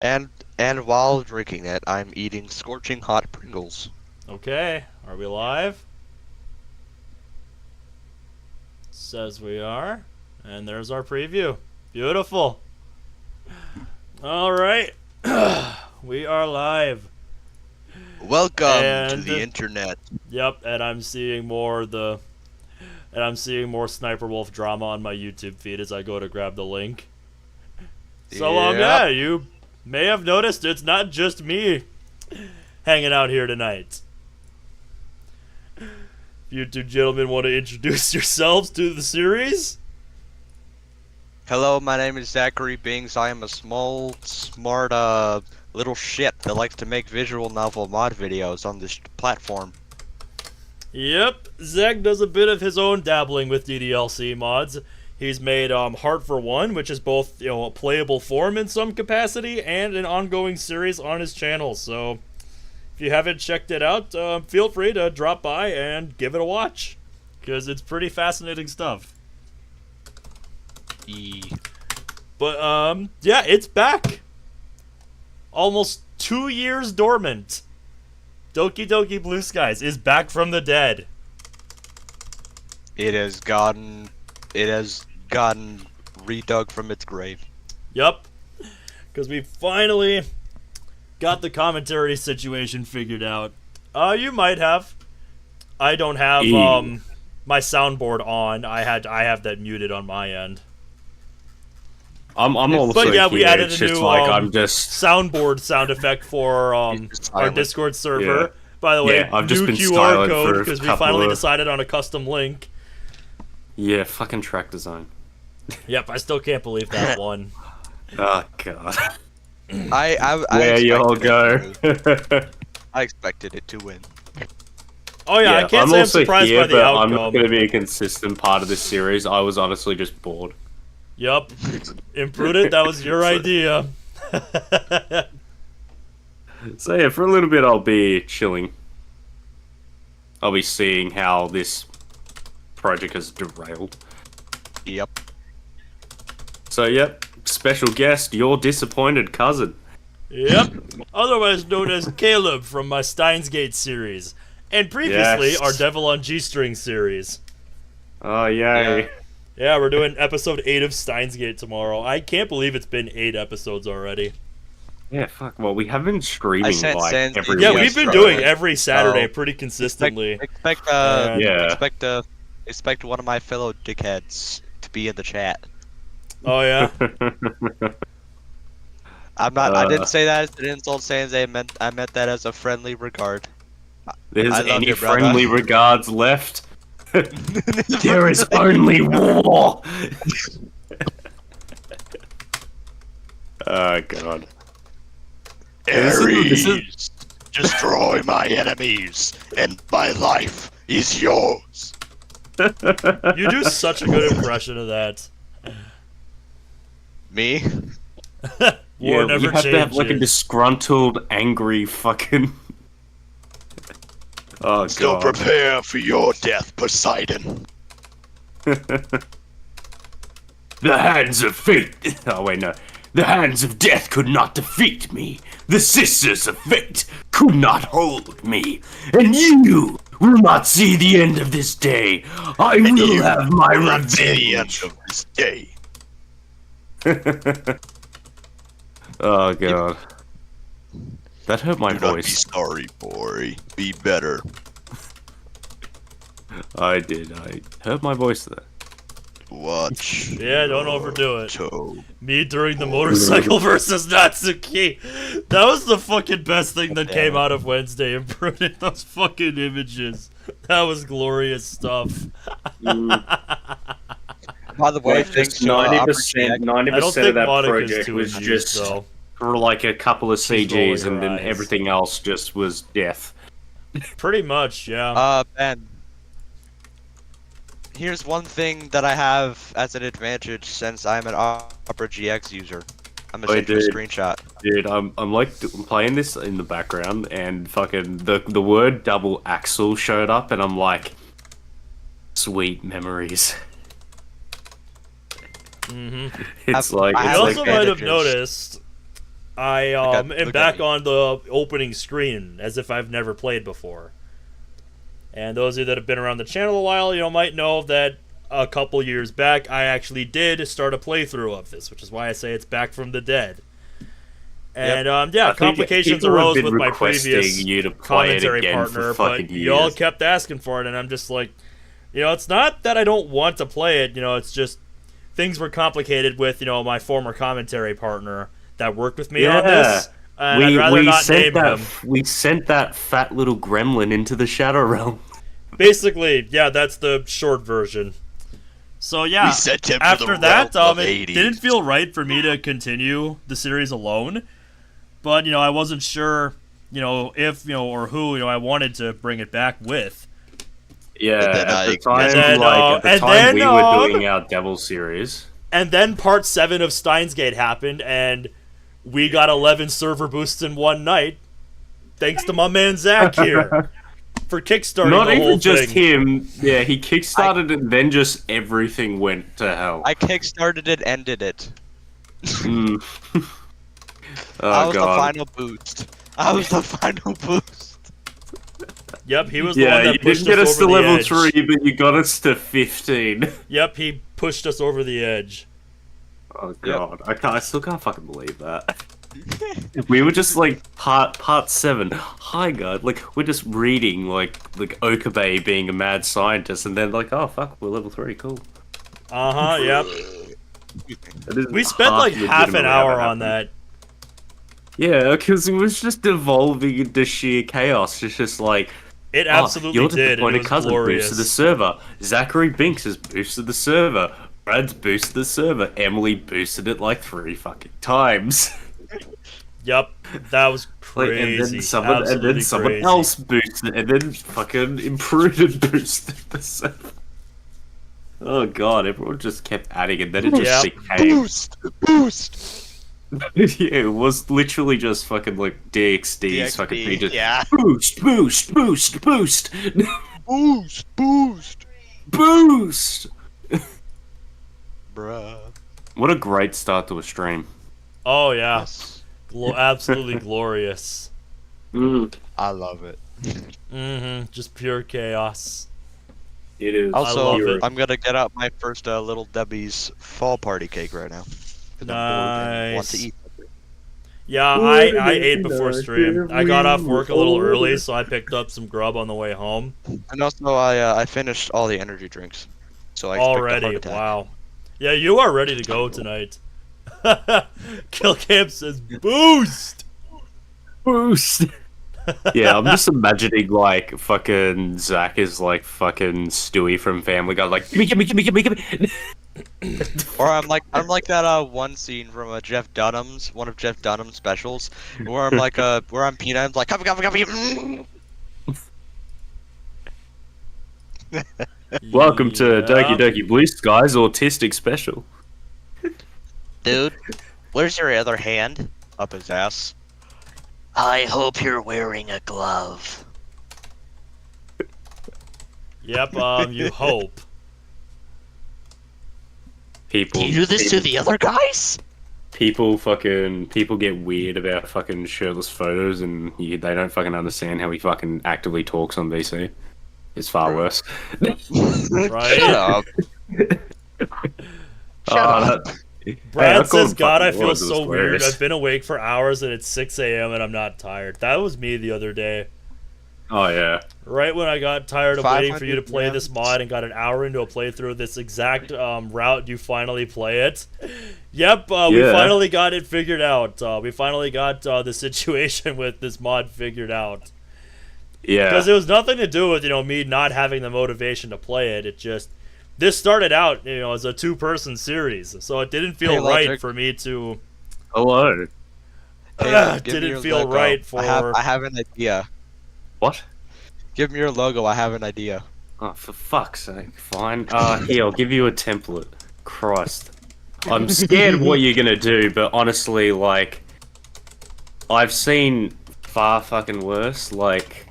And and while drinking it, I'm eating scorching hot Pringles. Okay, are we live? Says we are. And there's our preview. Beautiful. All right. We are live. Welcome to And the internet. yep, and I'm seeing more Sniper Wolf drama on my YouTube feed as I go to grab the link. So yeah, Yep. you may have noticed it's not just me hanging out here tonight. You two gentlemen want to introduce yourselves to the series? Hello, my name is Zachary Bings. I am a small, smart, little shit that likes to make visual novel mod videos on this platform. Yep, Zach does a bit of his own dabbling with DDLC mods. He's made Heart for One, which is both a playable form in some capacity and an ongoing series on his channel. So if you haven't checked it out, feel free to drop by and give it a watch, because it's pretty fascinating stuff. But yeah, it's back. Almost 2 years dormant. Doki Doki Blue Skies is back from the dead. It has gotten redug from its grave. Yup. Because we finally got the commentary situation figured out. You might have. I don't have my soundboard on. I have that muted on my end. I'm also But yeah, we here. added It's a just new like I'm just soundboard sound effect for our silent. Discord server. Yeah. By the way, Yeah, I've just new been QR silent code for a because we couple finally of- decided on a custom link. yeah, fucking track design. Yep, I still can't believe that one. Oh god. I There you all expected go. it to- I expected it to win. Oh yeah, I can't I'm say I'm also surprised here, by the but outcome. I'm not going to be a consistent part of this series. I was honestly just bored. Yup. Imprudent, that was your idea. So yeah, for a little bit I'll be chilling. I'll be seeing how this project has derailed. Yep. So yep, special guest, your disappointed cousin. Yep. Otherwise known as Caleb from my Steins series. And previously, Yes. our Devil on G-String series. Oh yay. Yeah. Yeah, we're doing episode 8 of Steins tomorrow. I can't believe it's been 8 episodes already. Yeah, fuck. Well, we have been streaming I sent like Sans every Yeah, Yeah, week. we've been sure. doing every Saturday Oh. pretty consistently. Expect Yeah. expect one of my fellow dickheads to be in the chat. Oh yeah? I'm not. I didn't say that as an insult, Sans. I meant that as a friendly regard. There's I love any you, brother. friendly regards left? There is only war. Oh god. This is- destroy my enemies, and my life is yours. You do such a good impression of that. Me? War never you have to have like a changes. disgruntled, angry fucking. Oh god. prepare for your death, Poseidon. The hands of fate. Oh wait, no. The hands of death could not defeat me. The sisters of fate could not hold me. And you will not see the end of this day. I will have my revenge. of this day. Oh god. That hurt my Do not be voice. sorry, boy. Be better. I did. I hurt my voice there. Watch. Yeah, don't overdo it. Toe. Me during the motorcycle versus Natsuki. That was the fucking best thing that came out of Wednesday. Imprudent, those fucking images. That was glorious stuff. By the way, thanks to 90%, 90% I don't of think that Monica's project too was amused, just though. for like a couple of She's CGs, rolling and her then eyes. everything else just was death. Pretty much, yeah. Ben. Here's one thing that I have as an advantage since I'm an Opera GX user. I'm gonna Wait, send you a dude. screenshot. Dude, I'm like I'm playing this in the background, and fucking the word double axle showed up, and I'm like, sweet memories. Mm-hmm. It's I've- like I You have, also like, might have bandages. noticed I am look back at me. on the opening screen as if I've never played before. And those of you that have been around the channel a while, might know that a couple years back, I actually did start a playthrough of this, which is why I say it's back from the dead. And I think complications people have arose been with my requesting previous you to play it commentary again partner, for but fucking y'all years. kept asking for it, and I'm just like, it's not that I don't want to play it, it's just things were complicated with, my former commentary partner that worked with me on this, and I'd rather not name him. We sent that fat little gremlin into the Shadow Realm. Basically, yeah, that's the short version. So yeah, We sent him to after the that, realm of it Hades. didn't feel right for me to continue the series alone. But I wasn't sure, if or who I wanted to bring it back with. Yeah, And then at the I- time, And then, at the and time then, we were doing our Devil series. And then part 7 of Steins Gate happened, and we got 11 server boosts in one night, thanks to my man Zach here for kickstarting Not the whole even just thing. him. Yeah, he kickstarted it, then just everything went to hell. I kickstarted it, ended it. Mm. I Oh was god. the final boost. I was the final boost. Yep, he was the Yeah, one you that pushed didn't get us us over to the level edge. 3, but you got us to 15. Yep, he pushed us over the edge. Oh god, I still can't fucking believe that. We were just like part 7. Hi God, like we're just reading like Okabe being a mad scientist, and then like, oh fuck, we're level 3, cool. Yep. That is We spent like half an legitimately hour how it on happened. that. Yeah, because it was just evolving into sheer chaos. It's just like, It absolutely your did, and it disappointed was cousin glorious. boosted the server. Zachary Binks has boosted the server. Brad's boosted the server. Emily boosted it like 3 fucking times. Yep, that was Like, crazy. and then someone crazy. else boosted it, and then fucking Imprudent boosted the server. Oh god, everyone just kept adding, and then it just Yep. became. Boost! Yeah, it was literally just fucking like DXD's fucking pages. yeah. Boost, boost, boost, boost, Boost! Boost! boost. Bruh. What a great start to a stream. Oh yeah, Yes. absolutely glorious. I love it. Just pure chaos. It is. Also, love it. I'm gonna get out my first Little Debbie's fall party cake right now. 'Cause I'm bored and want to Nice. eat. Yeah, I ate before stream. I got off work a little early, so I picked up some grub on the way home. And also, I finished all the energy drinks. So I expect a heart Already, attack. wow. Yeah, you are ready to go tonight. Killcam says boost. Boost. Yeah, I'm just imagining like fucking Zach is like fucking Stewie from Family Guy, like gimme, gimme, gimme, gimme, gimme. Or I'm like that one scene from one of Jeff Dunham's specials, where I'm like where I'm Peanut, I'm like copy, copy, copy. Welcome to Doki Yeah. Doki Blue Skies Autistic Special. Dude, where's your other hand? Up his ass. I hope you're wearing a glove. Yep, you hope. People. Can you do this to the other guys? People get weird about fucking shirtless photos, and they don't fucking understand how he fucking actively talks on VC. It's far worse. Right? Shut up. Shut up. Brad I called says, him God, I fucking feel words, it was so weird. hilarious. I've been awake for hours and it's 6 a.m. and I'm not tired. That was me the other day. Oh yeah. Right when I got tired of waiting for you to 500 play this grams. mod and got an hour into a playthrough of this exact route, you finally play it. Yep, we Yeah. finally got it figured out. We finally got the situation with this mod figured out. Yeah. Because it was nothing to do with, me not having the motivation to play it. It just... This started out, as a 2-person series, so it didn't feel Hey, right Logic. for me to... Hello. Hey, give me didn't your feel logo. right for... I have an idea. What? Give me your logo. I have an idea. Oh, for fuck's sake. Fine. Here, I'll give you a template. Christ. I'm scared what you're gonna do, but honestly, like, I've seen far fucking worse. Like,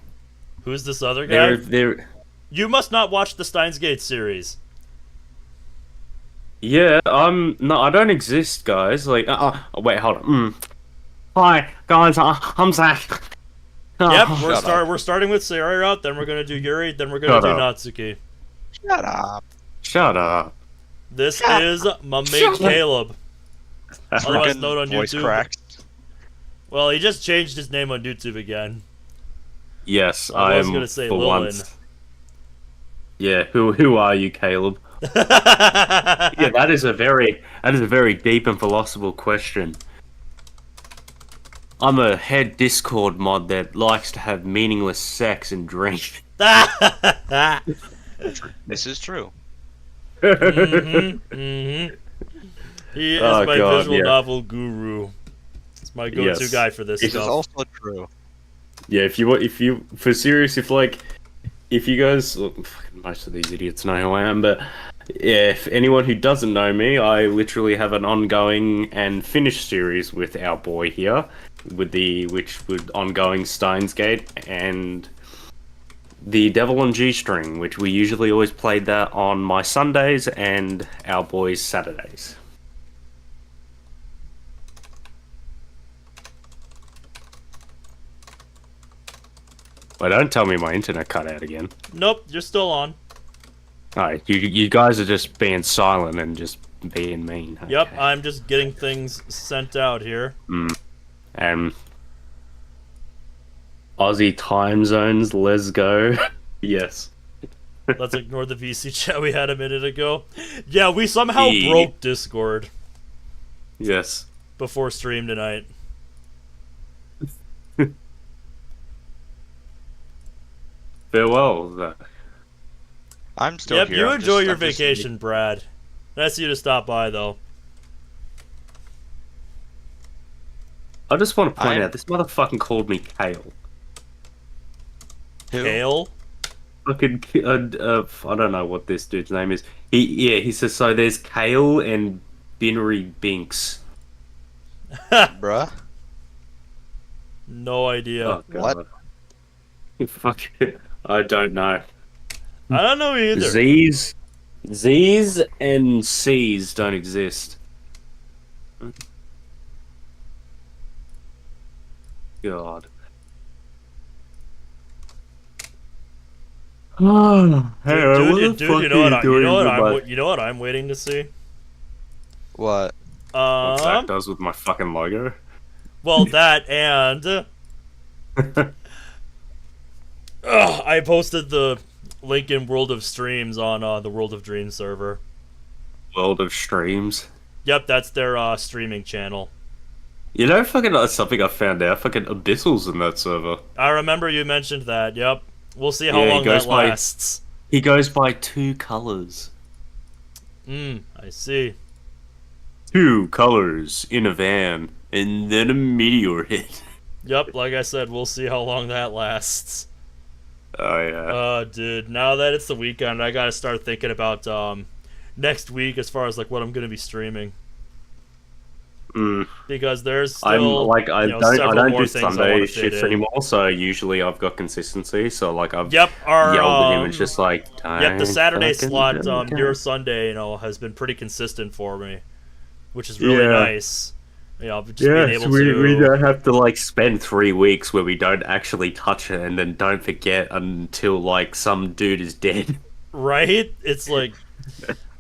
Who's this other guy? there. You must not watch the Steins Gate series. Yeah, no, I don't exist, guys. Like, wait, hold on. Hi, guys. I'm Zach. Yep, Oh, we're starting with Sayori out, then we're gonna do Yuri, then we're gonna Shut do up. Natsuki. Shut up. Shut up. This Shut is my mate Shut up. Caleb. Otherwise Freaking known on voice YouTube. cracks. Well, he just changed his name on YouTube again. Yes, I was am gonna say for Lilin. once. Yeah, who are you, Caleb? Yeah, that is a very deep and philosophical question. I'm a head Discord mod that likes to have meaningless sex and drink. This is true. He is Oh, my God, visual yeah. novel guru. He's my go-to Yes. guy for this This is stuff. also true. Yeah, if you for serious, if you guys, look, fucking most of these idiots know who I am, but yeah, if anyone who doesn't know me, I literally have an ongoing and finished series with our boy here, with ongoing Steins Gate and the Devil on G-String, which we usually always played that on my Sundays and our boys' Saturdays. Well, don't tell me my internet cut out again. Nope, you're still on. Alright, you guys are just being silent and just being mean. Yep, Okay. I'm just getting things sent out here. Aussie time zones, let's go. Yes. Let's ignore the VC chat we had a minute ago. Yeah, we somehow Yeah. broke Discord Yes. before stream tonight. Farewell. Zach. I'm still Yep, here. you I'm enjoy just- your I'm just- vacation, Brad. Nice of you to stop by, though. I just want to point I'm- out, this motherfucking called me Kale. Who? Kale? Fucking, I don't know what this dude's name is. He says, so there's Kale and Binary Binks. Bruh? No idea. Oh, God. Fuck it. I don't know. I don't know either. Z's and C's don't exist. God. Oh, Dude, you know what I'm waiting to see? What? What Zach does with my fucking logo? Well, that and I posted the link in World of Streams on the World of Dreams server. World of Streams. Yep, that's their streaming channel. You know, fucking something I found out. Fucking Abyssal's in that server. I remember you mentioned that. Yep, we'll see how Yeah, he long goes that by- lasts. He goes by 2 colors. I see. 2 colors in a van, and then a meteor hit. Yep, like I said, we'll see how long that lasts. Oh yeah. Dude, now that it's the weekend, I gotta start thinking about next week as far as like what I'm gonna be streaming. Because there's still I'm like I several don't more do things I Sunday wanna fit shifts in. anymore, so usually I've got consistency. So like I've Yep, yelled at him and just like yep, the Saturday fucking slot, do it." your Sunday, has been pretty consistent for me, which is really nice. Just being able we to. don't have to like spend 3 weeks where we don't actually touch it and then don't forget until like some dude is dead. Right? It's like,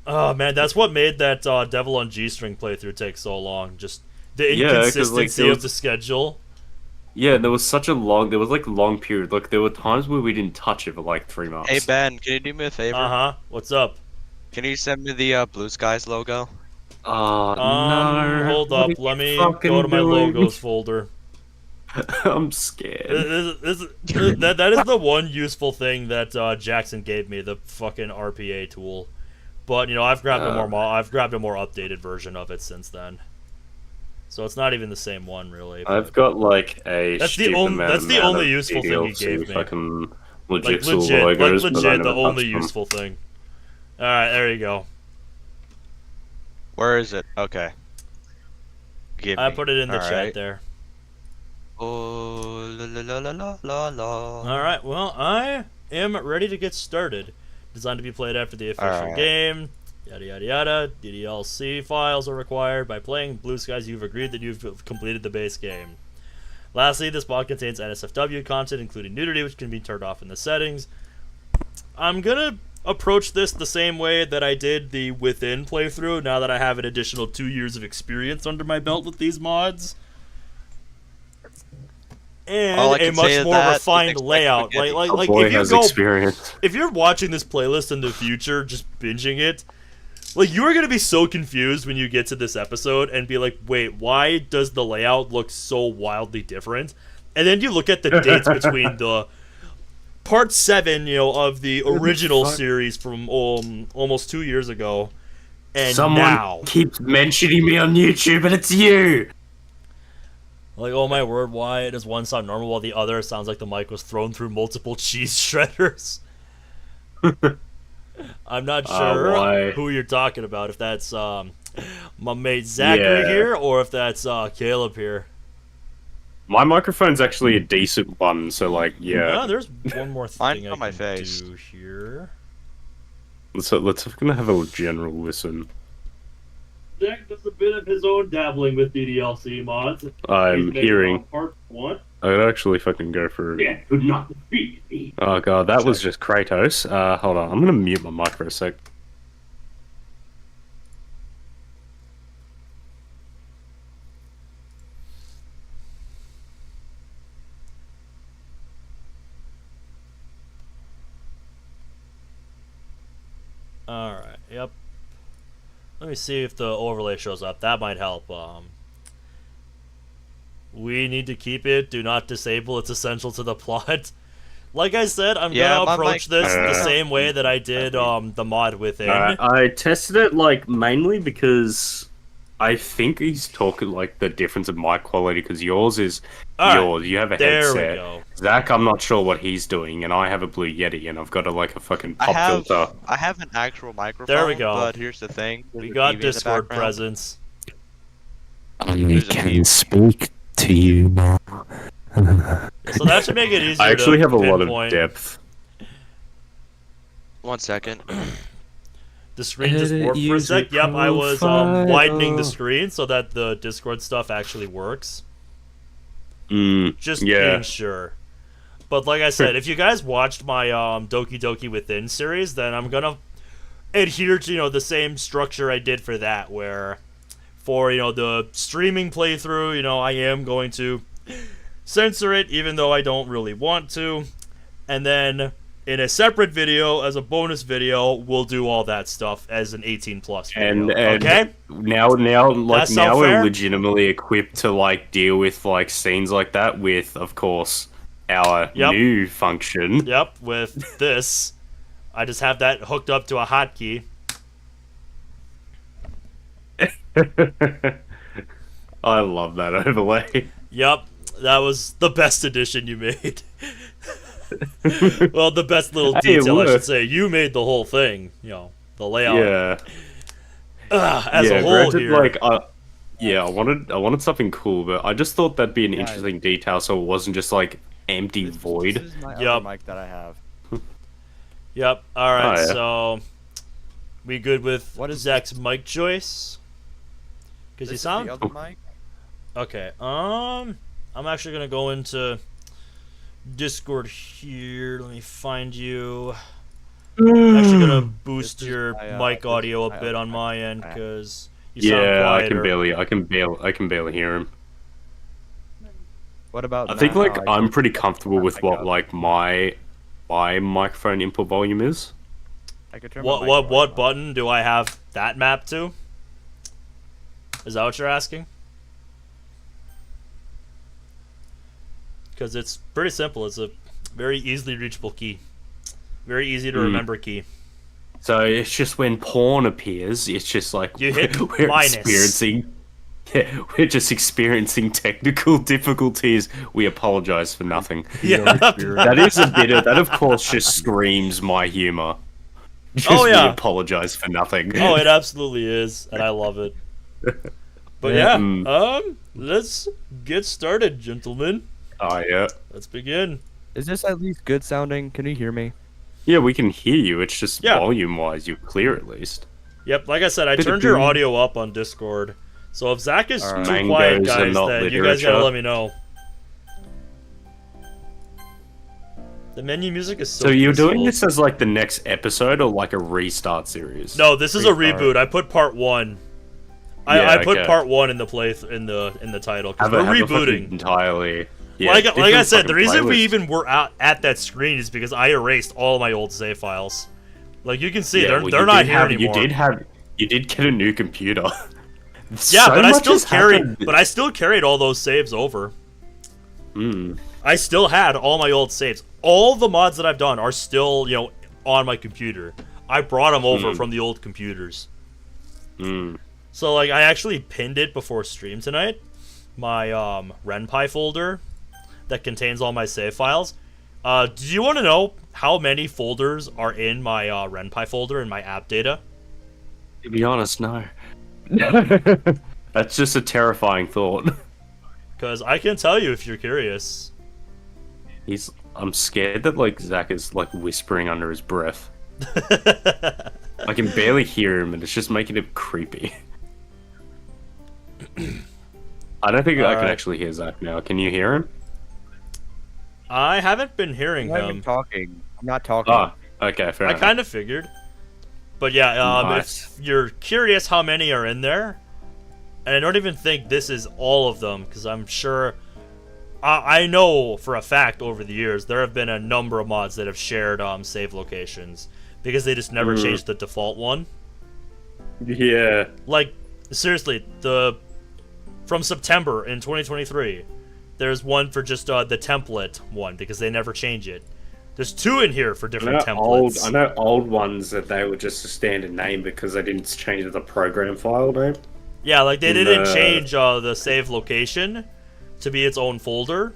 oh man, that's what made that Devil on G-String playthrough take so long. Just the 'cause, like, inconsistency there of was- the schedule. Yeah, there was like long period. Like there were times where we didn't touch it for like 3 months. Hey Ben, can you do me a favor? What's up? Can you send me the Blue Skies logo? Oh no! Hold What up, are you let me fucking go to my doing? logos folder. I'm scared. That is the one useful thing that Jackson gave me, the fucking RPA tool. But I've grabbed a more updated version of it since then. So it's not even the same one, really. but- I've got like a That's the stupid only- amount that's the of only useful thing he DLC gave me. Fucking like legit, legit, logos, but I the never only touched them. useful thing. All right, there you go. Where is it? Okay. I put it in the All chat right. there. Oh, la la la la la la. All right, well, I am ready to get started. Designed to be played after the official Alright. game. Yada yada yada. DDLC files are required. By playing Blue Skies, you've agreed that you've completed the base game. Lastly, this mod contains NSFW content, including nudity, which can be turned off in the settings. I'm gonna approach this the same way that I did the Within playthrough, now that I have an additional 2 years of experience under my belt with these mods. And a much more refined layout. Like if you go, experience. If you're watching this playlist in the future, just binging it, like, you are going to be so confused when you get to this episode and be like, wait, why does the layout look so wildly different? And then you look at the dates between the part 7, of the original series from almost 2 years ago, and Someone now. keeps mentioning me on YouTube, and it's you! Like, oh my word, why does one sound normal while the other sounds like the mic was thrown through multiple cheese shredders? I'm not sure who you're talking about, if that's my mate Zachary here, or if that's Caleb here. My microphone's actually a decent one, so like, yeah. No, there's one more thing I on my can face. do here. Let's gonna have a general listen. Zach does a bit of his own dabbling with DDLC mods. I'm hearing. Part 1. I'd actually fucking go for. Yeah, could not defeat me. Oh god, that was just Kratos. Hold on, I'm gonna mute my mic for a sec. Alright, yep. Let me see if the overlay shows up. That might help. We need to keep it. Do not disable. It's essential to the plot. Like I said, I'm gonna approach this the same way that I did the mod Within. I tested it like mainly because I think he's talking like the difference in mic quality, because yours is yours. You have a headset. There we go. Zach, I'm not sure what he's doing, and I have a Blue Yeti, and I've got a fucking pop filter. I have an actual microphone. There we go. But here's the thing: we got Discord presence. I can speak to you now. So that should make it easier. I actually have a lot of pinpoint. depth. 1 second. The screen just warped for a sec. Yep, I was widening the screen so that the Discord stuff actually works. Just being sure. But like I said, if you guys watched my Doki Doki Within series, then I'm gonna adhere to the same structure I did for that, where for the streaming playthrough, I am going to censor it, even though I don't really want to, and then in a separate video, as a bonus video, we'll do all that stuff as an 18+ video. And okay? Now we're legitimately equipped to like deal with like scenes like that with, of course, our new function. Yep, with this. I just have that hooked up to a hotkey. I love that overlay. Yep, that was the best addition you made. Well, the best little detail, I should say. You made the whole thing, the layout. Yeah. As a whole granted, here. like, I wanted something cool, but I just thought that'd be an interesting detail, so it wasn't just like empty void. This is my other mic that I have. Yep. All right. Oh, yeah. So, we good with What is Zach's mic choice? Because you sound the other mic. okay. I'm actually gonna go into Discord here. Let me find you. I'm actually gonna boost your mic audio a bit on my end because you sound quieter. I can barely hear him. What about? I think now? like I'm pretty comfortable with what like my microphone input volume is. I could turn What button do I have that mapped to? Is that what you're asking? Because it's pretty simple. It's a very easily reachable key. Very easy to remember key. So it's just when porn appears, it's just like You hit we're minus. experiencing. Yeah, we're just experiencing technical difficulties. We apologize for nothing. Yeah. That is a bit of that. Of course, just screams my humor. Just Oh, yeah. we apologize for nothing. Oh, it absolutely is, and I love it. But yeah, let's get started, gentlemen. Oh yeah. Let's begin. Is this at least good sounding? Can you hear me? Yeah, we can hear you. It's just Yeah. volume-wise, you're clear at least. Yep, like I said, I turned your audio up on Discord. So if Zach is too quiet, Mangoes are guys, not then you guys gotta literature. let me know. The menu music is So you're doing peaceful. this as like the next episode or like a restart series? No, this is a reboot. I put part 1. I put part 1 in the in the title because we're rebooting entirely. Yeah, like I said, the fucking reason we playlist. even were at that screen is because I erased all my old save files. Like you can see, Yeah, well, they're you not did here have- anymore. You did get a new computer. Yeah, So but I much still has carried. happened. But I still carried all those saves over. Mm. I still had all my old saves. All the mods that I've done are still, on my computer. I brought them over from the old computers. Mm. So like, I actually pinned it before stream tonight. My RenPy folder that contains all my save files. Do you want to know how many folders are in my RenPy folder in my app data? To be honest, no. That's just a terrifying thought. Because I can tell you if you're curious. I'm scared that like Zach is like whispering under his breath. I can barely hear him, and it's just making it creepy. I don't think I can Alright. actually hear Zach now. Can you hear him? I haven't been hearing I'm not even him. talking. I'm not talking. Oh, okay, fair I enough. kind of figured. But yeah, Nice. if you're curious how many are in there, and I don't even think this is all of them, because I'm sure... I know for a fact over the years, there have been a number of mods that have shared save locations, because they just never changed the default one. Yeah. Like, seriously, from September in 2023, there's one for just the template one, because they never change it. There's 2 in here for different templates. I know old ones that they were just a standard name because they didn't change the program file name. Yeah, like they didn't No. change the save location to be its own folder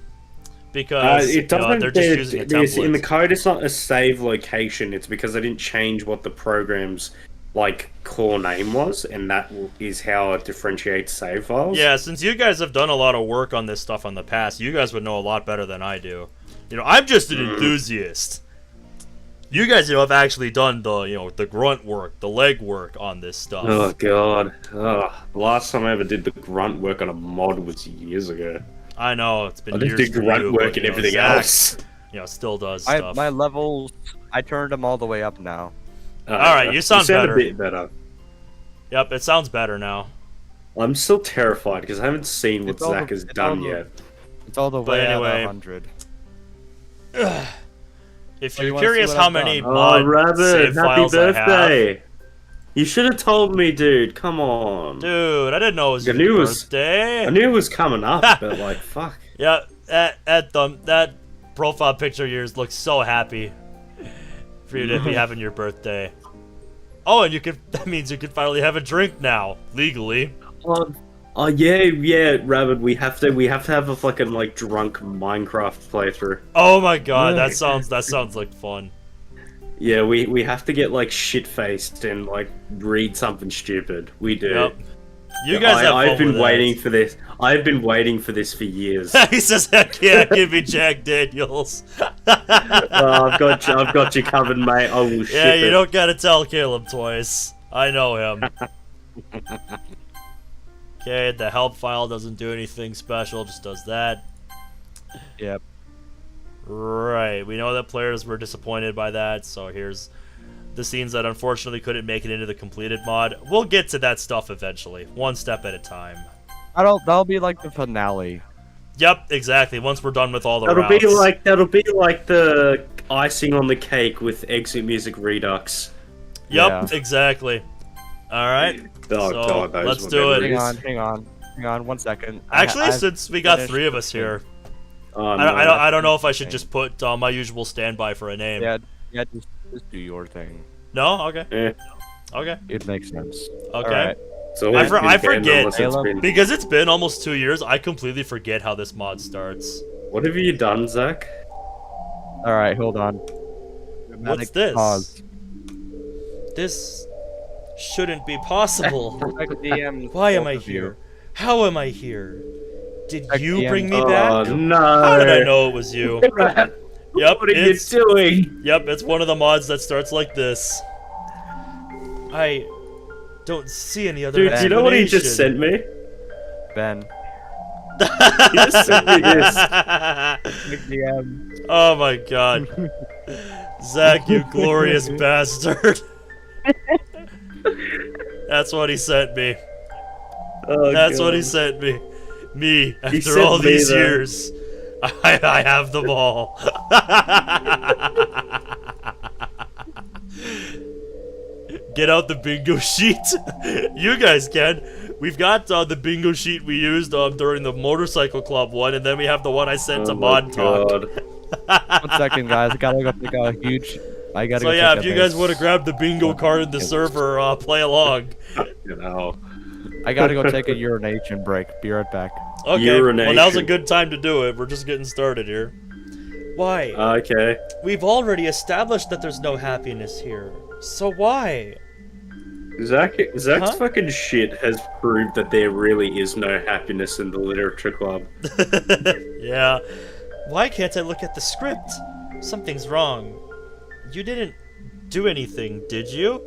because It doesn't. they're just using a template. In the code, it's not a save location. It's because they didn't change what the program's like core name was, and that is how it differentiates save files. Yeah, since you guys have done a lot of work on this stuff in the past, you guys would know a lot better than I do. I'm just an enthusiast. You guys, have actually done the grunt work, the leg work on this stuff. Oh god. The last time I ever did the grunt work on a mod was years ago. I know it's been I years. just did for grunt you, work but, and everything Zach, else. Still does stuff. My levels, I turned them all the way up now. Alright, you sound better. a bit better. Yep, it sounds better now. I'm still terrified because I haven't seen what It's all Zach the- has it's done all the- yet. It's all the But way anyway. at 100. If Oh, you you're wanna see curious what how I've many done? mod Oh, Rabbit, save happy files I have, birthday! You should have told me, dude. Come on. dude, I didn't know it was I your knew it was- birthday. I knew it was coming up, but like, fuck. Yeah, that profile picture of yours looks so happy for you to be having your birthday. Oh, and that means you can finally have a drink now, legally. Oh yeah, Rabbit. We have to have a fucking like drunk Minecraft playthrough. Oh my god, Yeah. that sounds like fun. Yeah, we have to get like shit faced and like read something stupid. We do. Yep. You guys have fun I've been with that. waiting for this. I've been waiting for this for years. He says, "Heck yeah, give me Jack Daniels." I've got you covered, mate. I will ship Yeah, you it. don't gotta tell Caleb twice. I know him. Okay, the help file doesn't do anything special, just does that. Yep. Right, we know that players were disappointed by that, so here's the scenes that unfortunately couldn't make it into the completed mod. We'll get to that stuff eventually, one step at a time. That'll be like the finale. Yep, exactly, once we're done with all the That'll routes. be like the icing on the cake with Exit Music Redux. Yep, Yeah. exactly. Alright, Oh So, god, those let's were do it. memories. Hang on 1 second. actually, I've since we got finished 3 of the us thing. here, Oh, no. I don't know if I should just put my usual standby for a name. Yeah, just do your thing. No? Okay. Eh, Okay. It makes sense. Okay. Alright. it's always I been forget. Ben unless it's Caleb? been- Because it's been almost 2 years, I completely forget how this mod starts. What have you done, Zach? Alright, hold on. What's Dramatic this? Pause. This shouldn't be possible. Protect DMs, Why am both I of you. here? How am I here? Did Check you the bring me Oh back? no! How did I know it was you? Yep, What are you it's doing? it's one of the mods that starts like this. I don't see any other Dude, do you know what he just explanation. sent me? Ben. He just sent me this. DM. Oh my god. Zach, you glorious bastard. That's what he sent me. Oh, That's God. what he sent me. Me, after sent all me these that. years. I have them all. Get out the bingo sheet. You guys can. We've got the bingo sheet we used during the motorcycle club one, and then we have the one I sent to Mod Talk. God. 1 second, guys. I gotta go take a huge. I gotta. So go yeah, take if a you guys piss. want to grab the bingo card in the server, play along. You know. I gotta go take a urination break. Be right back. Okay, well now's a Urination. good time to do it. We're just getting started here. Why? Okay. We've already established that there's no happiness here. So why? Zach's Huh? fucking shit has proved that there really is no happiness in the literature club. Yeah. Why can't I look at the script? Something's wrong. You didn't do anything, did you?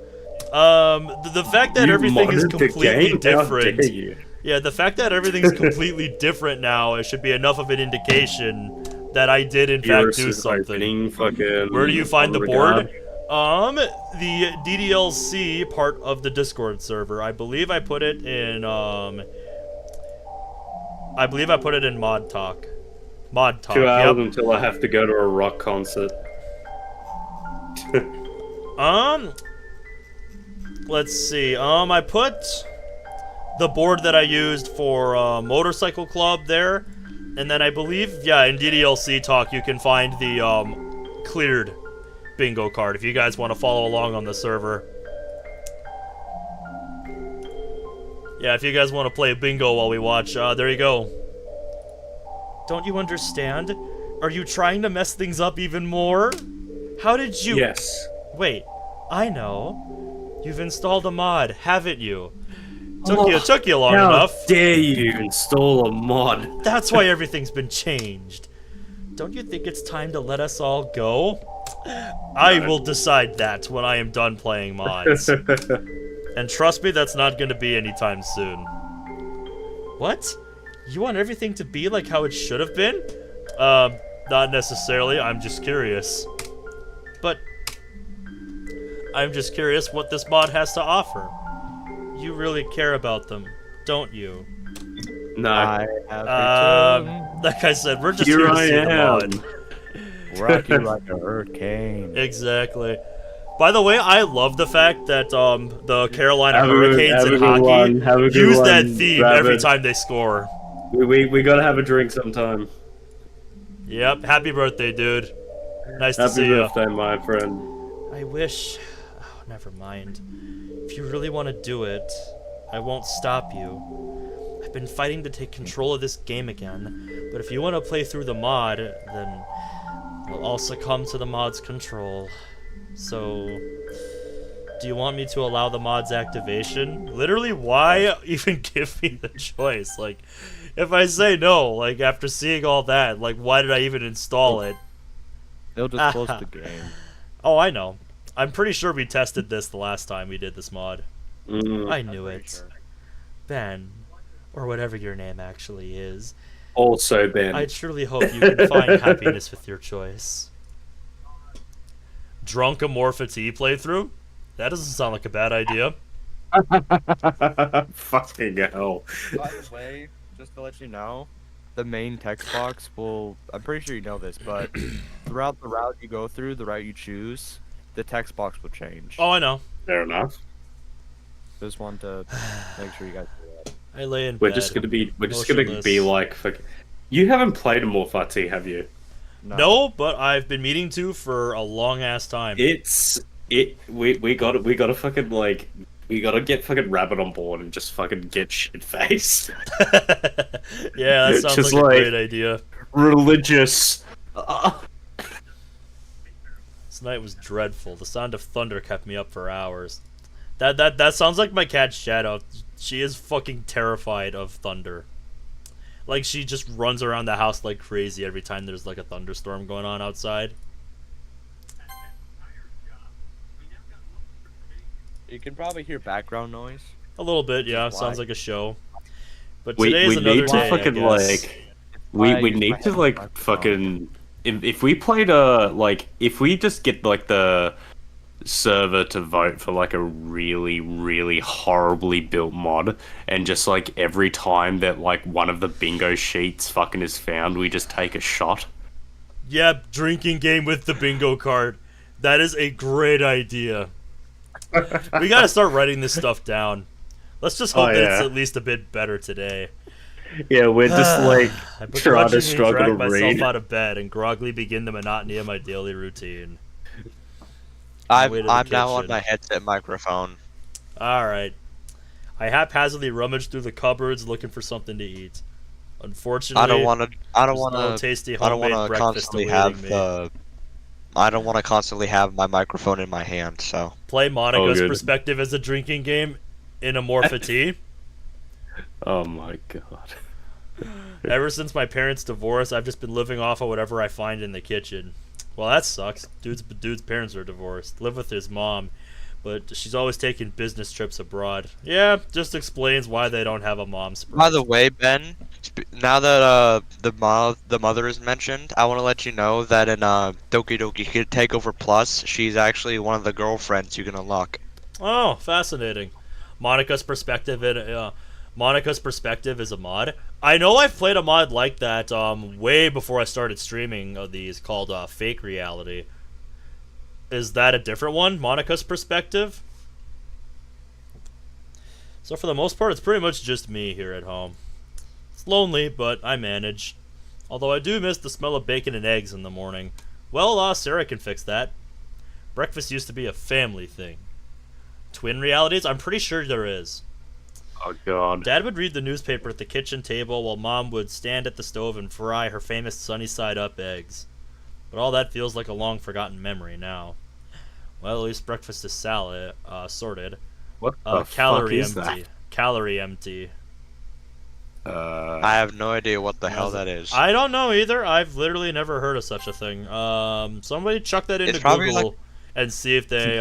The fact that You everything is modded the completely game? How different. dare you? Yeah, the fact that everything's completely different now, it should be enough of an indication that I did in fact do Iris is something. opening fucking. Where do you find the oh my board? God. The DDLC part of the Discord server. I believe I put it in Mod Talk. Mod Talk. 2 hours Yep. until I have to go to a rock concert. Let's see. I put the board that I used for Motorcycle Club there, and then I believe, yeah, in DDLC Talk you can find the cleared bingo card if you guys want to follow along on the server. Yeah, if you guys want to play bingo while we watch, there you go. Don't you understand? Are you trying to mess things up even more? How did you... Yes. Wait, I know. You've installed a mod, haven't you? Took you long How enough. dare you install a mod? That's why everything's been changed. Don't you think it's time to let us all go? I will decide that when I am done playing mods. And trust me, that's not going to be anytime soon. What? You want everything to be like how it should have been? Not necessarily, I'm just curious. But I'm just curious what this mod has to offer. You really care about them, don't you? No. I have Like I said, we're just Here here to I see the am. mod. rocky like a hurricane. Exactly. By the way, I love the fact that the Carolina Have a good- Hurricanes have a in good hockey one, have a good use one, that theme every Rabbit. time they score. We gotta have a drink sometime. Yep. Happy birthday, dude. Nice to Happy see you. birthday, my friend. I wish. Oh, never mind. If you really want to do it, I won't stop you. I've been fighting to take control of this game again, but if you want to play through the mod, then we'll all succumb to the mod's control. So, do you want me to allow the mod's activation? Literally, why even give me the choice? Like, if I say no, like, after seeing all that, like, why did I even install it? They'll just close the game. Oh, I know. I'm pretty sure we tested this the last time we did this mod. I knew it. Ben, or whatever your name actually is, Also, Ben. I truly hope you can find happiness with your choice. Drunk Amorpha T playthrough? That doesn't sound like a bad idea. Fucking hell. By the way, just to let you know, the main text box will. I'm pretty sure you know this, but throughout the route you go through, the route you choose, the text box will change. Oh, I know. Fair enough. Just want to make sure you guys do that. I lay in We're bed. just gonna be motionless. like fuck. You haven't played a Morph have you? No, but I've been meaning to for a long ass time. We gotta fucking like we gotta get fucking Rabbit on board and just fucking get shit faced. Yeah, that sounds Just like a like- great idea. Religious. This night was dreadful. The sound of thunder kept me up for hours. That sounds like my cat Shadow. She is fucking terrified of thunder. Like, she just runs around the house like crazy every time there's like a thunderstorm going on outside. You can probably hear background noise. A little bit, yeah. Why? Sounds like a show. But We today's another need to day, fucking I guess. like we need to like fucking if we played if we just get like the server to vote for like a really horribly built mod, and just like every time that like one of the bingo sheets fucking is found, we just take a shot. Yep, drinking game with the bingo card. That is a great idea. We gotta start writing this stuff down. Let's just hope that it's at least a bit better today. Yeah, we're just like trying to struggle to drag read. myself out of bed and groggily begin the monotony of my daily routine. I'm now on kitchen. my headset microphone. Alright. I haphazardly rummaged through the cupboards looking for something to eat. Unfortunately, I don't want no tasty to homemade breakfast constantly awaiting have me. the. I don't want to constantly have my microphone in my hand. So Play Monica's good. perspective as a drinking game in Amorphity. Oh my god. Ever since my parents' divorce, I've just been living off of whatever I find in the kitchen. Well, that sucks. Dude's parents are divorced. Live with his mom, but she's always taking business trips abroad. Yeah, just explains why they don't have a mom sprite. by the way, Ben, now that the mother is mentioned, I want to let you know that in Doki Doki Kid Takeover Plus, she's actually one of the girlfriends you can unlock. Oh, fascinating. Monica's perspective is a mod. I know I've played a mod like that way before I started streaming of these called Fake Reality. Is that a different one? Monica's perspective? So for the most part, it's pretty much just me here at home. It's lonely, but I manage. Although I do miss the smell of bacon and eggs in the morning. Well, Sarah can fix that. Breakfast used to be a family thing. Twin realities? I'm pretty sure there is. Oh god. Dad would read the newspaper at the kitchen table while Mom would stand at the stove and fry her famous sunny side up eggs. But all that feels like a long forgotten memory now. Well, at least breakfast is sorted. What the Calorie fuck is empty. that? Calorie empty. I have no idea what the hell that is. I don't know either. I've literally never heard of such a thing. Somebody chuck that into It's probably Google and see if they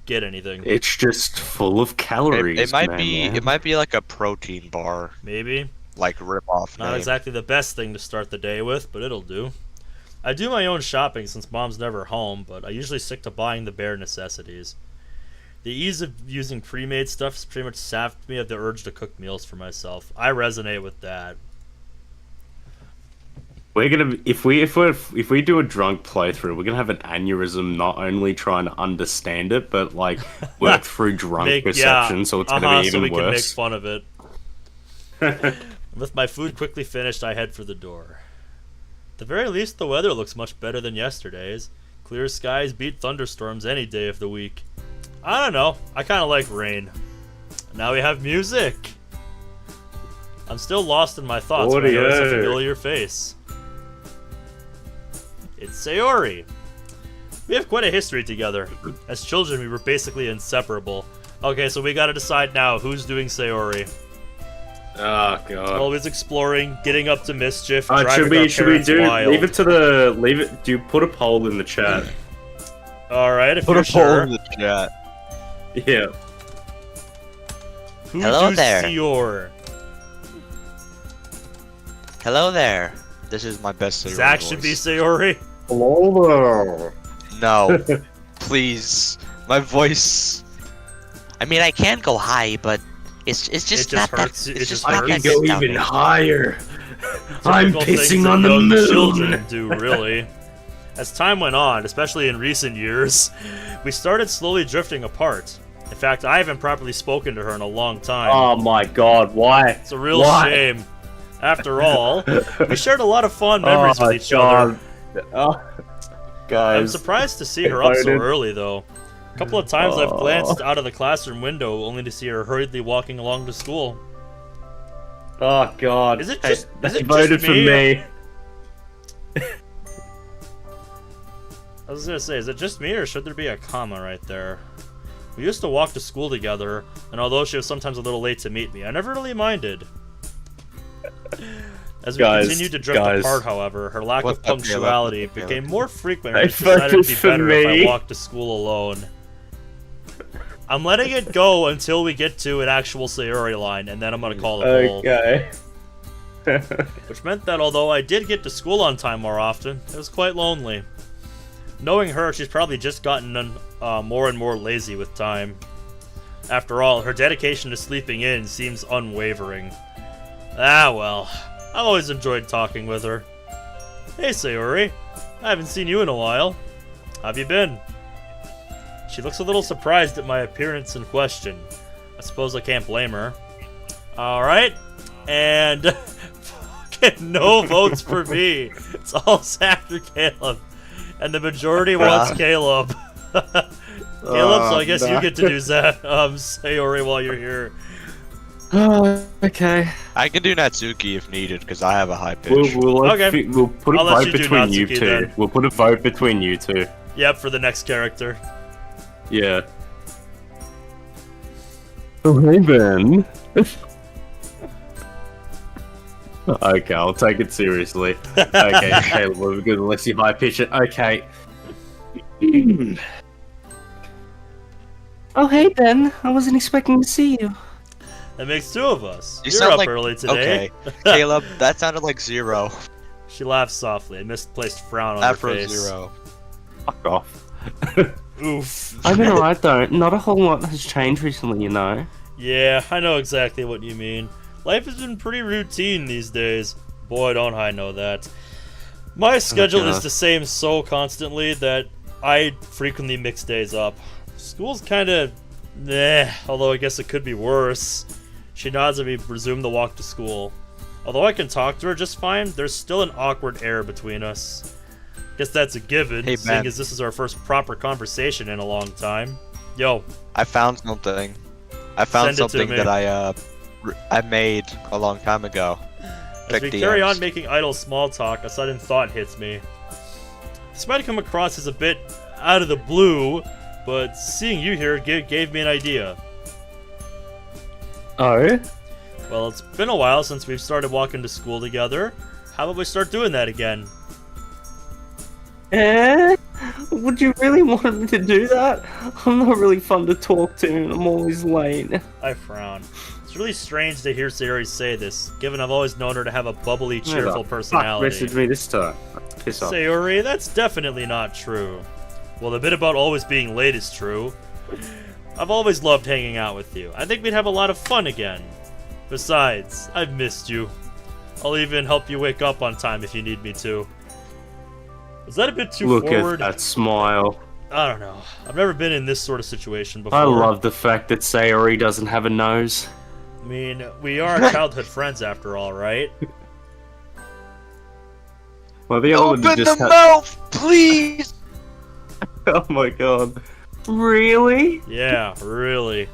get anything. It's just full of calories. It might man. be like a protein bar, Maybe. like rip off. Not exactly the best thing to start the day with, but it'll do. I do my own shopping since Mom's never home, but I usually stick to buying the bare necessities. The ease of using pre-made stuff has pretty much sapped me of the urge to cook meals for myself. I resonate with that. We're gonna if we do a drunk playthrough, we're gonna have an aneurysm. Not only trying to understand it, but like work through drunk perception. So it's gonna be even so we can make worse. fun of it. With my food quickly finished, I head for the door. At the very least, the weather looks much better than yesterday's. Clear skies beat thunderstorms any day of the week. I don't know. I kind of like rain. Now we have music. I'm still lost in my thoughts when I notice a familiar face. It's Sayori. We have quite a history together. As children, we were basically inseparable. Okay, so we gotta decide now who's doing Sayori. Oh god. Always exploring, getting up to mischief, driving should we do wild. leave it? Do you put a poll in the chat? Alright, if Put you're a poll sure. in the chat. Yeah. Who Hello do there. Sayori? Hello there. This is my best Sayori Zach voice. should be Sayori. Hello there. No, please. My voice. I mean, I can go high, but it's just It just not hurts. that. It It's just just not hurts. that Go good down even there. higher. I'm Typical things pissing that on the young moon. Children do, really. As time went on, especially in recent years, we started slowly drifting apart. In fact, I haven't properly spoken to her in a long time. Oh my god, why? It's a real Why? shame. After all, we shared a lot of fond memories with each other. Oh, I'm guys. surprised to see her up so Excited. early, though. A couple of times I've glanced out of the classroom window only to see her hurriedly walking along to school. Oh god. Is it Hey, just- is they it voted just for me? me. I was gonna say, is it just me or should there be a comma right there? We used to walk to school together, and although she was sometimes a little late to meet me, I never really minded. As we Guys, continued to drift guys. apart, however, her lack What's of up, Caleb? punctuality What's up, became Caleb? more frequent They and I decided it'd voted be for better if me. I walked to school alone. I'm letting it go until we get to an actual Sayori line, and then I'm gonna call a poll. Okay. Which meant that although I did get to school on time more often, it was quite lonely. Knowing her, she's probably just gotten more and more lazy with time. After all, her dedication to sleeping in seems unwavering. Ah well, I've always enjoyed talking with her. Hey Sayori, I haven't seen you in a while. How've you been? She looks a little surprised at my appearance in question. I suppose I can't blame her. Alright, and fucking no votes for me. It's all Zach or Caleb. And the majority wants Caleb. Caleb, so I guess you get to do Zach, Sayori while you're here. Okay. I can do Natsuki if needed because I have a high pitch. We'll put a I'll let vote you do between you Natsuki two. then. We'll put a vote between you two. Yep, for the next character. Yeah. Oh, hey, Ben. Okay, I'll take it seriously. Okay, Caleb, we're good unless you high pitch it. Okay. Oh, hey, Ben. I wasn't expecting to see you. That makes two of us. You You're sound up like early today. Okay, Caleb, that sounded like zero. She laughed softly, a misplaced frown on Afro her face. zero. Fuck off. Oof. I've been alright, though. Not a whole lot has changed recently, you know. Yeah, I know exactly what you mean. Life has been pretty routine these days. Boy, don't I know that. My schedule is the same so constantly that I frequently mix days up. School's kinda although I guess it could be worse. She nods at me, resume the walk to school. Although I can talk to her just fine, there's still an awkward air between us. Guess that's a given, Hey, seeing Ben. as this is our first proper conversation in a long time. Yo, I found something. I found Send it to something me. that I made a long time ago. as we Check carry DMs. on making idle small talk, a sudden thought hits me. This might come across as a bit out of the blue, but seeing you here gave me an idea. Oh? Well, it's been a while since we've started walking to school together. How about we start doing that again? Eh? Would you really want me to do that? I'm not really fun to talk to, and I'm always late. I frown. It's really strange to hear Sayori say this, given I've always known her to have a bubbly, cheerful Fuck personality. message me this time. Piss off. Sayori, that's definitely not true. Well, the bit about always being late is true. I've always loved hanging out with you. I think we'd have a lot of fun again. Besides, I've missed you. I'll even help you wake up on time if you need me to. Was that a bit too Look forward? at that smile. I don't know. I've never been in this sort of situation before. I love the fact that Sayori doesn't have a nose. I mean, we are childhood friends after all, right? Well, the other one Open just the had... mouth, please! Oh my god. Really? Yeah, really.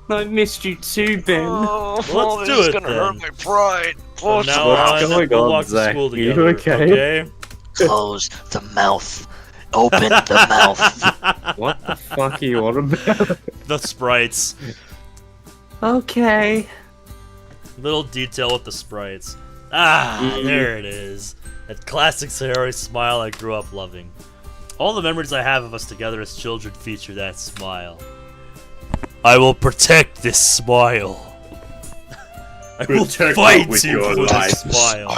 I missed you too, Ben. Oh, Well, let's this do is it gonna then. hurt my pride. From now what's on, going we'll on, walk to Zach? school You together. okay? Close the mouth. Open the mouth. What the fuck are you on about? The sprites. Okay. Little detail with the sprites. Ah, there it is. That classic Sayori smile I grew up loving. All the memories I have of us together as children feature that smile. I will protect this smile. I will Protect fight it with you your for life. this smile.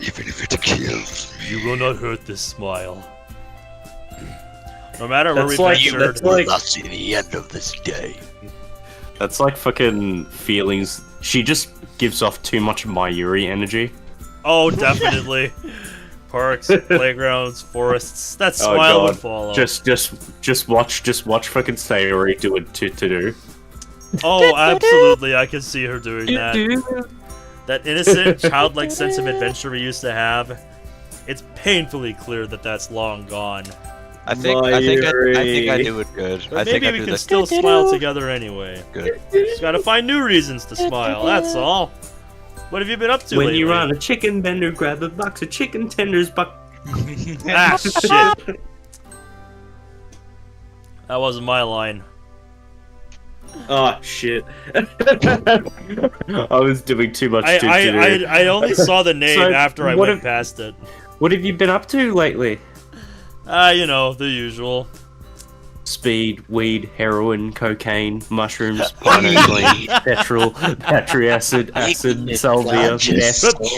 even if it kills me. You will not hurt this smile. No matter where That's we like- ventured, that's like- Not see the end of this day. That's like fucking feelings. She just gives off too much Mayuri energy. oh, definitely. Parks, playgrounds, forests. That Oh smile would god. follow. Just watch fucking Sayori do it to do. Oh, absolutely. I can see her doing You that. do? That innocent, childlike sense of adventure we used to have. It's painfully clear that that's long gone. I think I do it good. But I think maybe I we do can this still smile together anyway. good. Just gotta find new reasons to smile, that's all. What have you been up to When lately? you're on a chicken bender, grab a box of chicken tenders, Ah, shit. That wasn't my line. Oh shit! I was doing too much. I only saw the name So, after I what went if- past it. What have you been up to lately? You know, the usual. speed, weed, heroin, cocaine, mushrooms, pinoclean, petrol, battery acid, salvia, meth,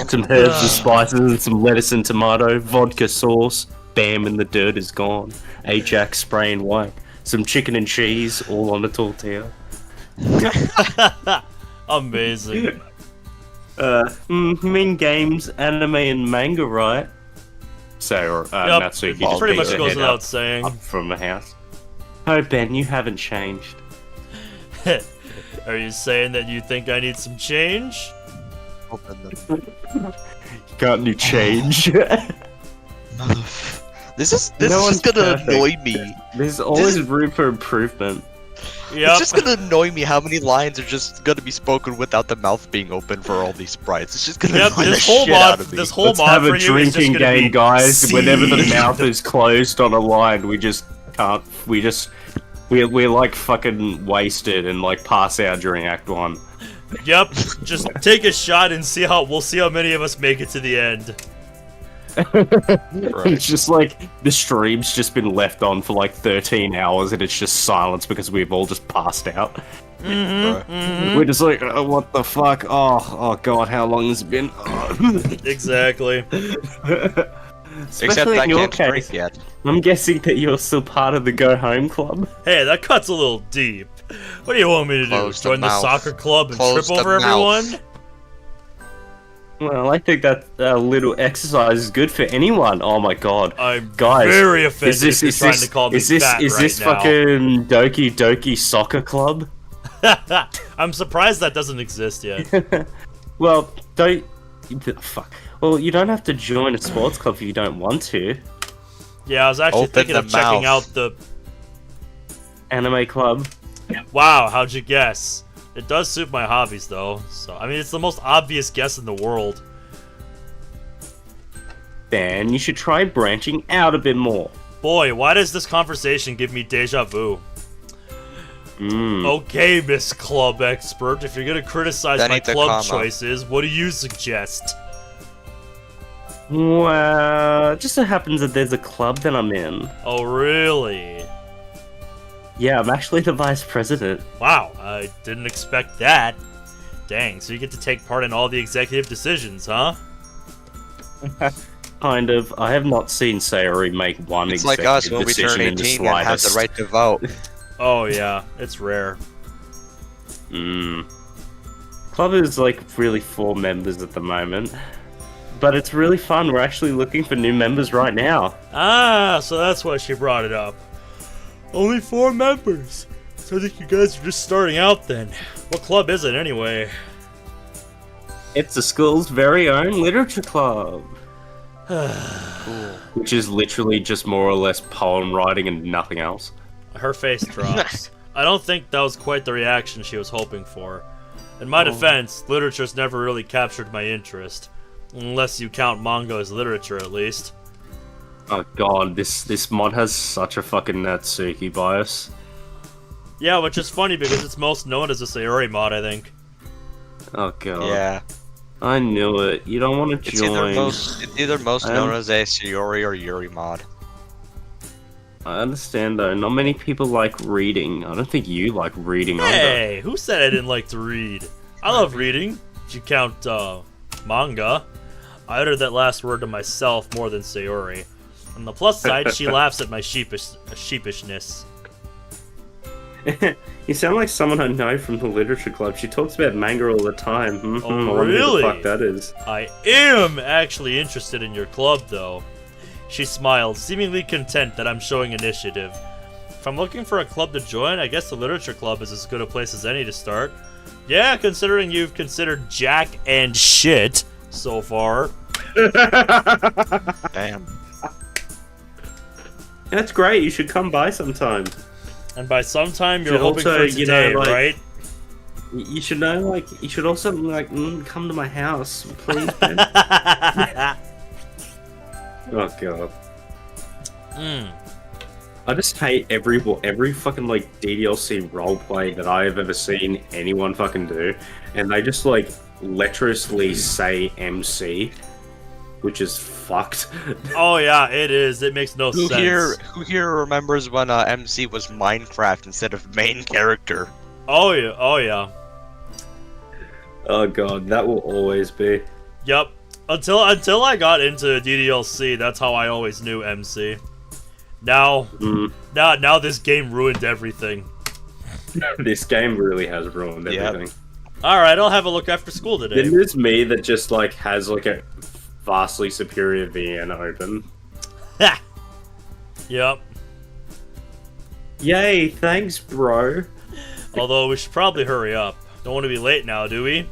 some herbs and spices, and some lettuce and tomato, vodka sauce. Bam, and the dirt is gone. Ajax spray and white. Some chicken and cheese, all on a tortilla. Amazing. You mean games, anime, and manga, right? So, Yep, Natsuki it pretty much beats her goes head without up saying. from the house. Oh, Ben, you haven't changed. Are you saying that you think I need some change? Open them. Got any change? This is No one's just gonna perfect. annoy me. There's always room for improvement. Yep. It's just gonna annoy me how many lines are just gonna be spoken without the mouth being open for all these sprites. It's just gonna Yep, annoy the this whole shit mod, out of me. this whole Let's mod have for a you is just drinking gonna be game, guys. seed. Whenever the mouth is closed on a line, we just can't. We're like fucking wasted and like pass out during Act 1. Yep, just take a shot and we'll see how many of us make it to the end. It's just like the stream's just been left on for like 13 hours and it's just silence because we've all just passed out. We're just like, oh, what the fuck? Oh god, how long has it been? Exactly. Except Especially I in your can't case, drink yet. I'm guessing that you're still part of the Go Home Club. Hey, that cut's a little deep. What do you want me to do? Close the Join the mouth. soccer club and Close trip the over mouth. everyone? Well, I think that little exercise is good for anyone. Oh my god. I'm Guys, very offended if you're trying to call me is this fat is right this now. fucking Doki Doki Soccer Club? I'm surprised that doesn't exist yet. Well, fuck. Well, you don't have to join a sports club if you don't want to. Yeah, I was actually Open thinking the of checking out mouth. the... Anime club. Wow, how'd you guess? It does suit my hobbies, though. So, I mean, it's the most obvious guess in the world. Then you should try branching out a bit more. Boy, why does this conversation give me deja vu? Okay, Miss Club Expert, if you're gonna criticize That my ain't the club comma. choices, what do you suggest? Well, it just so happens that there's a club that I'm in. Oh, really? Yeah, I'm actually the vice president. Wow, I didn't expect that. Dang, so you get to take part in all the executive decisions, huh? Kind of. I have not seen Sayori make one It's like executive us when we decision turn in the 18 and have the slightest. right to vote. Oh, yeah, it's rare. Club is like really 4 members at the moment. But it's really fun. We're actually looking for new members right now. Ah, so that's why she brought it up. Only 4 members. So I think you guys are just starting out then. What club is it anyway? It's the school's very own literature club. Which is literally just more or less poem writing and nothing else. Her face drops. I don't think that was quite the reaction she was hoping for. In my defense, literature's never really captured my interest. Unless you count manga as literature, at least. Oh god, this mod has such a fucking Natsuki bias. Yeah, which is funny because it's most known as a Sayori mod, I think. Oh god. Yeah. I knew it. You don't want to It's join. either most known as a Sayori or Yuri mod. I understand though, not many people like reading. I don't think you like reading either. Hey, who said I didn't like to read? I love reading, if you count, manga. I uttered that last word to myself more than Sayori. On the plus side, she laughs at my sheepishness. You sound like someone I know from the literature club. She talks about manga all the time. Oh, I wonder who really? the fuck that is. I am actually interested in your club, though. She smiled, seemingly content that I'm showing initiative. If I'm looking for a club to join, I guess the literature club is as good a place as any to start. Yeah, considering you've considered jack and shit so far. Damn. That's great. You should come by sometime. And by sometime, you're Should hoping also, for you today, know, like- right? You should know, like, you should also, like, come to my house, please, Ben. Oh, God. I just hate every fucking, like, DDLC roleplay that I have ever seen anyone fucking do. And they just, like, lecherously say MC. which is fucked. Oh yeah, it is. It makes no sense. Who here remembers when MC was Minecraft instead of main character? Oh yeah, oh yeah. Oh god, that will always be. Yep. Until I got into DDLC, that's how I always knew MC. Now this game ruined everything. This game really has ruined everything. Alright, I'll have a look after school today. Then there's me that just like has like a vastly superior VN open. Ha! Yep. Yay, thanks, bro. Although we should probably hurry up. Don't want to be late now, do we?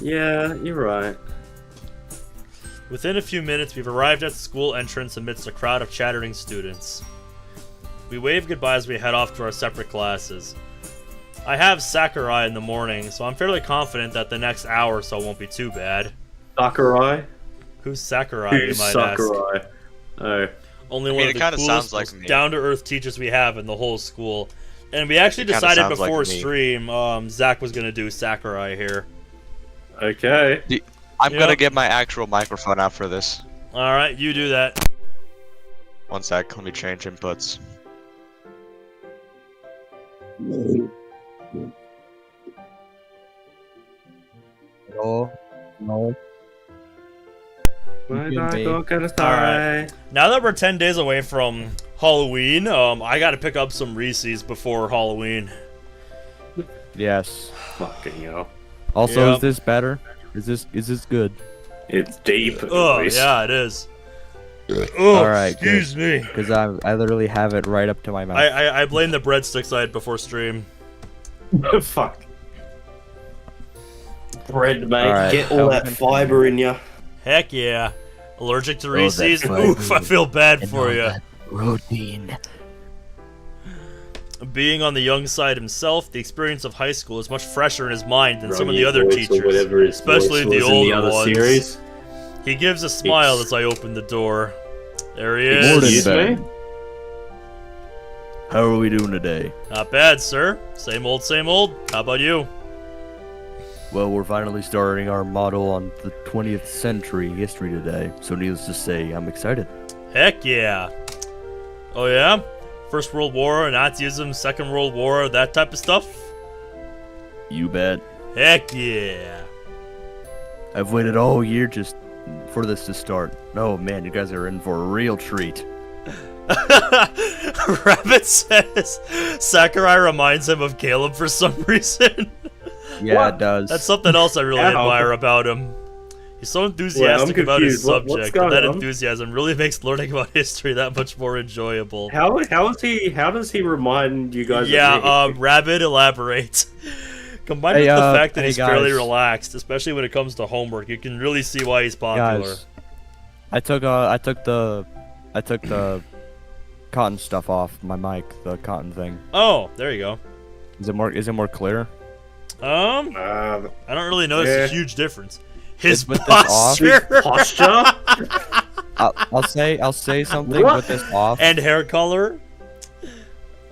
Yeah, you're right. Within a few minutes, we've arrived at the school entrance amidst a crowd of chattering students. We wave goodbye as we head off to our separate classes. I have Sakurai in the morning, so I'm fairly confident that the next hour or so won't be too bad. Sakurai? Who's Sakurai, Who's you might Sakurai? ask? Oh. Only I mean, one it of the kinda coolest, sounds like most me. down-to-earth teachers we have in the whole school. And we actually It kinda decided sounds like before me. stream, Zach was gonna do Sakurai here. Okay. I'm Yep. gonna get my actual microphone out for this. Alright, you do that. One sec, let me change inputs. No. No. Alright. Now that we're 10 days away from Halloween, I gotta pick up some Reese's before Halloween. Yes. Fucking hell. Also, Yep. is this better? Is this good? It's deep. at Oh, least. yeah, it is. Oh, Alright, excuse me. Because I literally have it right up to my mouth. I blame the breadsticks I had before stream. Fuck. Bread, mate. Alright, Get all that fiber in you. Heck yeah. Allergic to that Reese's? flavor. Oof, I feel bad for you. Routine. Being on the young side himself, the experience of high school is much fresher in his mind than some of Ronnie the other voice or teachers, whatever his especially voice the was in older other ones. series. He gives a smile It's- as I open the door. There he is. Morning, Excuse me? Ben. How are we doing today? Not bad, sir. Same old, same old. How about you? Well, we're finally starting our model on the 20th century history today, so needless to say, I'm excited. Heck yeah. Oh yeah? First World War, Nazism, Second World War, that type of stuff? You bet. Heck yeah. I've waited all year just for this to start. Oh man, you guys are in for a real treat. Rabbit says Sakurai reminds him of Caleb for some reason. Yeah, What? it does. That's something else I really How? admire about him. He's so enthusiastic about his confused. What's subject, going and that on? enthusiasm really makes learning about history that much more enjoyable. How does he remind you guys? of me? Yeah, Rabbit, elaborate. Combined Hey, with the fact that hey, he's fairly guys. relaxed, especially when it comes to homework, you can really see why he's popular. Guys, I took the cotton stuff off my mic, the cotton thing. Oh, there you go. Is it more clear? I don't really notice a Yeah. huge difference. His with this off? posture posture. I'll say something What? with this off. and hair color.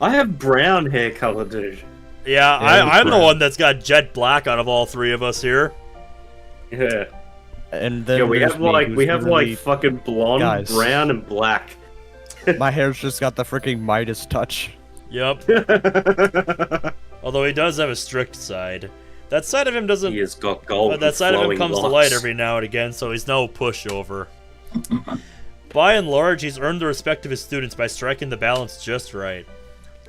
I have brown hair color, dude. Yeah, Yeah, I'm the brown. one that's got jet black out of all three of us here. Yeah. And then Yeah, we there's have me, like who's literally- fucking blonde, Guys. brown, and black. my hair's just got the freaking Midas touch. Yep. Although he does have a strict side. That side of him doesn't. He has got gold. That side of him flowing comes to locks. light every now and again, so he's no pushover. By and large, he's earned the respect of his students by striking the balance just right.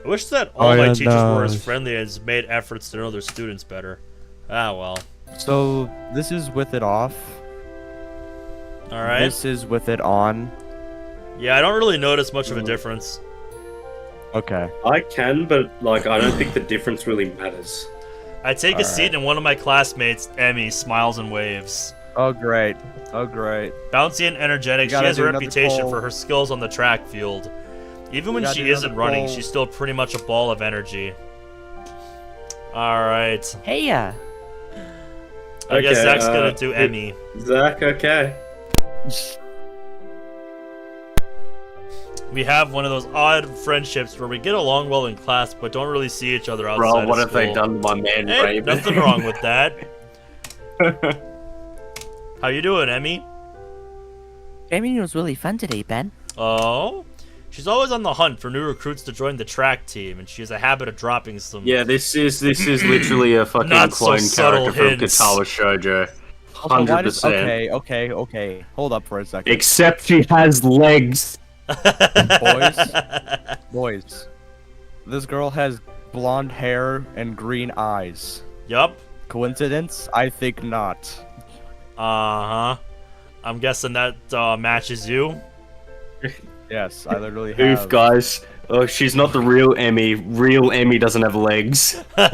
I wish that all Oh, my yeah, teachers were as no. friendly as made efforts to know their students better. Ah well. So this is with it off. Alright. This is with it on. Yeah, I don't really notice much of a difference. Okay. I can, but like I don't think the difference really matters. I take a Alright. seat and one of my classmates, Emmy, smiles and waves. Oh great. Oh great. Bouncy and energetic, We she gotta has a do another reputation poll. for her skills on the track field. Even when gotta she do isn't another running, poll. she's still pretty much a ball of energy. Alright. Hey, I guess Okay, Zach's gonna do it- Emmy. Zach, okay. We have one of those odd friendships where we get along well in class, but don't really see each other outside Bro, of what have they school. done to my man, Hey, Raven? nothing wrong with that. How you doing, Emmy? Training was really fun today, Ben. Oh? She's always on the hunt for new recruits to join the track team, and she has a habit of dropping some... Yeah, this is literally a fucking Not so clone subtle character hints. from Katawa Shoujo. Also, why does- 100%. Okay. Hold up for a second. Except she has legs. Boys. This girl has blonde hair and green eyes. Yup. Coincidence? I think not. Uh-huh. I'm guessing that matches you. Yes, I literally have. Oof, guys. Oh, she's not the real Emmy. Real Emmy doesn't have legs. I'm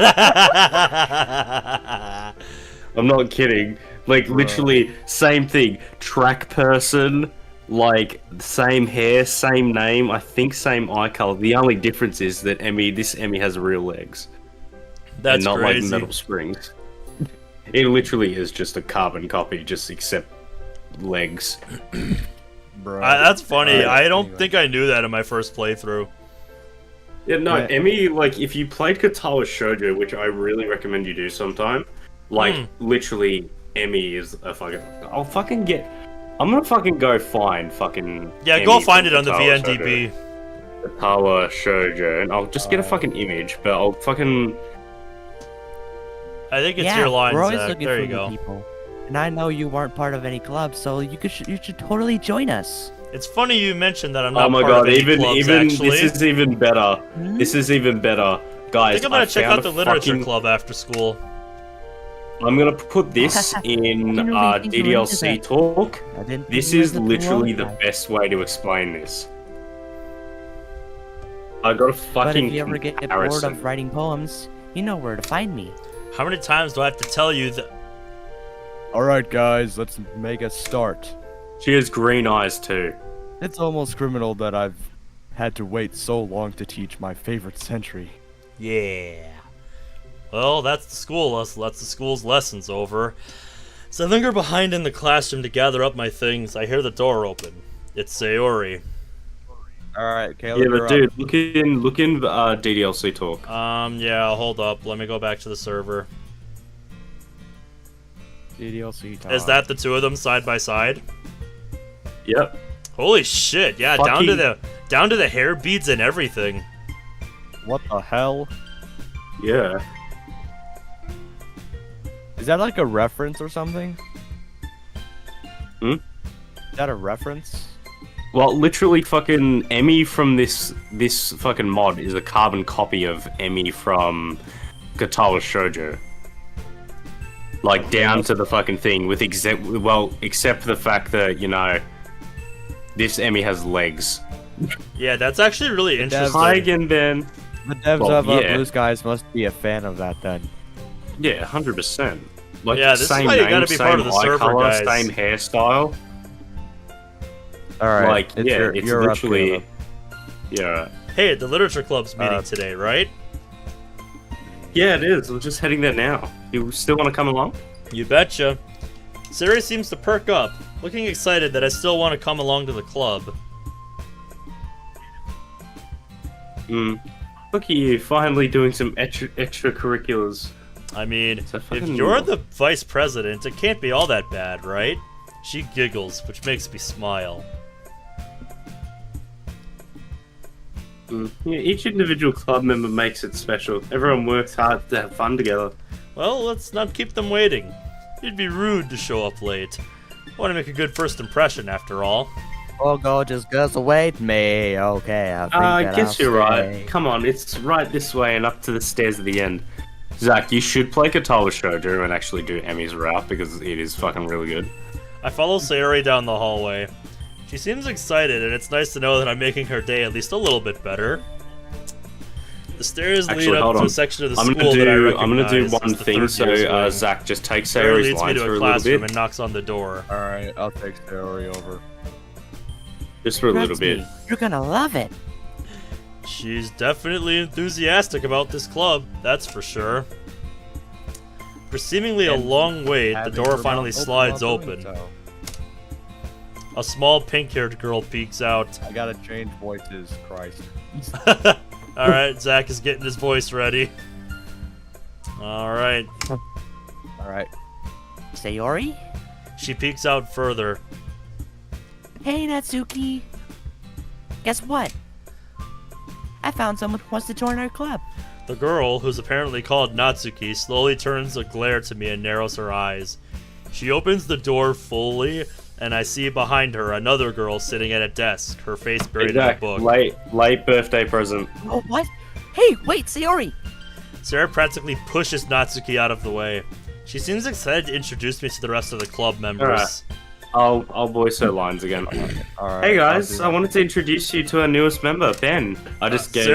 not kidding. Like, literally, same thing. Track person, like, same hair, same name, I think same eye color. The only difference is that this Emmy has real legs. That's and not crazy. like metal springs. It literally is just a carbon copy, just except legs. Bro. That's funny. I don't Anyway. think I knew that in my first playthrough. Yeah, no, Yeah. Emmy, like, if you played Katawa Shoujo, which I really recommend you do sometime, like, literally, Emmy is a fucking... I'm gonna fucking go find fucking... Yeah, Emmy go find from it on the Katawa VNDB. Shoujo. Katawa Shoujo, and I'll just get a fucking image, but I'll fucking... I think it's yeah, your line, we're always Zach. looking There for you new go. people. And I know you weren't part of any club, so you should totally join us. It's funny you mentioned that I'm not Oh my part god, of any even clubs, this actually. is even better. Hmm? This is even better. I Guys, think I'm gonna check found out the a literature fucking- club after school. I'm gonna put this in DDLC talk. I didn't think This you were is the literally the Toronto guy. best way to explain this. I got a But fucking if you ever get bored comparison. of writing poems, you know where to find me. How many times do I have to tell you that? Alright, guys, let's make a start. She has green eyes too. It's almost criminal that I've had to wait so long to teach my favorite century. Yeah. Well, that's the school. That's the school's lessons over. So I linger behind in the classroom to gather up my things. I hear the door open. It's Sayori. Alright, Caleb, Yeah, you're but up. dude, look in DDLC talk. Yeah, hold up. Let me go back to the server. DDLC time. Is that the two of them side by side? Yep. Holy shit! Yeah, down to the hair beads and everything. What the hell? Yeah. Is that like a reference or something? Hmm? Is that a reference? Well, literally, fucking Emmy from this fucking mod is a carbon copy of Emmy from Katawa Shoujo. Like down to the fucking thing, with except the fact that this Emmy has legs. Yeah, that's actually really interesting. Hi again, Ben. The devs Well, of yeah. Blue Skies must be a fan of that then. Yeah, 100%. Like Yeah, this is same why you name, gotta be same part of the eye server, color, guys. same hairstyle. Alright, Like, yeah, it's you're up, literally. Caleb. Yeah. Hey, the literature club's meeting today, right? Yeah, it is. We're just heading there now. You still want to come along? You betcha. Sayori seems to perk up, looking excited that I still want to come along to the club. Look at you, finally doing some extracurriculars. I mean, It's a if fucking you're noodle. the vice president, it can't be all that bad, right? She giggles, which makes me smile. Yeah, each individual club member makes it special. Everyone works hard to have fun together. Well, let's not keep them waiting. It'd be rude to show up late. I want to make a good first impression, after all. Oh, go just goes away to me. Okay, I think I that guess I'll you're right. stay. Come on, it's right this way and up to the stairs at the end. Zach, you should play Katawa Shoujo and actually do Emmy's route because it is fucking really good. I follow Sayori down the hallway. She seems excited, and it's nice to know that I'm making her day at least a little bit better. The stairs Actually, lead up hold to on. a section of the I'm school that I recognize. gonna do as one the thing, third year's so wing. Zach, just take Sayori Sayori's leads me lines to for a a little classroom bit. and knocks on the door. Alright, I'll take Sayori over. Just for a little Trust bit. me, you're gonna love it. She's definitely enthusiastic about this club, that's for sure. For seemingly a And long wait, the Having door her finally mouth slides while doing open. so. A small pink-haired girl peeks out. I gotta change voices, Christ. Alright, Zach is getting his voice ready. Alright. Alright. Sayori? She peeks out further. Hey, Natsuki. Guess what? I found someone who wants to join our club. The girl, who's apparently called Natsuki, slowly turns a glare to me and narrows her eyes. She opens the door fully, and I see behind her another girl sitting at a desk, her face buried in a book. Late birthday present. Oh, what? Hey, wait, Sayori! Sarah practically pushes Natsuki out of the way. She seems excited to introduce me to the rest of the club members. I'll voice her lines again. Alright. Hey guys, I wanted to introduce you to our newest member, Ben. I just gave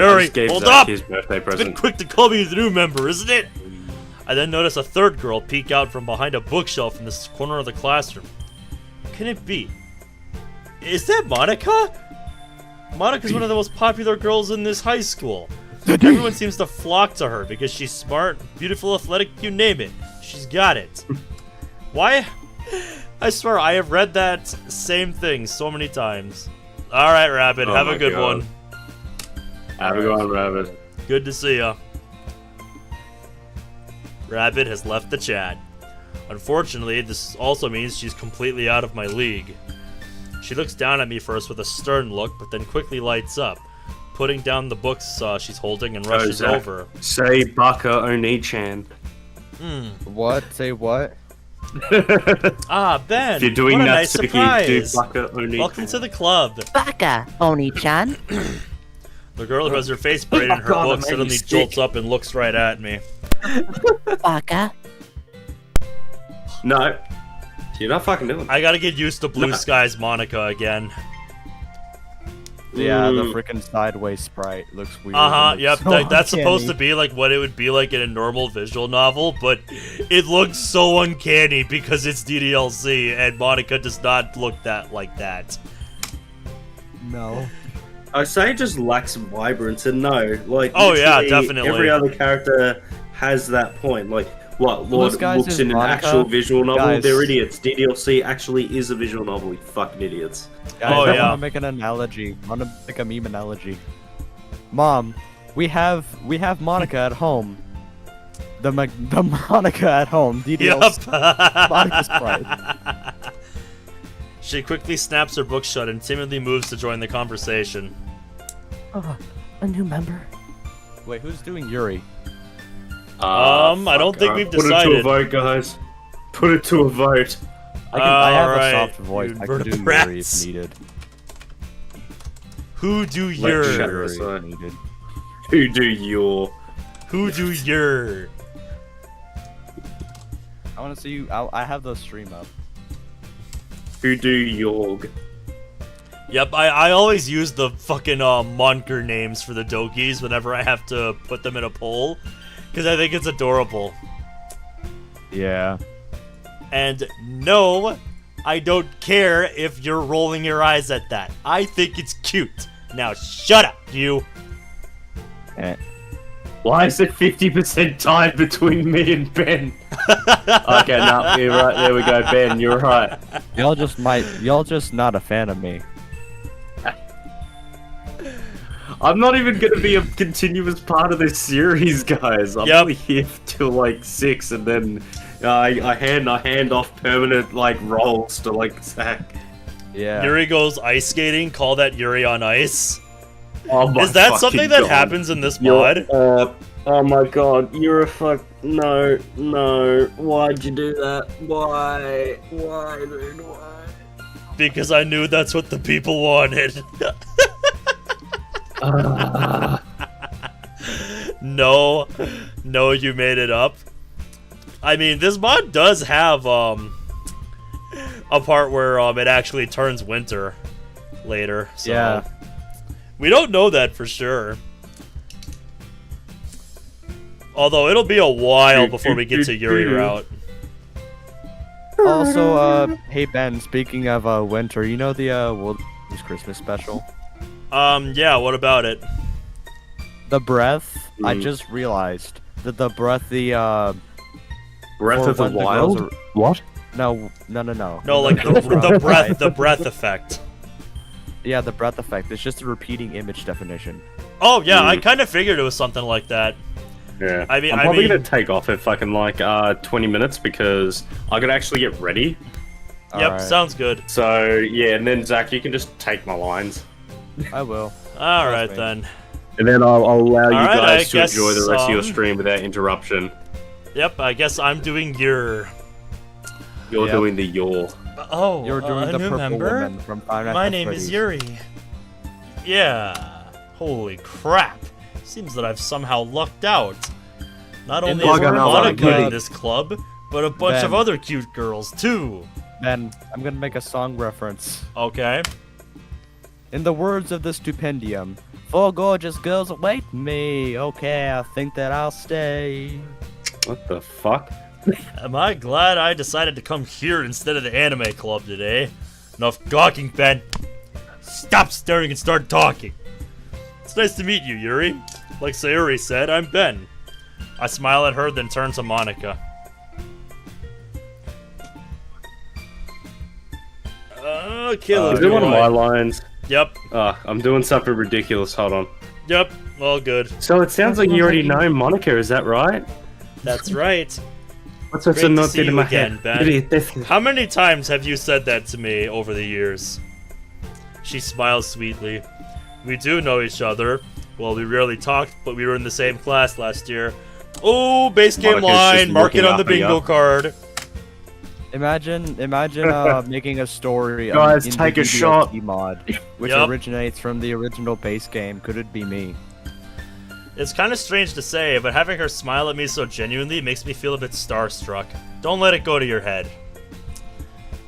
hold Zach up! his birthday It's been present. quick to call me the new member, isn't it? I then notice a third girl peek out from behind a bookshelf in this corner of the classroom. Who can it be? Is that Monica? Monica's one of the most popular girls in this high school. Everyone seems to flock to her because she's smart, beautiful, athletic, you name it. She's got it. Why? I swear I have read that same thing so many times. Alright, Rabbit, Oh have a my good God. one. Have a good one, Rabbit. Good to see ya. Rabbit has left the chat. Unfortunately, this also means she's completely out of my league. She looks down at me first with a stern look, but then quickly lights up, putting down the books she's holding and rushes Zach. over. Say Baka Oni-chan. What? Say what? Ah, Ben! If you're doing what a nice Natsuki, do surprise! Baka Oni-chan. Welcome to the club. Baka, Oni-chan. The girl who has her face buried in her God, book that made suddenly me sick. jolts up and looks right at me. Baka. No. You're not fucking doing it. I gotta get used to Blue Skies Monica again. Yeah, the freaking sideways sprite looks weird. Uh-huh, and yep, it's so that's supposed to uncanny. be like what it would be like in a normal visual novel, but it looks so uncanny because it's DDLC, and Monica does not look that like that. No. I say it just lacks vibrance, and no, like. Oh, yeah, literally definitely. Every other character has that point. Like, what Blue Lord Skies looks is in an Monica. actual visual novel, Guys. they're idiots. DDLC actually is a visual novel, you fucking idiots. Guys, Oh, I yeah. want to make an analogy. I want to make a meme analogy. Mom, we have Monica at home. The Monica at home. DDLC. Yep. Monica sprite. She quickly snaps her book shut and timidly moves to join the conversation. Oh, a new member. Wait, who's doing Yuri? I don't think we've Put it to decided. a vote, guys. Put it to a vote. I have Alright, a soft voice. you I can do Yuri brats. if needed. Who do Let's your? shut Yuri Sorry. if needed. Who do your? Who do your? I want to see you. I have the stream up. Who do Yorg? Yep, I always use the fucking moniker names for the Dokis whenever I have to put them in a poll, because I think it's adorable. Yeah. And no, I don't care if you're rolling your eyes at that. I think it's cute. Now shut up, you. Why is it 50% tied between me and Ben? Okay, no, you're right. There we go, Ben. You're right. Y'all just not a fan of me. I'm not even gonna be a continuous part of this series, guys. I'm Yep. only here till like 6, and then I hand off permanent like roles to like Zach. Yeah. Yuri goes ice skating. Call that Yuri on Ice. Oh my Is that fucking something that God. happens in this mod? Oh my god, you're a fuck. No. Why'd you do that? Why, dude? Why? Because I knew that's what the people wanted. No, you made it up. I mean, this mod does have a part where it actually turns winter later. So Yeah. we don't know that for sure. Although it'll be a while before we get to Yuri route. Also, hey Ben, speaking of winter, you know the World's Christmas special? Yeah, what about it? The breath. I just realized that the breath, Breath for of the when the Wild? girls are- What? No. No, like the breath effect. Yeah, the breath effect. It's just a repeating image definition. Oh yeah, I kind of figured it was something like that. Yeah. I mean- I'm probably gonna take off at fucking like 20 minutes because I gotta actually get ready. Yep, Alright. sounds good. So yeah, and then Zach, you can just take my lines, I will. Alright me. then. and then I'll allow you Alright, I guys to guess, enjoy the rest of your um, stream without interruption. Yep, I guess I'm doing your... You're Yep. doing the yaw. Oh, You're doing a the new purple member? woman from Five Nights My at name is Freddy's. Yuri. Yeah. Holy crap. Seems that I've somehow lucked out. Not only is Bug on Monica Alpha. in this club, but a bunch of Ben. other cute girls too. Ben, I'm gonna make a song reference. Okay. In the words of the Stupendium, 4 gorgeous girls await me. Okay, I think that I'll stay. What the fuck? Am I glad I decided to come here instead of the anime club today? Enough gawking, Ben. Stop staring and start talking. It's nice to meet you, Yuri. Like Sayori said, I'm Ben. I smile at her, then turn to Monica. Okay, Is little it one of boy. my lines? Yep, I'm doing something ridiculous. Hold on. yep, all good. So it sounds like you already know Monica. Is that right? That's right. What's Great to not see in you my again, head? Ben. How many times have you said that to me over the years? She smiles sweetly. We do know each other. Well, we rarely talked, but we were in the same class last year. Oh, base game Monica's just line. Mark it looking on the up at bingo you. card. Imagine making a story Guys, in the take a DDLC shot. mod, which Yup. originates from the original base game. Could it be me? It's kind of strange to say, but having her smile at me so genuinely makes me feel a bit starstruck. Don't let it go to your head.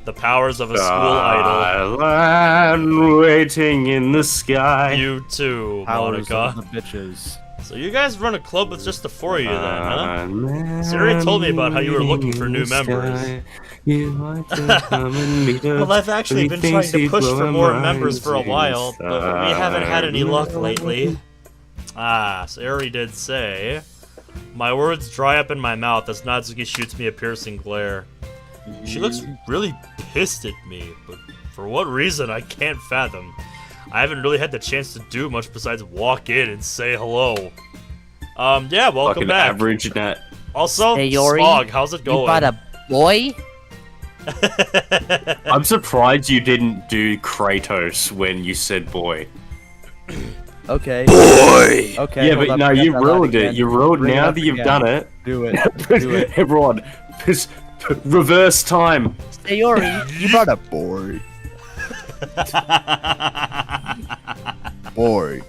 The powers of a school idol. Island waiting in the sky. You too, Powers Monica. of the bitches. So you guys run a club with just the 4 of you then, huh? Island Sayori told me about how you were looking for new waiting in the members. sky. You might just come and meet us. Well, I've actually been trying Everything's to push for blowing more minds members for a while, but we haven't had any luck inside. lately. Ah, Sayori did say. My words dry up in my mouth as Natsuki shoots me a piercing glare. She looks really pissed at me, but for what reason I can't fathom. I haven't really had the chance to do much besides walk in and say hello. Yeah, welcome Fucking back. average net. Also, Sayori, Smog, how's it You going? bought a boy? I'm surprised you didn't do Kratos when you said boy. Okay. Boy! Okay. Yeah, hold but up, no, bring you that out ruined it. again. You ruined Bring it now up that you've again. done it. Do it. Do it. Everyone, just reverse time. Sayori, You brought a boy. Boy.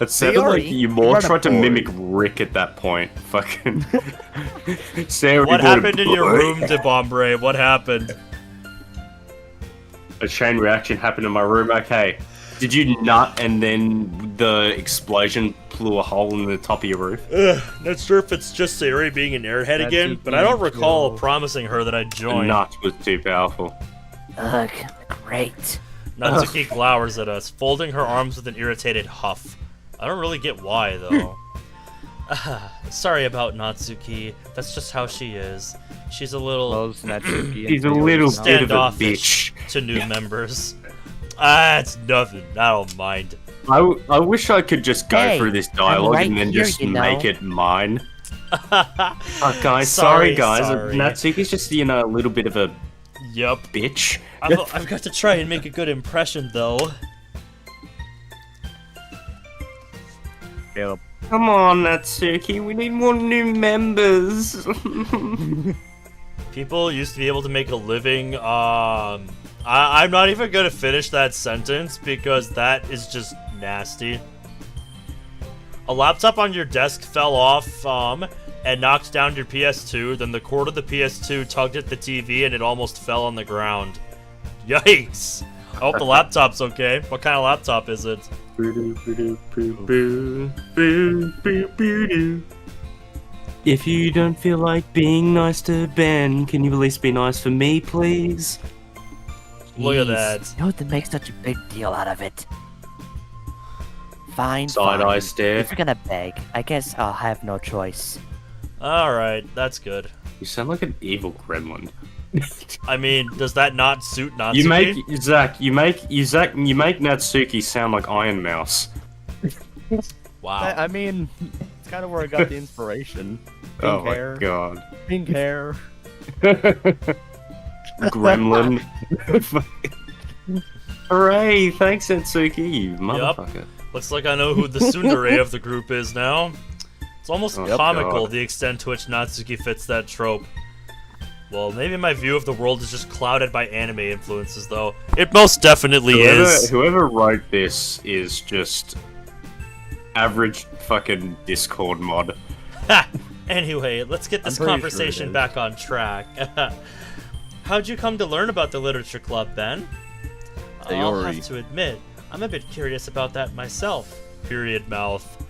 It sounded like Sayori, you more what a tried to boy. mimic Rick at that point. Fucking. Sarah, What you bought a happened in your boy. room, Debombre? What happened? A chain reaction happened in my room. Okay. Did you nut and then the explosion blew a hole in the top of your roof? Ugh, not sure if it's just Sayori being an airhead That's again, it, but I don't you recall go. promising her that I'd The join. nut was too powerful. ugh, great. Natsuki glowers at us, folding her arms with an irritated huff. I don't really get why, though. Sorry about Natsuki. That's just how she is. She's a little Loves Natsuki. and He's a Sayori little now. bit of a standoffish bitch. to new members. Ah, it's nothing. I don't mind. I wish I could just go Hey, through this dialogue right and then here, just you know. make it mine. Guys, Sorry, sorry guys. sorry. Natsuki's just, a little bit of a Yup. bitch. I've got to try and make a good impression, though. Caleb. Come on, Natsuki, we need more new members. People used to be able to make a living. I'm not even gonna finish that sentence because that is just nasty. A laptop on your desk fell off, and knocked down your PS2. Then the cord of the PS2 tugged at the TV, and it almost fell on the ground. Yikes! I hope the laptop's okay. What kind of laptop is it? If you don't feel like being nice to Ben, can you at least be nice for me, please? Look at Jeez, that. You know what to make such a big deal out of it? Fine, Side fine. eye stare. If you're gonna beg, I guess I'll have no choice. Alright, that's good. You sound like an evil gremlin. I mean, does that not suit Natsuki? You make Natsuki sound like Iron Mouse. Wow. I mean, it's kind of where I got the inspiration. Oh Pink hair. my god. Pink hair. gremlin. Hooray! Thanks, Setsuki, you motherfucker. Looks like I know who the tsundere of the group is now. It's almost comical God. the extent to which Natsuki fits that trope. Well, maybe my view of the world is just clouded by anime influences, though. It most definitely is. Whoever wrote this is just average fucking Discord mod. Ha! Anyway, let's get this I'm pretty conversation sure it is. back on track. How'd you come to learn about the literature club, Ben? I'll Sayori. have to admit, I'm a bit curious about that myself. Period mouth.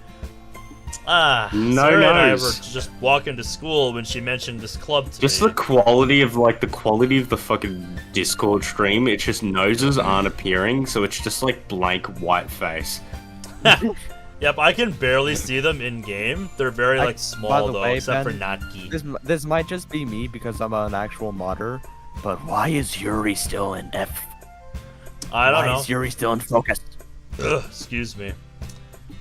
No Sarah and I were nose. just walking to school when she mentioned this club to Just me. the quality of the fucking Discord stream. It's just noses aren't appearing, so it's just like blank white face. Yep, I can barely see them in game. They're very I- like small by the though, way, except Ben, for Natki. This might just be me because I'm an actual modder, but why is Yuri still in F? I don't Why know. is Yuri still in focus? Ugh, excuse me.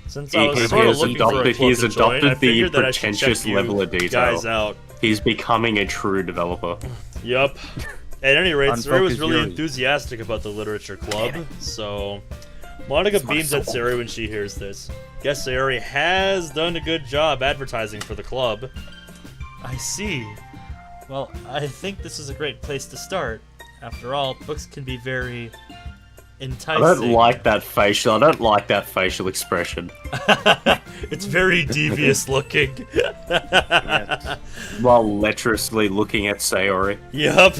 Since He I was has sort of looking for a adopted- club he's to join, I adopted the figured that I should check pretentious you level of detail. guys out. He's becoming a true developer. Yup. At any rate, Sari was Unfocused really Yuri. enthusiastic about the literature club, so Monica beams at Sari when she hears this. Guess Sayori has done a good job advertising for the club. I see. Well, I think this is a great place to start. After all, books can be very enticing. I don't like that facial expression. It's very devious looking. While lecherously looking at Sayori. Yup.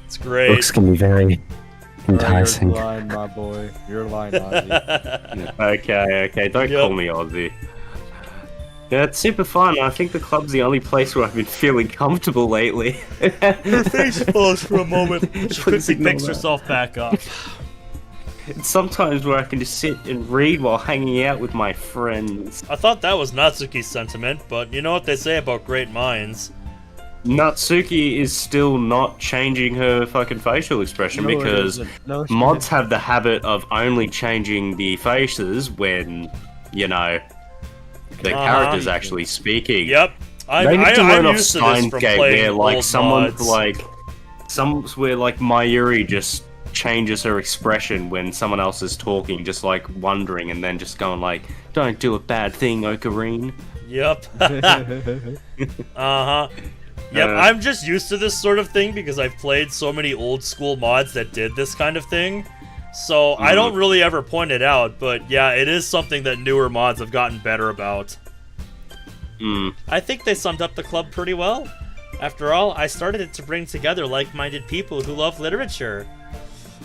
It's great. Books can be very enticing. You're lying, my boy. You're lying, Ozzy. Okay, don't Yep. call me Aussie. Yeah, it's super fun. I think the club's the only place where I've been feeling comfortable lately. Her face falls for a moment. She Please quickly ignore picks that. herself back up. It's sometimes where I can just sit and read while hanging out with my friends. I thought that was Natsuki's sentiment, but you know what they say about great minds. Natsuki is still not changing her fucking facial expression No, it because isn't. No, she mods isn't. have the habit of only changing the faces when, you know, the character's actually speaking. Yep. They need to learn I'm off used to this Steins from Gate playing where like old someone mods. where like Mayuri just changes her expression when someone else is talking, just like wondering and then just going like, "Don't do a bad thing, Ocarine." Yep. Uh-huh. Yep, I'm just used to this sort of thing because I've played so many old school mods that did this kind of thing. So I don't really ever point it out, but yeah, it is something that newer mods have gotten better about. I think they summed up the club pretty well. After all, I started it to bring together like-minded people who love literature.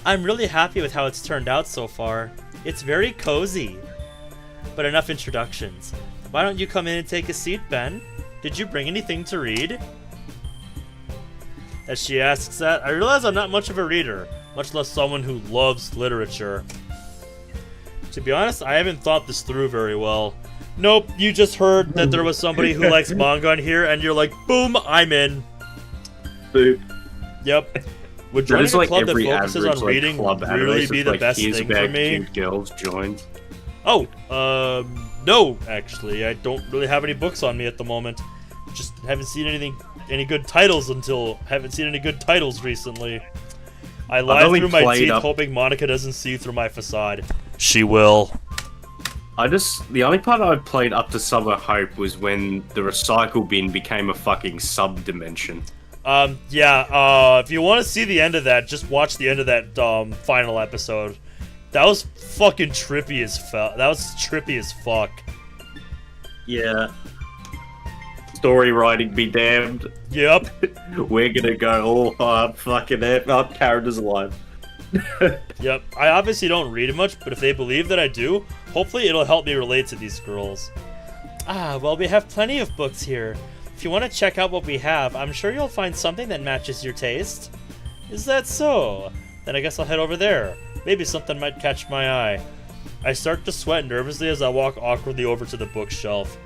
I'm really happy with how it's turned out so far. It's very cozy. But enough introductions. Why don't you come in and take a seat, Ben? Did you bring anything to read? As she asks that, I realize I'm not much of a reader, much less someone who loves literature. To be honest, I haven't thought this through very well. Nope, you just heard that there was somebody who likes manga in here, and you're like, boom, I'm in. Boop. Yep. Would That joining is a like club that every focuses average on reading club really anime, be so the like, best here's thing about for me? cute girls joined. Oh, no, actually. I don't really have any books on me at the moment. Just haven't seen any good titles recently. I lie only through my played teeth up- hoping Monica doesn't see through my facade. She will. The only part I played up to Summer Hope was when the recycle bin became a fucking sub-dimension. If you want to see the end of that, just watch the end of that, final episode. That was fucking trippy as fuck. Yeah. Story writing be damned. Yep. We're gonna go all hard fucking up characters alive. Yep. I obviously don't read much, but if they believe that I do, hopefully it'll help me relate to these girls. Well, we have plenty of books here. If you want to check out what we have, I'm sure you'll find something that matches your taste. Is that so? Then I guess I'll head over there. Maybe something might catch my eye. I start to sweat nervously as I walk awkwardly over to the bookshelf.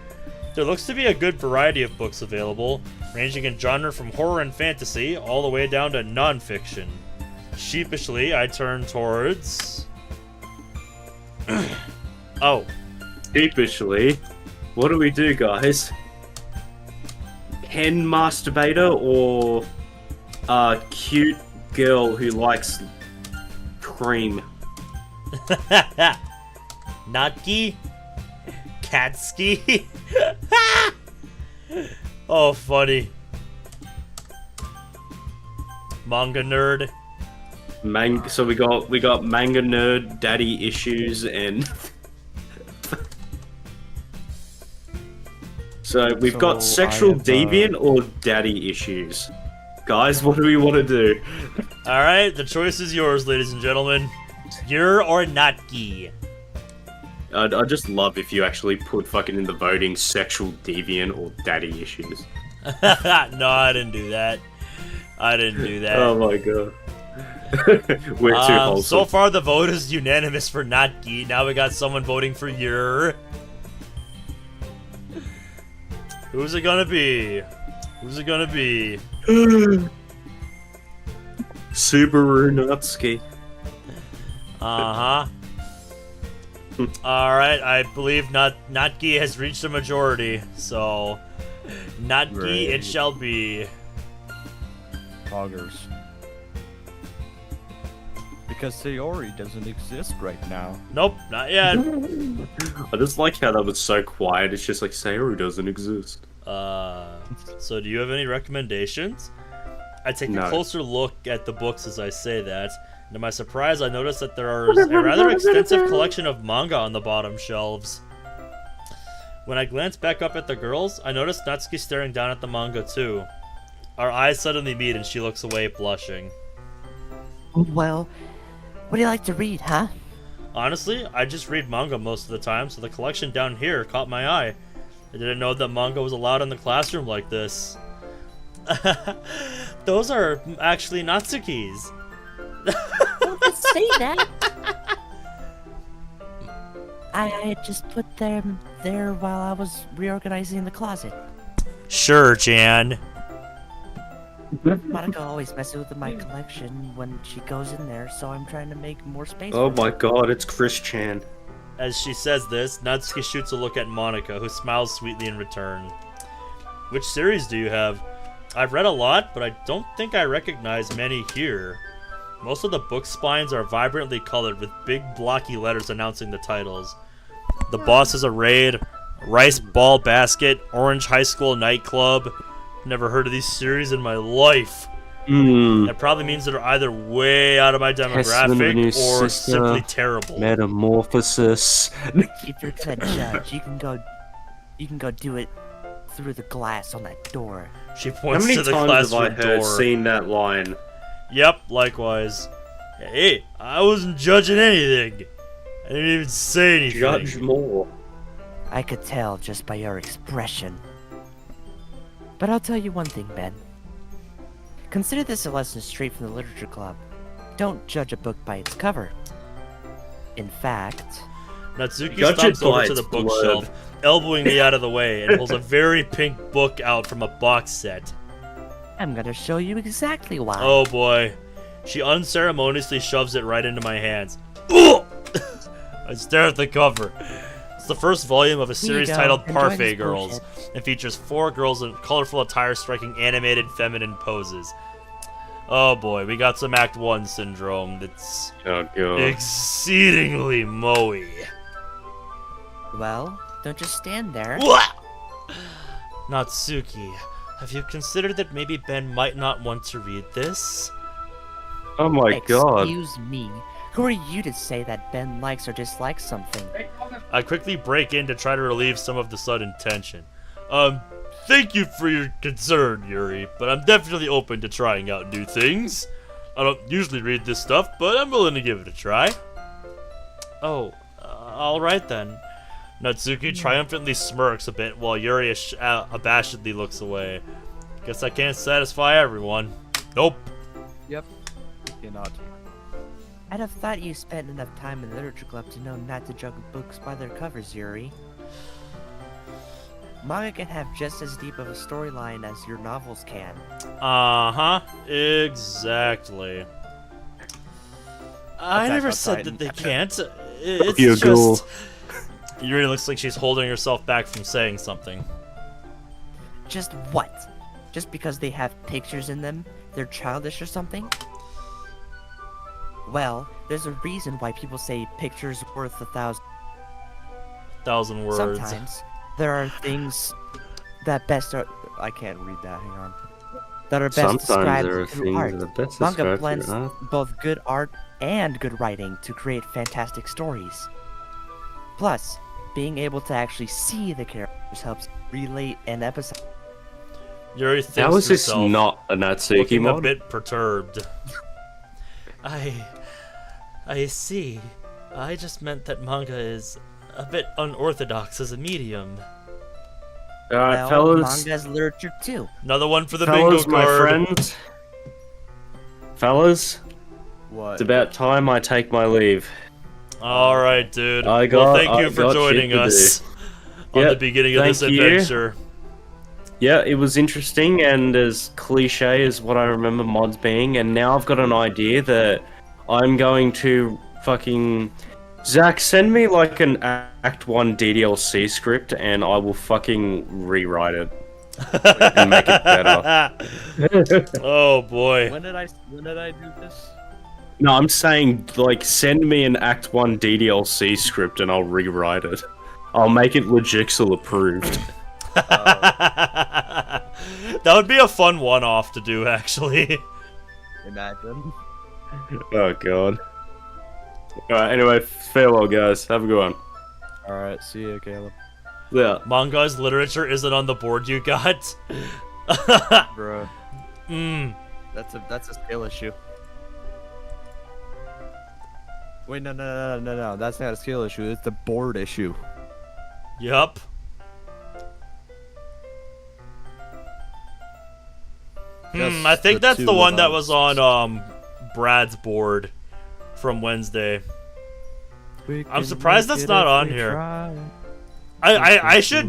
There looks to be a good variety of books available, ranging in genre from horror and fantasy all the way down to non-fiction. Sheepishly, I turn towards... Oh. Sheepishly, what do we do, guys? hen masturbator or a cute girl who likes cream? Natki? Katski? Oh, funny. Manga nerd. So we got manga nerd, daddy issues, and so we've got So sexual I have, deviant or daddy issues. Guys, what do we want to do? Alright, the choice is yours, ladies and gentlemen. You're or Natki. I'd just love if you actually put fucking in the voting sexual deviant or daddy issues. No, I didn't do that. I didn't do that. Oh my god. We're too wholesome. So far, the vote is unanimous for Natki. Now we got someone voting for Yer. Who's it gonna be? Who's it gonna be? Subaru Natsuki. Uh-huh. Alright, I believe Natki has reached a majority, so Natki Right. it shall be. Poggers. Because Sayori doesn't exist right now. Nope, not yet. I just like how that was so quiet. It's just like Sayori doesn't exist. So do you have any recommendations? I take a No. closer look at the books as I say that, and to my surprise, I noticed that there is a rather extensive collection of manga on the bottom shelves. When I glance back up at the girls, I notice Natsuki staring down at the manga too. Our eyes suddenly meet and she looks away, blushing. Well, what do you like to read, huh? Honestly, I just read manga most of the time, so the collection down here caught my eye. I didn't know that manga was allowed in the classroom like this. Those are actually Natsuki's. Don't say that. I just put them there while I was reorganizing the closet. Sure, Jan. Monica always messes with my collection when she goes in there, so I'm trying to make more space. Oh for my her. god, it's Chris Chan. As she says this, Natsuki shoots a look at Monica, who smiles sweetly in return. Which series do you have? I've read a lot, but I don't think I recognize many here. Most of the book spines are vibrantly colored with big blocky letters announcing the titles. The Boss is a Raid, Rice Ball Basket, Orange High School Nightclub. Never heard of these series in my life. That probably means they're either way out of my Testament of a New demographic or Sister, simply terrible. Metamorphosis. If you're gonna judge, you can go do it through the glass on that door. She How points many to the times have classroom I heard door. seen that line? Yep, likewise. Hey, I wasn't judging anything. I didn't even say anything. Judge more. I could tell just by your expression. But I'll tell you one thing, Ben. Consider this a lesson straight from the literature club. Don't judge a book by its cover. In fact, Natsuki Judge stomps it by over to its the bookshelf, elbowing me out of the way, and pulls a very pink book out from a box set. I'm gonna show you exactly why. Oh boy. She unceremoniously shoves it right into my hands. Ugh! I stare at the cover. It's the first volume of a Here you series go. titled Enjoy Parfait this Girls, bullshit. and features 4 girls in colorful attire striking animated feminine poses. Oh boy, we got some Act 1 syndrome. It's Oh god. exceedingly moey. Well, don't just stand there. Natsuki, have you considered that maybe Ben might not want to read this? Oh my god. Excuse me. Who are you to say that Ben likes or dislikes something? I quickly break in to try to relieve some of the sudden tension. Thank you for your concern, Yuri, but I'm definitely open to trying out new things. I don't usually read this stuff, but I'm willing to give it a try. Oh, alright then. Natsuki triumphantly smirks a bit while Yuri abashedly looks away. Guess I can't satisfy everyone. Nope. Yep. Cannot. I'd have thought you spent enough time in the literature club to know not to judge books by their covers, Yuri. Manga can have just as deep of a storyline as your novels can. Uh-huh. Exactly. I Attack never on said Titan. that they can't. It's You just... ghoul. Yuri looks like she's holding herself back from saying something. Just what? just because they have pictures in them, they're childish or something? Well, there's a reason why people say pictures worth 1,000 words. Sometimes there are things that best are. I can't read that. Hang on. That are best Sometimes described there are through things art. that are best Manga described blends through art. both good art and good writing to create fantastic stories. Plus, being able to actually see the characters helps relate an episode. Yuri thinks How is to this himself, not a Natsuki looking a mod? bit perturbed. I see. I just meant that manga is a bit unorthodox as a medium. Alright, Well, fellas. manga's literature too. Another one for the Fellas, bingo my card. friends. Fellas, What? it's about time I take my leave. All right, dude. I Well, got- thank you I for got joining shit to us do. on Yep, the beginning of this thank you. adventure. Yeah, it was interesting and as cliche as what I remember mods being, and now I've got an idea that I'm going to fucking... Zach, send me like an Act 1 DDLC script and I will fucking rewrite it. And make it better. Oh boy. When did I do this? No, I'm saying, like, send me an Act 1 DDLC script and I'll rewrite it. I'll make it Legixel approved. That would be a fun one-off to do, actually. Imagine. Oh, God. Alright, anyway, farewell, guys. Have a good one. Alright, see you, Caleb. Yeah. Manga's literature isn't on the board you got. Bro, that's a skill issue. Wait, no, that's not a skill issue, it's the board issue. Yup. Just I think the that's two the one of that us. was on Brad's board from Wednesday. I'm surprised that's not on here. I should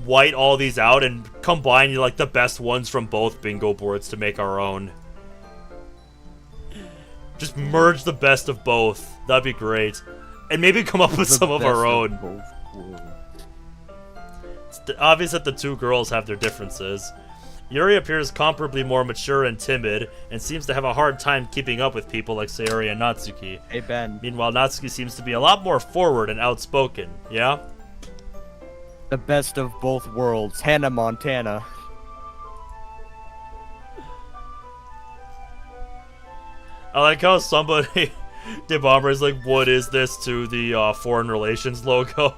white all these out and combine like the best ones from both bingo boards to make our own. Just merge the best of both. That'd be great. And maybe come up with some of our own. It's obvious that the two girls have their differences. Yuri appears comparably more mature and timid, and seems to have a hard time keeping up with people like Sayori and Natsuki. Hey, Ben. Meanwhile, Natsuki seems to be a lot more forward and outspoken, yeah? The best of both worlds. Hannah Montana. I like how somebody... Debomber is like, what is this to the foreign relations logo?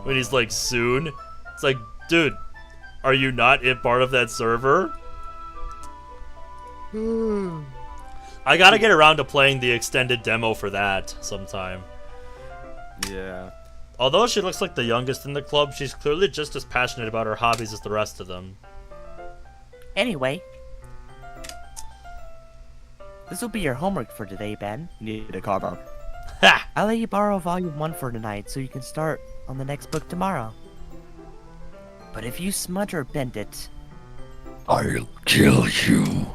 When he's like, soon? It's like, dude, are you not in part of that server? I gotta get around to playing the extended demo for that sometime. Yeah. Although she looks like the youngest in the club, she's clearly just as passionate about her hobbies as the rest of them. Anyway, this will be your homework for today, Ben. Need a cover. Ha! I'll let you borrow Volume 1 for tonight so you can start on the next book tomorrow. But if you smudge or bend it, I'll kill you.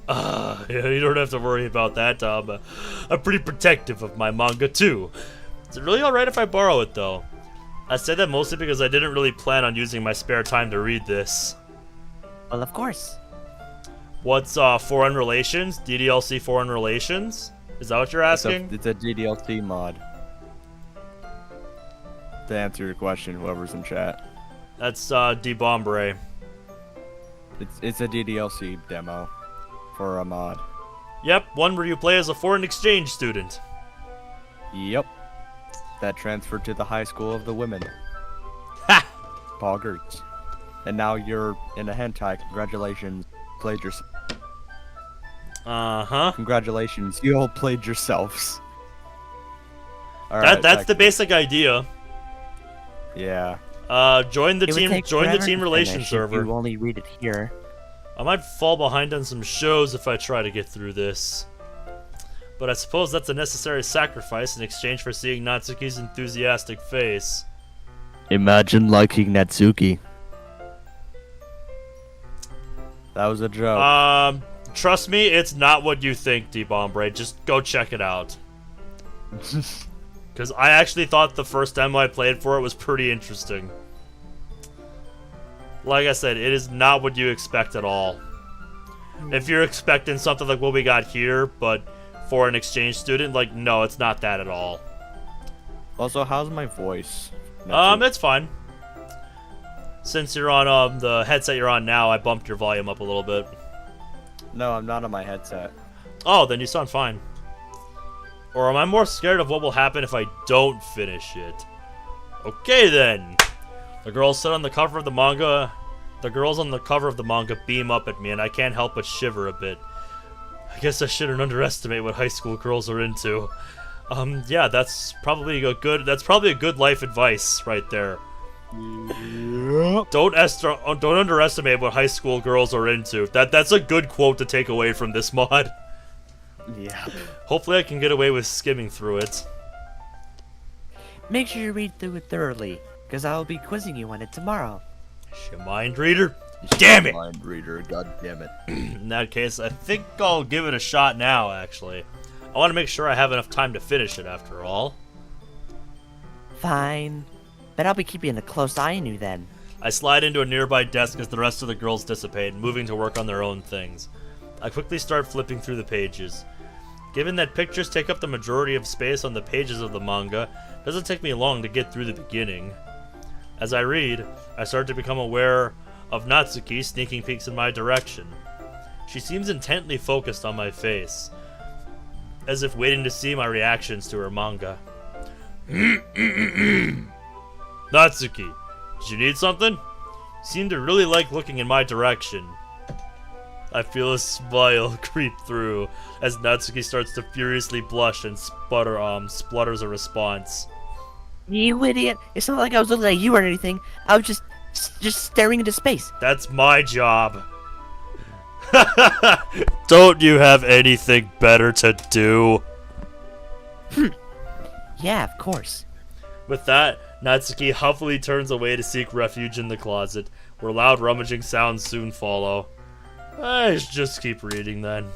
Yeah, you don't have to worry about that. I'm pretty protective of my manga too. Is it really alright if I borrow it though? I said that mostly because I didn't really plan on using my spare time to read this. well, of course. What's foreign relations? DDLC foreign relations? Is that what you're asking? It's a DDLC mod. To answer your question, whoever's in chat. That's Debombre. It's a DDLC demo. For a mod. Yep, one where you play as a foreign exchange student. Yep. That transferred to the high school of the women. Ha! Poggers. And now you're in a hentai. Congratulations. Played yourself. Uh-huh. Congratulations. You all played yourselves. Alright, That's the Texas. basic idea. Yeah. Join the It would team. take Join the forever team to relations finish if server. You only read it here. I might fall behind on some shows if I try to get through this. But I suppose that's a necessary sacrifice in exchange for seeing Natsuki's enthusiastic face. Imagine liking Natsuki. That was a joke. Trust me, it's not what you think, Debombre. Just go check it out. Because I actually thought the first demo I played for it was pretty interesting. Like I said, it is not what you expect at all. If you're expecting something like what we got here, but for an exchange student, like, no, it's not that at all. Also, how's my voice? It's fine. Since you're on the headset you're on now, I bumped your volume up a little bit. No, I'm not on my headset. Oh, then you sound fine. Or am I more scared of what will happen if I don't finish it? Okay then. The girls sit on the cover of the manga. The girls on the cover of the manga beam up at me, and I can't help but shiver a bit. I guess I shouldn't underestimate what high school girls are into. Yeah, that's probably a good life advice right there. Don't underestimate what high school girls are into. That's a good quote to take away from this mod. Yeah. Hopefully I can get away with skimming through it. Make sure you read through it thoroughly, because I'll be quizzing you on it tomorrow. Is she a mind reader? Damn it! Mind reader, god damn it. In that case, I think I'll give it a shot now, actually. I want to make sure I have enough time to finish it, after all. Fine. But I'll be keeping a close eye on you then. I slide into a nearby desk as the rest of the girls dissipate, moving to work on their own things. I quickly start flipping through the pages. Given that pictures take up the majority of space on the pages of the manga, it doesn't take me long to get through the beginning. As I read, I start to become aware of Natsuki sneaking peeks in my direction. She seems intently focused on my face, as if waiting to see my reactions to her manga. Natsuki, did you need something? You seem to really like looking in my direction. I feel a smile creep through as Natsuki starts to furiously blush and splutters a response. You idiot! It's not like I was looking at you or anything. I was just staring into space. That's my job. Don't you have anything better to do? Yeah, of course. With that, Natsuki huffily turns away to seek refuge in the closet, where loud rummaging sounds soon follow. I should just keep reading then.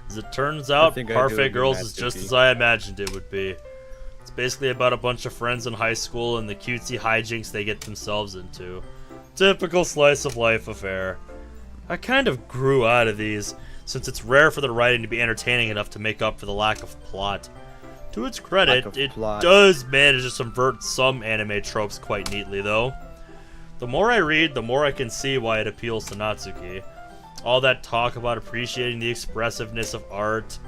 As it turns out, Parfait Girls is just as I imagined it would be. It's basically about a bunch of friends in high school and the cutesy hijinks they get themselves into. Typical slice of life affair. I kind of grew out of these, since it's rare for the writing to be entertaining enough to make up for the lack of plot. To its credit, it does manage to subvert some anime tropes quite neatly, though. The more I read, the more I can see why it appeals to Natsuki. All that talk about appreciating the expressiveness of art.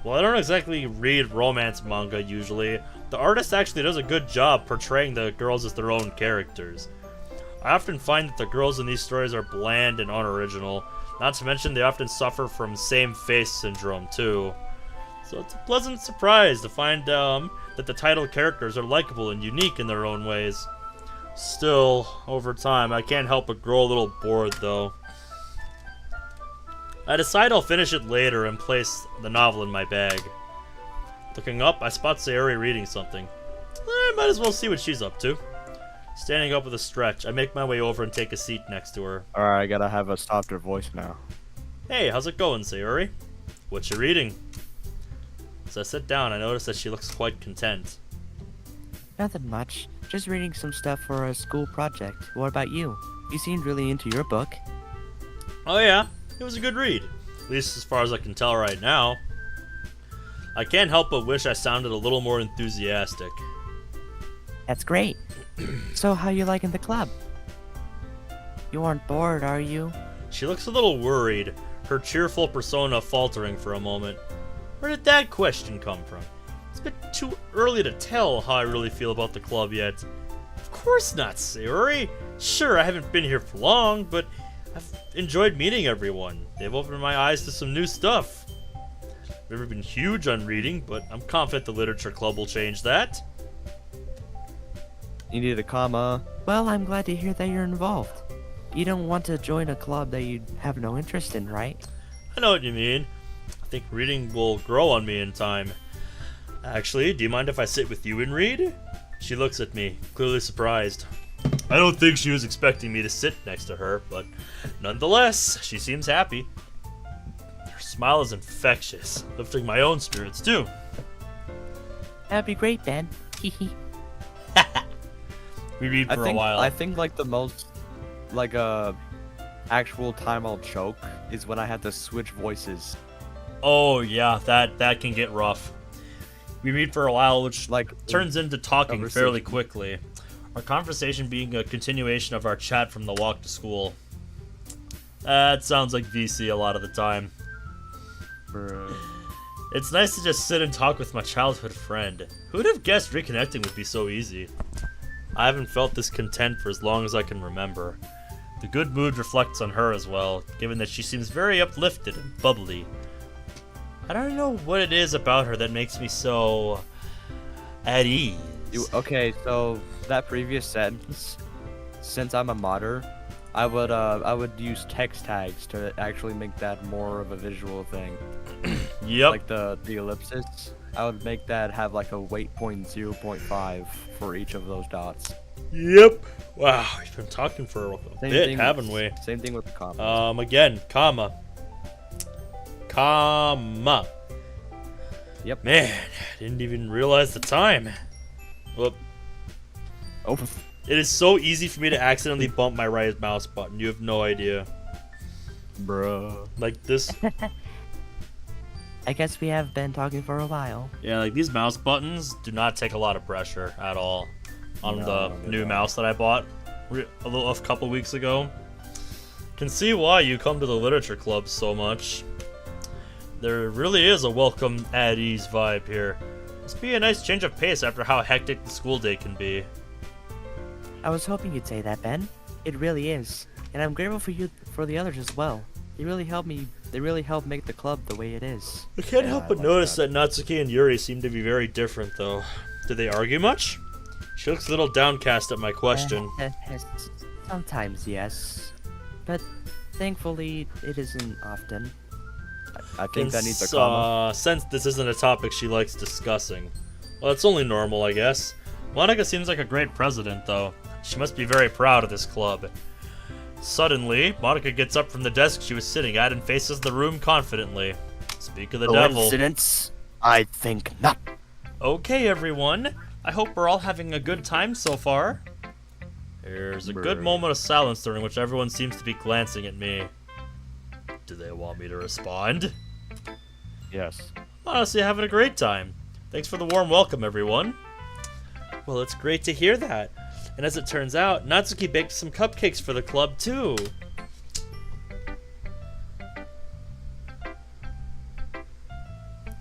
Well, I don't exactly read romance manga usually. The artist actually does a good job portraying the girls as their own characters. I often find that the girls in these stories are bland and unoriginal, not to mention they often suffer from same-face syndrome too. So it's a pleasant surprise to find that the title characters are likable and unique in their own ways. Still, over time, I can't help but grow a little bored though. I decide I'll finish it later and place the novel in my bag. Looking up, I spot Sayori reading something. I might as well see what she's up to. Standing up with a stretch, I make my way over and take a seat next to her. Alright, I gotta have a softer voice now. Hey, how's it going, Sayori? What you reading? As I sit down, I notice that she looks quite content. Nothing much. Just reading some stuff for a school project. What about you? You seemed really into your book. Oh yeah, it was a good read. At least as far as I can tell right now. I can't help but wish I sounded a little more enthusiastic. That's great. So how you liking the club? You aren't bored, are you? She looks a little worried, her cheerful persona faltering for a moment. Where did that question come from? It's a bit too early to tell how I really feel about the club yet. Of course not, Sayori. Sure, I haven't been here for long, but I've enjoyed meeting everyone. They've opened my eyes to some new stuff. I've never been huge on reading, but I'm confident the literature club will change that. You need a comma. Well, I'm glad to hear that you're involved. You don't want to join a club that you have no interest in, right? I know what you mean. I think reading will grow on me in time. Actually, do you mind if I sit with you and read? She looks at me, clearly surprised. I don't think she was expecting me to sit next to her, but nonetheless, she seems happy. Her smile is infectious, lifting my own spirits too. That'd be great, Ben. Hehe. We read for a while. I think like the most like actual time I'll choke is when I have to switch voices. Oh yeah, that can get rough. We read for a while, which Like turns into talking conversation. fairly quickly. Our conversation being a continuation of our chat from the walk to school. That sounds like VC a lot of the time. Bruh. It's nice to just sit and talk with my childhood friend. Who'd have guessed reconnecting would be so easy? I haven't felt this content for as long as I can remember. The good mood reflects on her as well, given that she seems very uplifted and bubbly. I don't know what it is about her that makes me so at ease. Okay, so that previous sentence, since I'm a modder, I would use text tags to actually make that more of a visual thing. Yep. Like the ellipsis, I would make that have like a weight point 0.5 for each of those dots. Yep. Wow, we've been talking for a Same bit, thing haven't we? Same thing with the commas. Again, comma. Comma. Yep. Man, didn't even realize the time. Whoop. Oh, It is so easy for me to accidentally bump my right mouse button. You have no idea. bruh. Like this. I guess we have been talking for a while. Yeah, like these mouse buttons do not take a lot of pressure at all on No, the they new don't. mouse that I bought a couple weeks ago. Can see why you come to the literature club so much. There really is a welcome at ease vibe here. Must be a nice change of pace after how hectic the school day can be. I was hoping you'd say that, Ben. It really is. And I'm grateful for the others as well. They really helped make the club the way it is. I can't Yeah, help I but like notice that Natsuki and Yuri seem to be very different, though. Did they argue much? She looks a little downcast at my question. Sometimes, yes. But thankfully, it isn't often. I think that needs a comma. Since this isn't a topic she likes discussing. Well, it's only normal, I guess. Monica seems like a great president, though. She must be very proud of this club. Suddenly, Monica gets up from the desk she was sitting at and faces the room confidently. Speak of the devil. Coincidence? I think not. Okay, everyone. I hope we're all having a good time so far. There's a good Brr. moment of silence during which everyone seems to be glancing at me. Do they want me to respond? Yes. Honestly, having a great time. Thanks for the warm welcome, everyone. Well, it's great to hear that. And as it turns out, Natsuki baked some cupcakes for the club, too.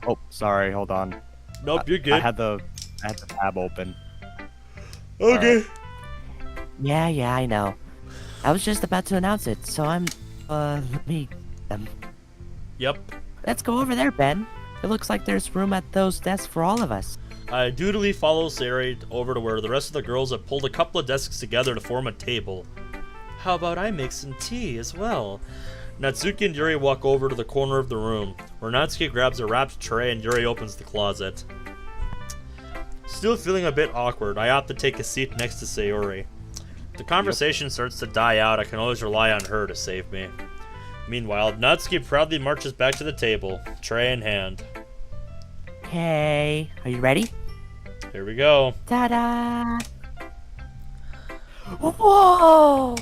Oh, sorry. Hold on. Nope, you're I good. had the tab open. Okay. Yeah, I know. I was just about to announce it, so let me, Yep. let's go over there, Ben. It looks like there's room at those desks for all of us. I dutifully follow Sayori over to where the rest of the girls have pulled a couple of desks together to form a table. How about I make some tea as well? Natsuki and Yuri walk over to the corner of the room, where Natsuki grabs a wrapped tray and Yuri opens the closet. Still feeling a bit awkward, I opt to take a seat next to Sayori. If the conversation starts to die out, I can always rely on her to save me. Meanwhile, Natsuki proudly marches back to the table, tray in hand. Okay, are you ready? Here we go. Ta-da! Whoa!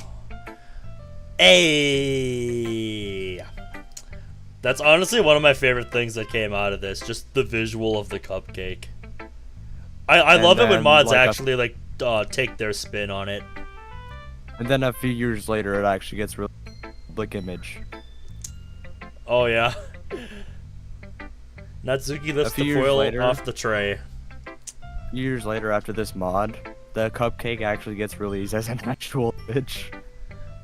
Hey! That's honestly one of my favorite things that came out of this, just the visual of the cupcake. I And love it when then, mods like, actually take their spin on it. And then a few years later, it actually gets really public image. Oh yeah. Natsuki lifts few the years foil later- off the tray. Years later, after this mod, the cupcake actually gets released as an actual image.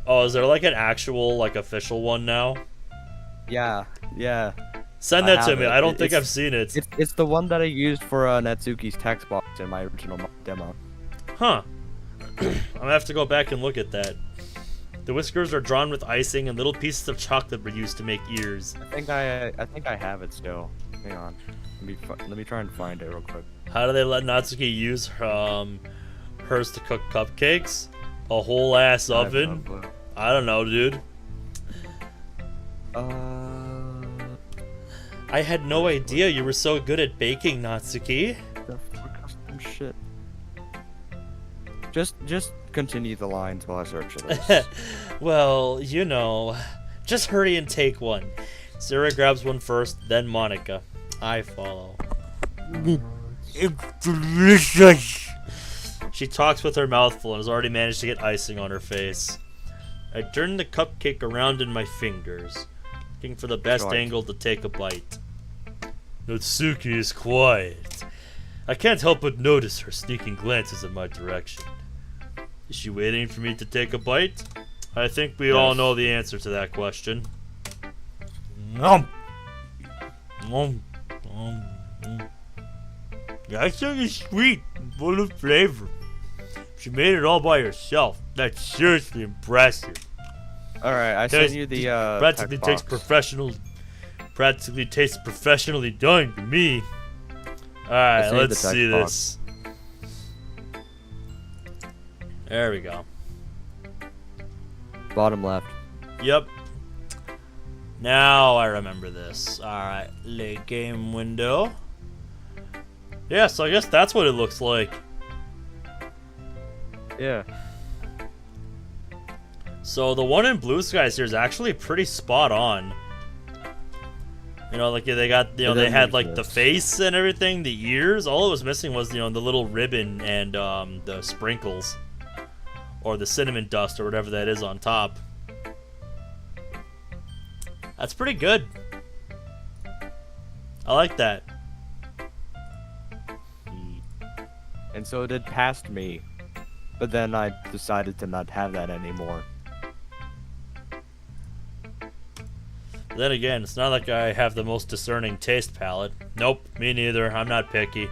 Oh, is there like an actual official one now? Yeah. Send I that to have me. it. I don't think It's- I've seen it. It's the one that I used for Natsuki's text box in my original demo. Huh. I'm gonna have to go back and look at that. The whiskers are drawn with icing and little pieces of chocolate were used to make ears. I think I have it still. Hang on. Let me try and find it real quick. How do they let Natsuki use hers to cook cupcakes? A whole ass I have no oven? clue. I don't know, dude. I had no idea you were so good at baking, Natsuki. Custom shit. Just continue the lines while I search for this. Well, you know, just hurry and take one. Sarah grabs one first, then Monica. I follow. It's delicious. She talks with her mouth full and has already managed to get icing on her face. I turn the cupcake around in my fingers, looking for the best angle to take a bite. Natsuki is quiet. I can't help but notice her sneaking glances in my direction. Is she waiting for me to take a bite? I think we all know the answer to that question. Nom. Nom. Nom. Nom. That's really sweet and full of flavor. She made it all by herself. That's seriously impressive. All right, I sent you the practically text box. practically tastes professionally done to me. All right, let's see this. There we go. Bottom left. Yep. Now I remember this. Alright, late game window. Yeah, so I guess that's what it looks like. Yeah. So the one in Blue Skies here is actually pretty spot on. You know, like they got, you know, they had like the face and everything, the ears. All it was missing was, you know, the little ribbon and the sprinkles. Or the cinnamon dust or whatever that is on top. That's pretty good. I like that. And so it did past me. But then I decided to not have that anymore. Then again, it's not like I have the most discerning taste palette. Nope, me neither. I'm not picky.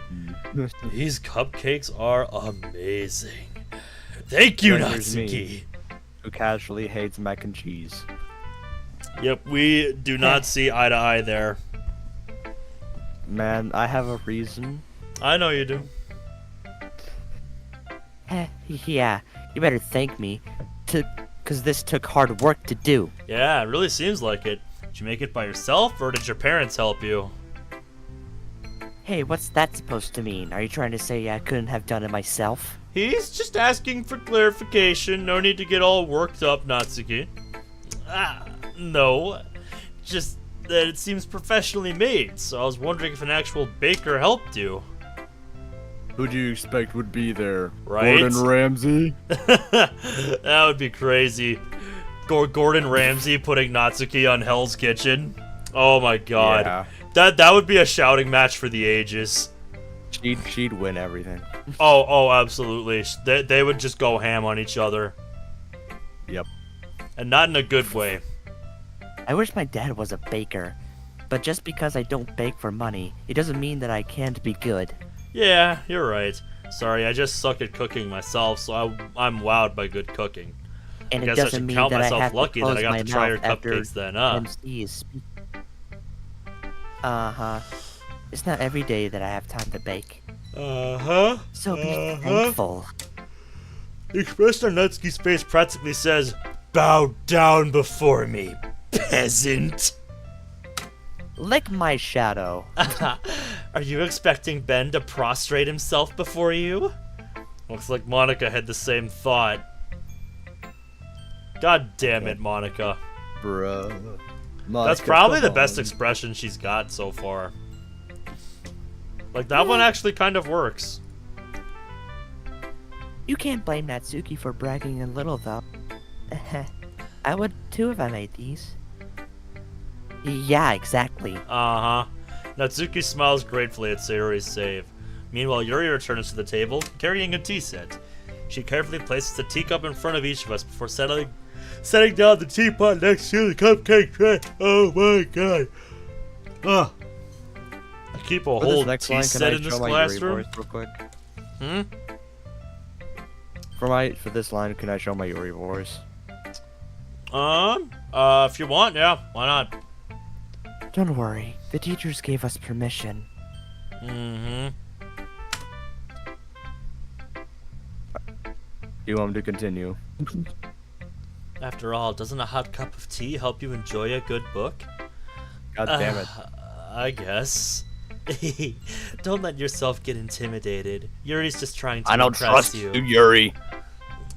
These cupcakes are amazing. Thank you, Natsuki. Who casually hates mac and cheese. Yep, we do not see eye to eye there. Man, I have a reason. I know you do. Yeah, you better thank me, because this took hard work to do. Yeah, it really seems like it. Did you make it by yourself, or did your parents help you? Hey, what's that supposed to mean? Are you trying to say I couldn't have done it myself? He's just asking for clarification. No need to get all worked up, Natsuki. No. Just that it seems professionally made, so I was wondering if an actual baker helped you. Who do you expect would be there? Right? Gordon Ramsay? That would be crazy. Gordon Ramsay putting Natsuki on Hell's Kitchen. Oh my god. Yeah. That would be a shouting match for the ages. She'd win everything. Oh, absolutely. They would just go ham on each other. Yep. And not in a good way. I wish my dad was a baker, but just because I don't bake for money, it doesn't mean that I can't be good. Yeah, you're right. Sorry, I just suck at cooking myself, so I'm wowed by good cooking. And I it guess I doesn't should mean count that I myself have lucky to that close I got my to try your mouth after cupcakes then, huh? MC is Uh-huh. It's not every day that I have time to bake. Uh-huh. So be thankful. The expression on Natsuki's face practically says, "Bow down before me, peasant." Lick my shadow. Are you expecting Ben to prostrate himself before you? Looks like Monica had the same thought. God damn it, Monica. Bruh. That's probably the best expression she's got so far. Like, that one actually kind of works. You can't blame Natsuki for bragging a little, though. I would too if I made these. Yeah, exactly. Uh-huh. Natsuki smiles gratefully at Sayori's save. Meanwhile, Yuri returns to the table, carrying a tea set. She carefully places a teacup in front of each of us before setting down the teapot next to the cupcake tray. Oh my god. Ugh. I keep a whole tea set in this classroom. Real quick? Hmm? For this line, can I show my Yuri voice? If you want, yeah, why not? Don't worry, the teachers gave us permission. Mm-hmm. Do you want me to continue? After all, doesn't a hot cup of tea help you enjoy a good book? God damn it. I guess. Don't let yourself get intimidated. Yuri's just trying to I don't impress trust you. you, Yuri.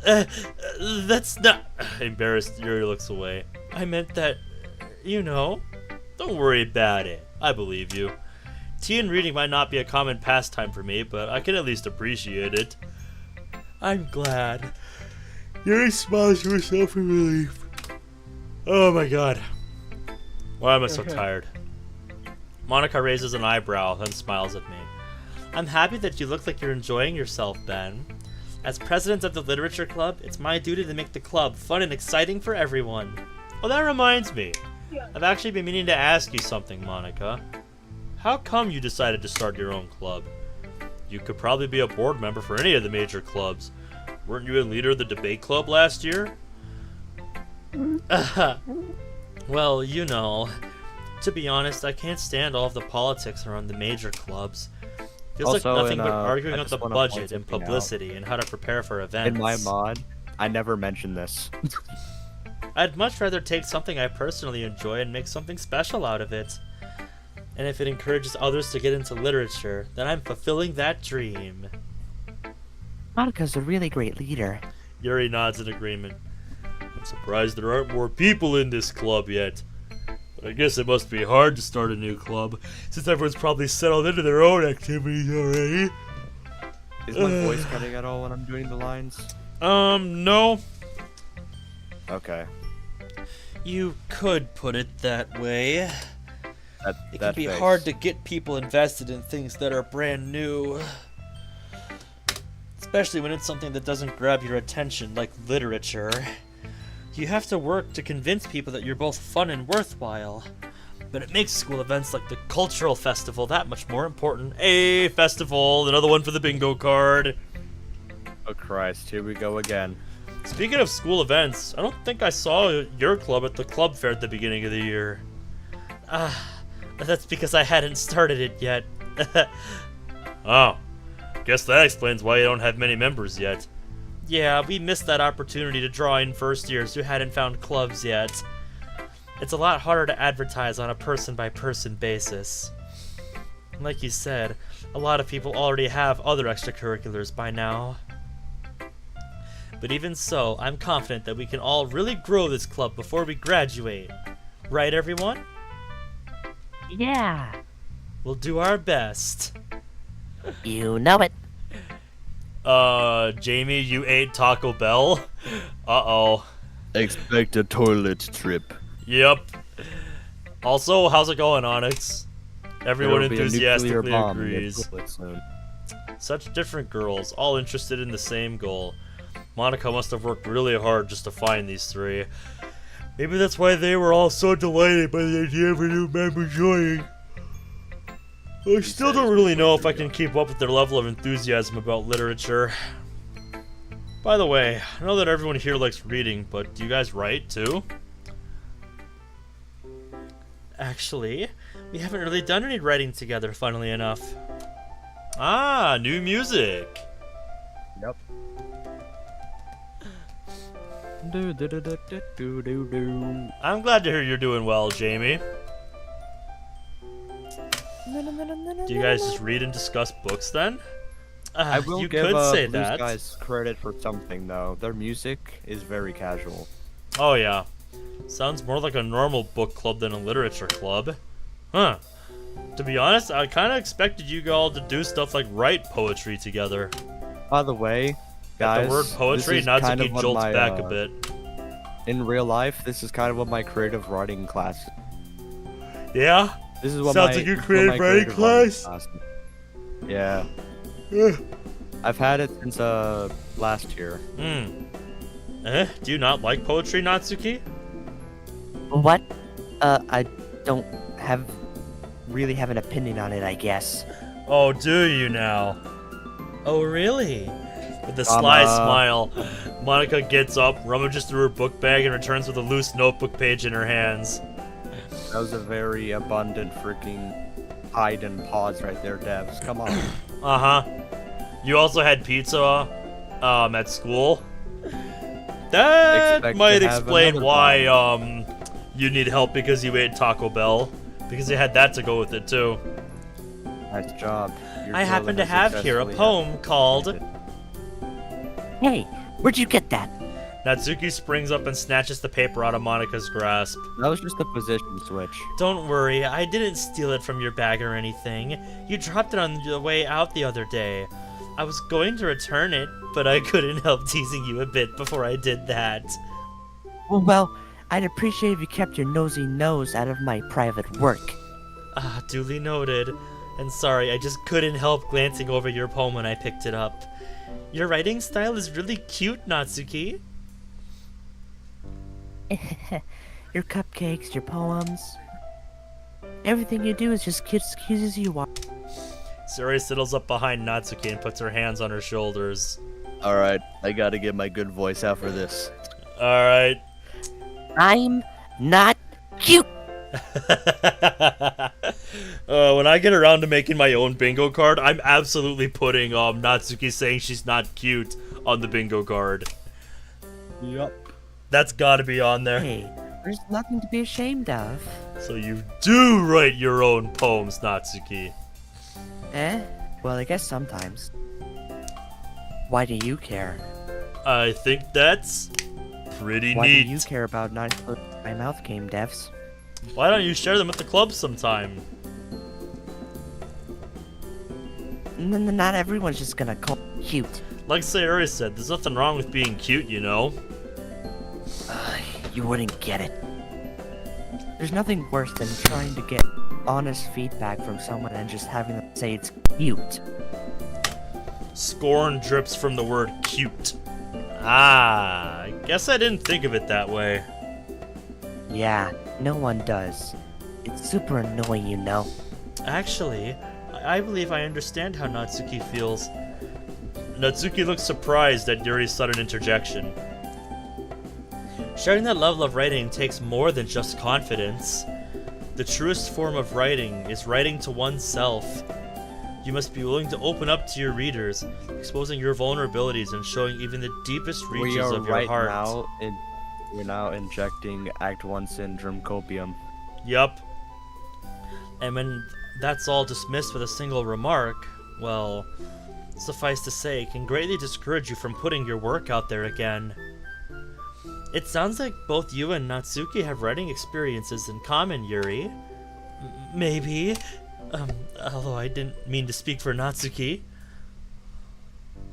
That's not... Embarrassed, Yuri looks away. I meant that, you know. Don't worry about it. I believe you. Tea and reading might not be a common pastime for me, but I can at least appreciate it. I'm glad. Yuri smiles to herself in relief. Oh my god. Why am I so tired? Monica raises an eyebrow, then smiles at me. I'm happy that you look like you're enjoying yourself, Ben. As president of the Literature Club, it's my duty to make the club fun and exciting for everyone. Well, that reminds me. I've actually been meaning to ask you something, Monica. How come you decided to start your own club? You could probably be a board member for any of the major clubs. Weren't you a leader of the debate club last year? Well, you know. To be honest, I can't stand all of the politics around the major clubs. Feels Also, like nothing in, but I arguing about just the wanna point budget and something out. publicity and how to prepare for events. In my mod, I never mentioned this. I'd much rather take something I personally enjoy and make something special out of it. And if it encourages others to get into literature, then I'm fulfilling that dream. Monica's a really great leader. Yuri nods in agreement. I'm surprised there aren't more people in this club yet. But I guess it must be hard to start a new club, since everyone's probably settled into their own activities already. Is my voice cutting at all when I'm doing the lines? No. Okay. You could put it that way. That It can be hard to get people invested in things that are brand new. Especially when it's something that doesn't grab your attention, like literature. You have to work to convince people that you're both fun and worthwhile. But it makes school events like the cultural festival that much more important. A festival, another one for the bingo card. Oh Christ, here we go again. Speaking of school events, I don't think I saw your club at the club fair at the beginning of the year. That's because I hadn't started it yet. Oh, guess that explains why you don't have many members yet. Yeah, we missed that opportunity to draw in first years who hadn't found clubs yet. It's a lot harder to advertise on a person-by-person basis. Like you said, a lot of people already have other extracurriculars by now. But even so, I'm confident that we can all really grow this club before we graduate. Right, everyone? Yeah. We'll do our best. You know it. Jamie, you ate Taco Bell? Uh-oh. Expect a toilet trip. Yep. Also, how's it going, Onyx? Everyone There'll be a enthusiastically nuclear bomb in your agrees. toilet soon. Such different girls, all interested in the same goal. Monica must have worked really hard just to find these three. Maybe that's why they were all so delighted by the idea of a new member joining. I still don't really know if I can keep up with their level of enthusiasm about literature. By the way, I know that everyone here likes reading, but do you guys write too? Actually, we haven't really done any writing together, funnily enough. Ah, new music! Yep. Do do do do do do do do. I'm glad to hear you're doing well, Jamie. Do you guys just read and discuss books then? I will you give could say Blue that. Skies credit for something though. Their music is very casual. Oh yeah. Sounds more like a normal book club than a literature club. Huh. To be honest, I kind of expected you all to do stuff like write poetry together. By the way, guys, At the word poetry, this is kind Natsuki of what jolts my, back a bit. In real life, this is kind of what my creative writing class. Yeah? This is what Sounds my, like your this is what my creative writing class? Yeah. I've had it since last year. Do you not like poetry, Natsuki? What? I don't really have an opinion on it, I guess. Oh, do you now? Oh, really? With a sly smile, Monica gets up, rummages through her book bag, and returns with a loose notebook page in her hands. That was a very abundant freaking hide and pause right there, devs. Come on. Uh-huh. You also had pizza, at school? That Expect might to have explain another why, bomb. you need help because you ate Taco Bell. Because you had that to go with it, too. Nice job. Your I happen to toilet has have here a successfully poem called... Hey, Where'd you get that? Natsuki springs up and snatches the paper out of Monika's grasp. That was just a position switch. Don't worry, I didn't steal it from your bag or anything. You dropped it on the way out the other day. I was going to return it, but I couldn't help teasing you a bit before I did that. Well, I'd appreciate if you kept your nosy nose out of my private work. Ah, duly noted. And sorry, I just couldn't help glancing over your poem when I picked it up. Your writing style is really cute, Natsuki. Your cupcakes, your poems. Everything you do is just cute as you are. Sayori settles up behind Natsuki and puts her hands on her shoulders. Alright, I gotta get my good voice out for this. Alright. I'm not cute. When I get around to making my own bingo card, I'm absolutely putting Natsuki saying she's not cute on the bingo card. Yup. That's gotta be on there. Hey, there's nothing to be ashamed of. So you do write your own poems, Natsuki. Well, I guess sometimes. Why do you care? I think that's pretty Why neat. do you care about not including my mouth game devs? Why don't you share them with the club sometime? Not everyone's just gonna call me cute. Like Sayori said, there's nothing wrong with being cute, you know? You wouldn't get it. There's nothing worse than trying to get honest feedback from someone and just having them say it's cute. Scorn drips from the word cute. Ah, I guess I didn't think of it that way. Yeah, no one does. It's super annoying, you know. Actually, I believe I understand how Natsuki feels. Natsuki looks surprised at Yuri's sudden interjection. Sharing that level of writing takes more than just confidence. The truest form of writing is writing to oneself. You must be willing to open up to your readers, exposing your vulnerabilities and showing even the deepest reaches of your heart. We're now injecting Act 1 syndrome copium. Yup. And when that's all dismissed with a single remark, well, suffice to say, it can greatly discourage you from putting your work out there again. It sounds like both you and Natsuki have writing experiences in common, Yuri. Maybe. Although I didn't mean to speak for Natsuki.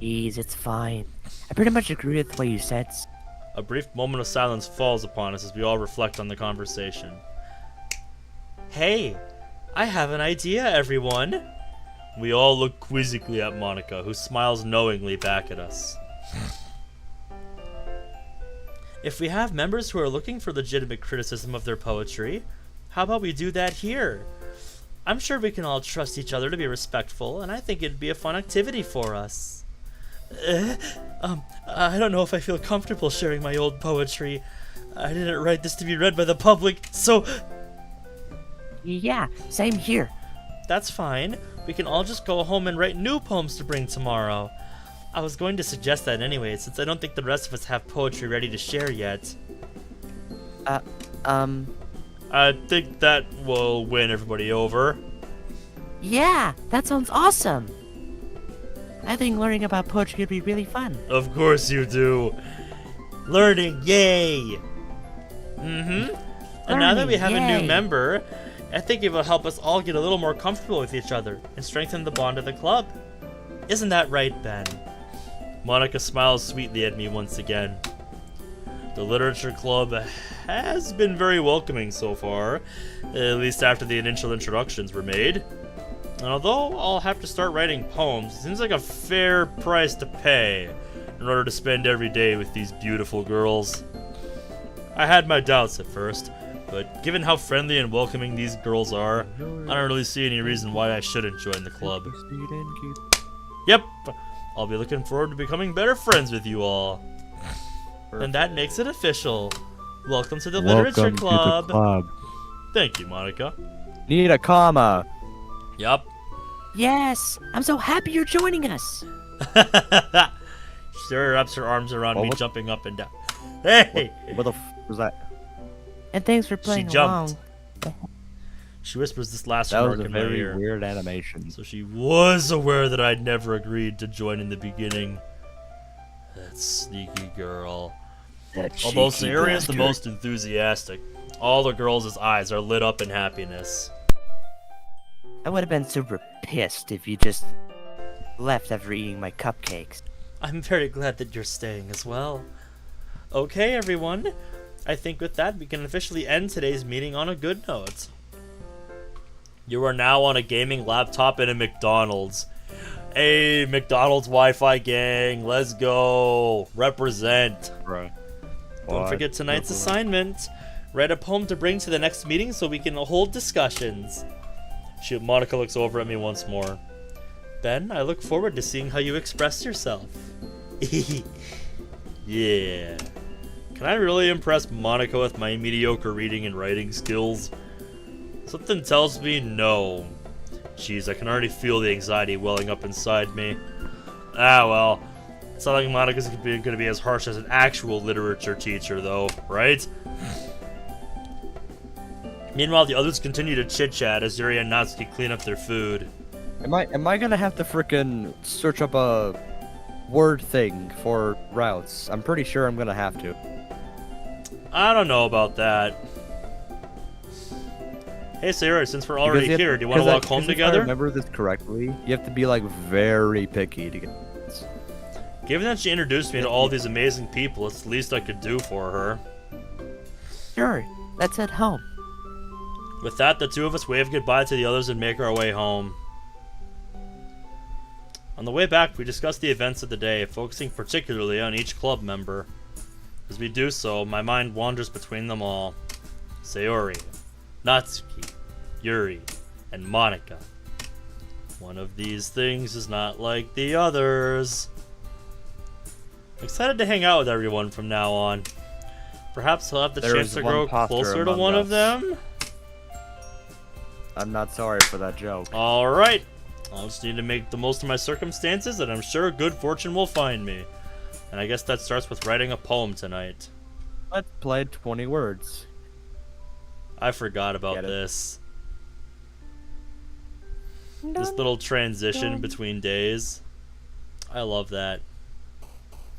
Jeez, it's fine. I pretty much agree with what you said. A brief moment of silence falls upon us as we all reflect on the conversation. Hey, I have an idea, everyone. We all look quizzically at Monika, who smiles knowingly back at us. If we have members who are looking for legitimate criticism of their poetry, how about we do that here? I'm sure we can all trust each other to be respectful, and I think it'd be a fun activity for us. I don't know if I feel comfortable sharing my old poetry. I didn't write this to be read by the public, so... Yeah, same here. That's fine. We can all just go home and write new poems to bring tomorrow. I was going to suggest that anyway, since I don't think the rest of us have poetry ready to share yet. I think that will win everybody over. Yeah, that sounds awesome. I think learning about poetry would be really fun. Of course you do. Learning, yay! And now that we have a new member, I think it will help us all get a little more comfortable with each other and strengthen the bond of the club. Isn't that right, Ben? Monika smiles sweetly at me once again. The literature club has been very welcoming so far, at least after the initial introductions were made. And although I'll have to start writing poems, it seems like a fair price to pay in order to spend every day with these beautiful girls. I had my doubts at first, but given how friendly and welcoming these girls are, I don't really see any reason why I shouldn't join the club. Yep, I'll be looking forward to becoming better friends with you all. And that makes it official. Welcome to the Literature Club. Thank you, Monika. Need a comma. Yup. Yes, I'm so happy you're joining us. She wraps her arms around me, jumping up and down. Hey! What the was that? And thanks for playing She jumped. along. She whispers this last That remark was a in my very ear. weird animation. So she was aware that I'd never agreed to join in the beginning. That sneaky girl. That Although cheeky Sayori is the bastard. most enthusiastic, all the girls' eyes are lit up in happiness. I would have been super pissed if you just left after eating my cupcakes. I'm very glad that you're staying as well. Okay, everyone. I think with that, we can officially end today's meeting on a good note. You are now on a gaming laptop in a McDonald's. Hey, McDonald's Wi-Fi gang, let's go. Represent. Bro. Don't forget tonight's assignment. Write a poem to bring to the next meeting so we can hold discussions. Shoot, Monica looks over at me once more. Ben, I look forward to seeing how you express yourself. Yeah. Can I really impress Monica with my mediocre reading and writing skills? Something tells me no. Jeez, I can already feel the anxiety welling up inside me. Ah, well. It's not like Monica's going to be as harsh as an actual literature teacher, though, right? Meanwhile, the others continue to chit-chat as Yuri and Natsuki clean up their food. Am I gonna have to frickin' search up a word thing for routes? I'm pretty sure I'm gonna have to. I don't know about that. Hey, Sayori, since we're already here, do you want to walk home If I together? remember this correctly, you have to be like very picky to get this. Given that she introduced me to all these amazing people, it's the least I could do for her. Sure, let's head home. With that, the two of us wave goodbye to the others and make our way home. On the way back, we discuss the events of the day, focusing particularly on each club member. As we do so, my mind wanders between them all. Sayori, Natsuki, Yuri, and Monica. One of these things is not like the others. Excited to hang out with everyone from now on. Perhaps I'll have the There chance is to one grow imposter closer to among one of us. them. I'm not sorry for that joke. Alright. I'll just need to make the most of my circumstances, and I'm sure good fortune will find me. And I guess that starts with writing a poem tonight. Let's play 20 words. I forgot about Get it? this. This little transition between days. I love that.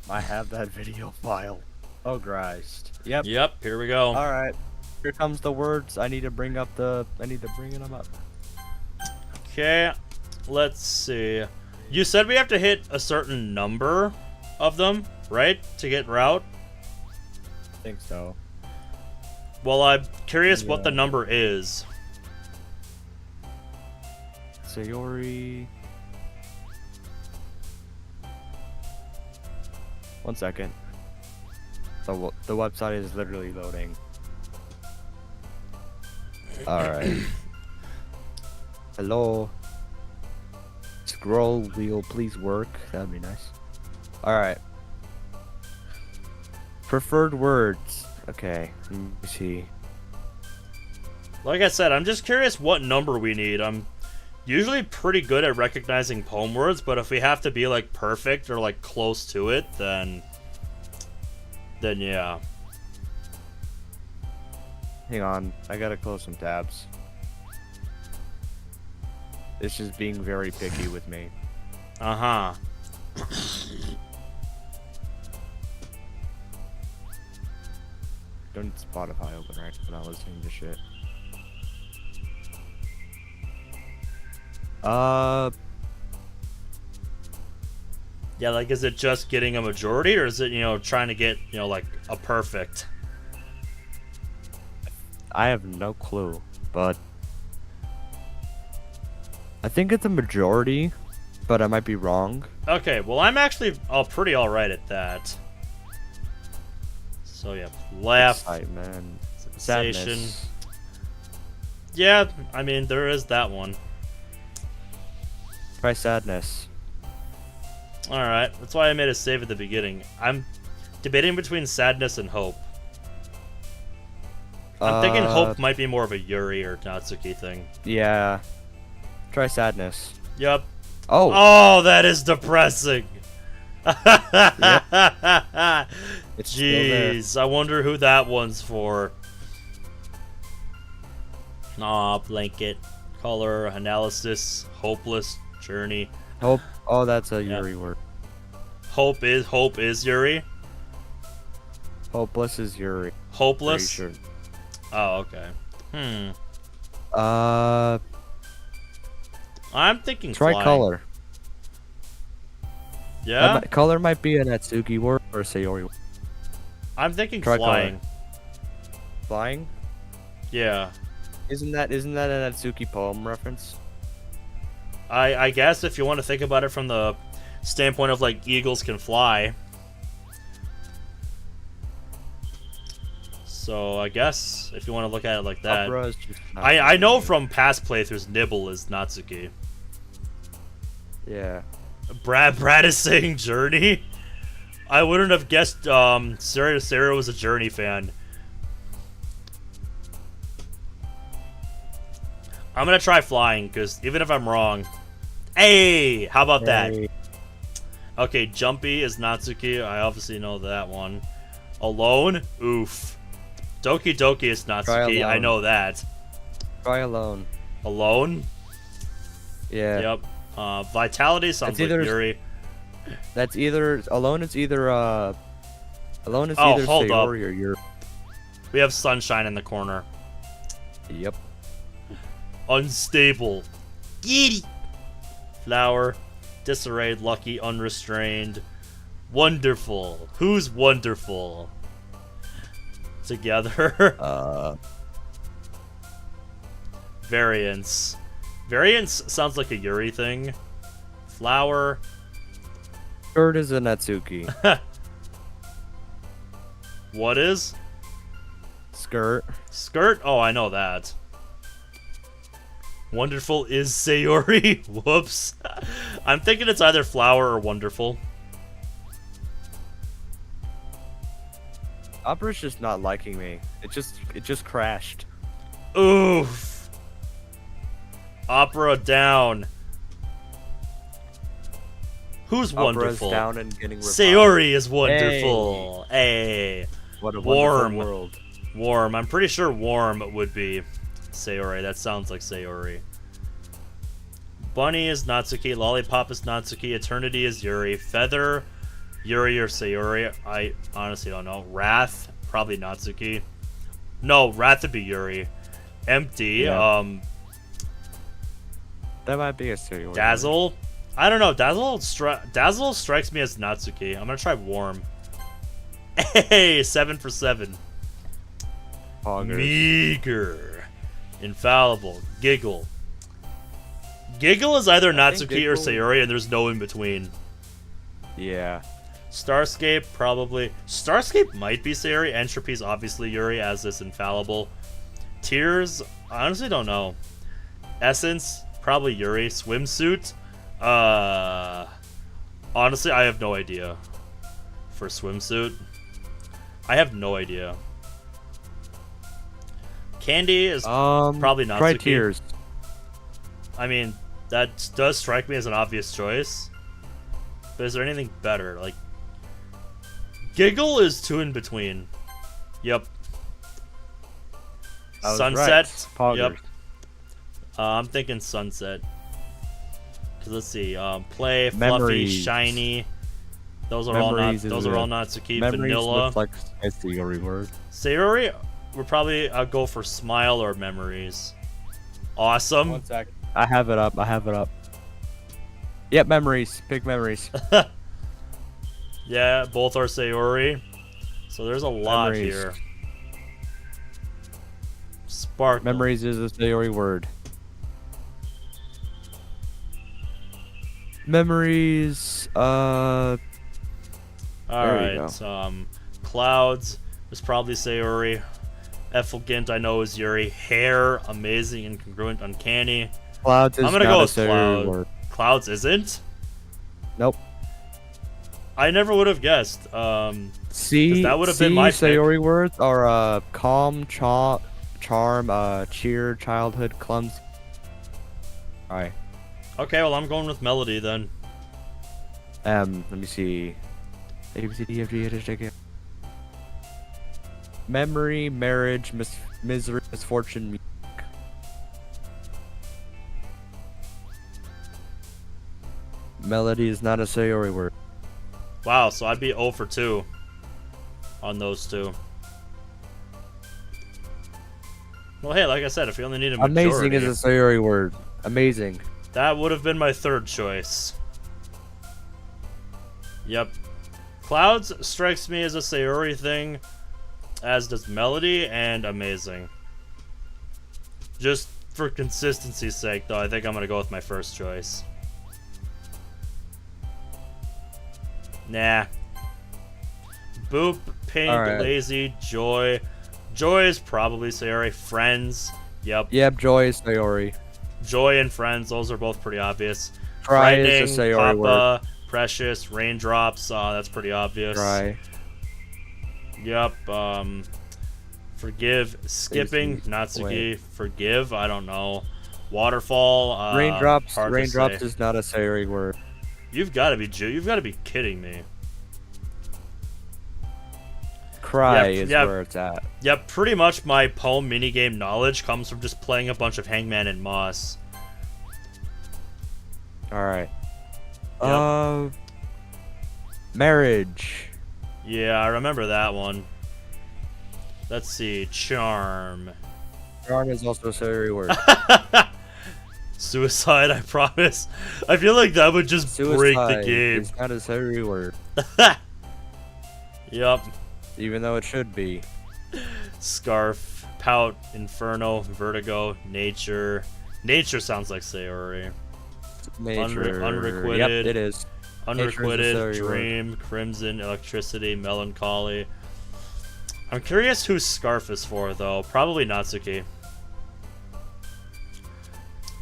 I have that video file. Oh Christ. Yep. Yep, here we go. Alright. Here comes the words. I need to bring them up. Okay, let's see. You said we have to hit a certain number of them, right? To get route? I think so. Well, I'm curious what the Yeah. number is. Sayori. 1 second. So the website is literally loading. Alright. Hello. Scroll wheel, please work. That'd be nice. Alright. Preferred words. Okay, let me see. Like I said, I'm just curious what number we need. I'm usually pretty good at recognizing poem words, but if we have to be like perfect or like close to it, then yeah. Hang on, I gotta close some tabs. It's just being very picky with me. Uh-huh. Don't need Spotify open right when I'm listening to shit. Yeah, like is it just getting a majority or is it, trying to get, like a perfect? I have no clue, but I think it's a majority, but I might be wrong. Okay, well I'm actually pretty alright at that. So yeah, laugh, Excitement. sensation. Sadness. Yeah, I mean there is that one. Try sadness. Alright, that's why I made a save at the beginning. I'm debating between sadness and hope. I'm thinking hope might be more of a Yuri or Natsuki thing. Yeah. Try sadness. Yep. Oh. Oh, that is depressing. It's still there. Jeez, I wonder who that one's for. Aw, blanket. Color, analysis, hopeless, journey. Hope. Oh, that's a Yuri word. Hope is Yuri. Hopeless is Yuri. Hopeless. Pretty sure. Oh, okay. I'm thinking Try flying. color. Yeah. Color might be a Natsuki word or a Sayori word. I'm thinking Try flying. color. Flying? Yeah. Isn't that a Natsuki poem reference? I guess if you want to think about it from the standpoint of like eagles can fly. So I guess if you want to look at it like that. Opera is just not I know from past playthroughs Nibble is Natsuki. Yeah. Brad is saying Journey. I wouldn't have guessed Sarah was a Journey fan. I'm gonna try flying, because even if I'm wrong... Hey! How about that? Okay, Jumpy is Natsuki. I obviously know that one. Alone? Oof. Doki Doki is Natsuki. I know that. Try alone. Alone? Yeah. Yep. Vitality sounds like Yuri. That's either... Alone is either, Alone is Oh, either hold up. Sayori or Yuri. We have Sunshine in the corner. Yep. Unstable. Giddy. Flower. Disarrayed, lucky, unrestrained. Wonderful. Who's wonderful? Together. Variance. Variance sounds like a Yuri thing. Flower. Skirt is a Natsuki. What is? Skirt. Skirt? Oh, I know that. Wonderful is Sayori. Whoops. I'm thinking it's either flower or wonderful. Opera's just not liking me. It just crashed. Oof. Opera down. Who's Opera's wonderful? down and getting revived. Sayori is wonderful. Hey. What a Warm. wonderful world. Warm. I'm pretty sure warm would be Sayori. That sounds like Sayori. Bunny is Natsuki. Lollipop is Natsuki. Eternity is Yuri. Feather, Yuri or Sayori. I honestly don't know. Wrath, probably Natsuki. No, Wrath would be Yuri. Empty. Yeah. That might be a Sayori. Dazzle. I don't know. Dazzle strikes me as Natsuki. I'm gonna try Warm. Hey, 7 for 7. Poggers. Meager. Infallible. Giggle. Giggle is either Natsuki or Sayori, and there's no in between. Yeah. Starscape, probably. Starscape might be Sayori. Entropy's obviously Yuri, as is Infallible. Tears, I honestly don't know. Essence, probably Yuri. Swimsuit, honestly, I have no idea. For swimsuit, I have no idea. Candy is probably Natsuki. Try Tears. I mean, that does strike me as an obvious choice. But is there anything better? Like, Giggle is 2 in between. Yep. Sunset. Right. Yep. I'm thinking Sunset. Cause let's see. Play, Fluffy, Memories. Shiny. Those are all Natsuki. Vanilla. Like a Sayori word. Sayori would probably go for Smile or Memories. Awesome. 1 sec. I have it up. Yep, Memories. Pick Memories. Yeah, both are Sayori. So there's a lot Memories. here. Sparkle. Memories is a Sayori word. Memories. All There you right. Clouds is probably Sayori. Effulgent I know is Yuri. Hair, amazing, incongruent, uncanny. Clouds is I'm gonna not go a with Sayori Cloud. word. Clouds isn't? Nope. I never would have guessed. C. That would have been my pick. Sayori words are calm, charm, cheer, childhood, clumsy. Alright. Okay, well I'm going with Melody then. Let me see. A, B, C, D, F, G, H, I, J, K. Memory, marriage, misery, misfortune, music. Melody is not a Sayori word. Wow, so I'd be 0 for 2 on those two. Well, hey, like I said, if you only need a majority... Amazing is a Sayori word. Amazing. That would have been my third choice. Yep. Clouds strikes me as a Sayori thing, as does Melody and Amazing. Just for consistency's sake, though, I think I'm going to go with my first choice. Nah. Boop, Pink, Alright. Lazy, Joy. Joy is probably Sayori. Friends. Yep. Yep, Joy is Sayori. Joy and Friends, those are both pretty obvious. Try Frightening, is a Sayori Papa, word. Precious, Raindrops, that's pretty obvious. Try. Yep, Forgive, Skipping, Lazy. Natsuki, Wait. Forgive, I don't know. Waterfall, Raindrops. hard to Raindrops say. is not a Sayori word. You've got to be you've got to be kidding me. Cry Yep, is yep. where it's at. Yep, pretty much my poem minigame knowledge comes from just playing a bunch of Hangman and Moss. Alright. Yep. Marriage. Yeah, I remember that one. Let's see, Charm. Charm is also a Sayori word. Suicide, I promise. I feel like that would just break the Suicide game. is not a Sayori word. Yep. Even though it should be. Scarf, Pout, Inferno, Vertigo, Nature. Nature sounds like Sayori. Nature. Unrequited. Yep, it is. Unrequited, Sayori word. Dream, Crimson, Electricity, Melancholy. I'm curious who Scarf is for, though. Probably Natsuki.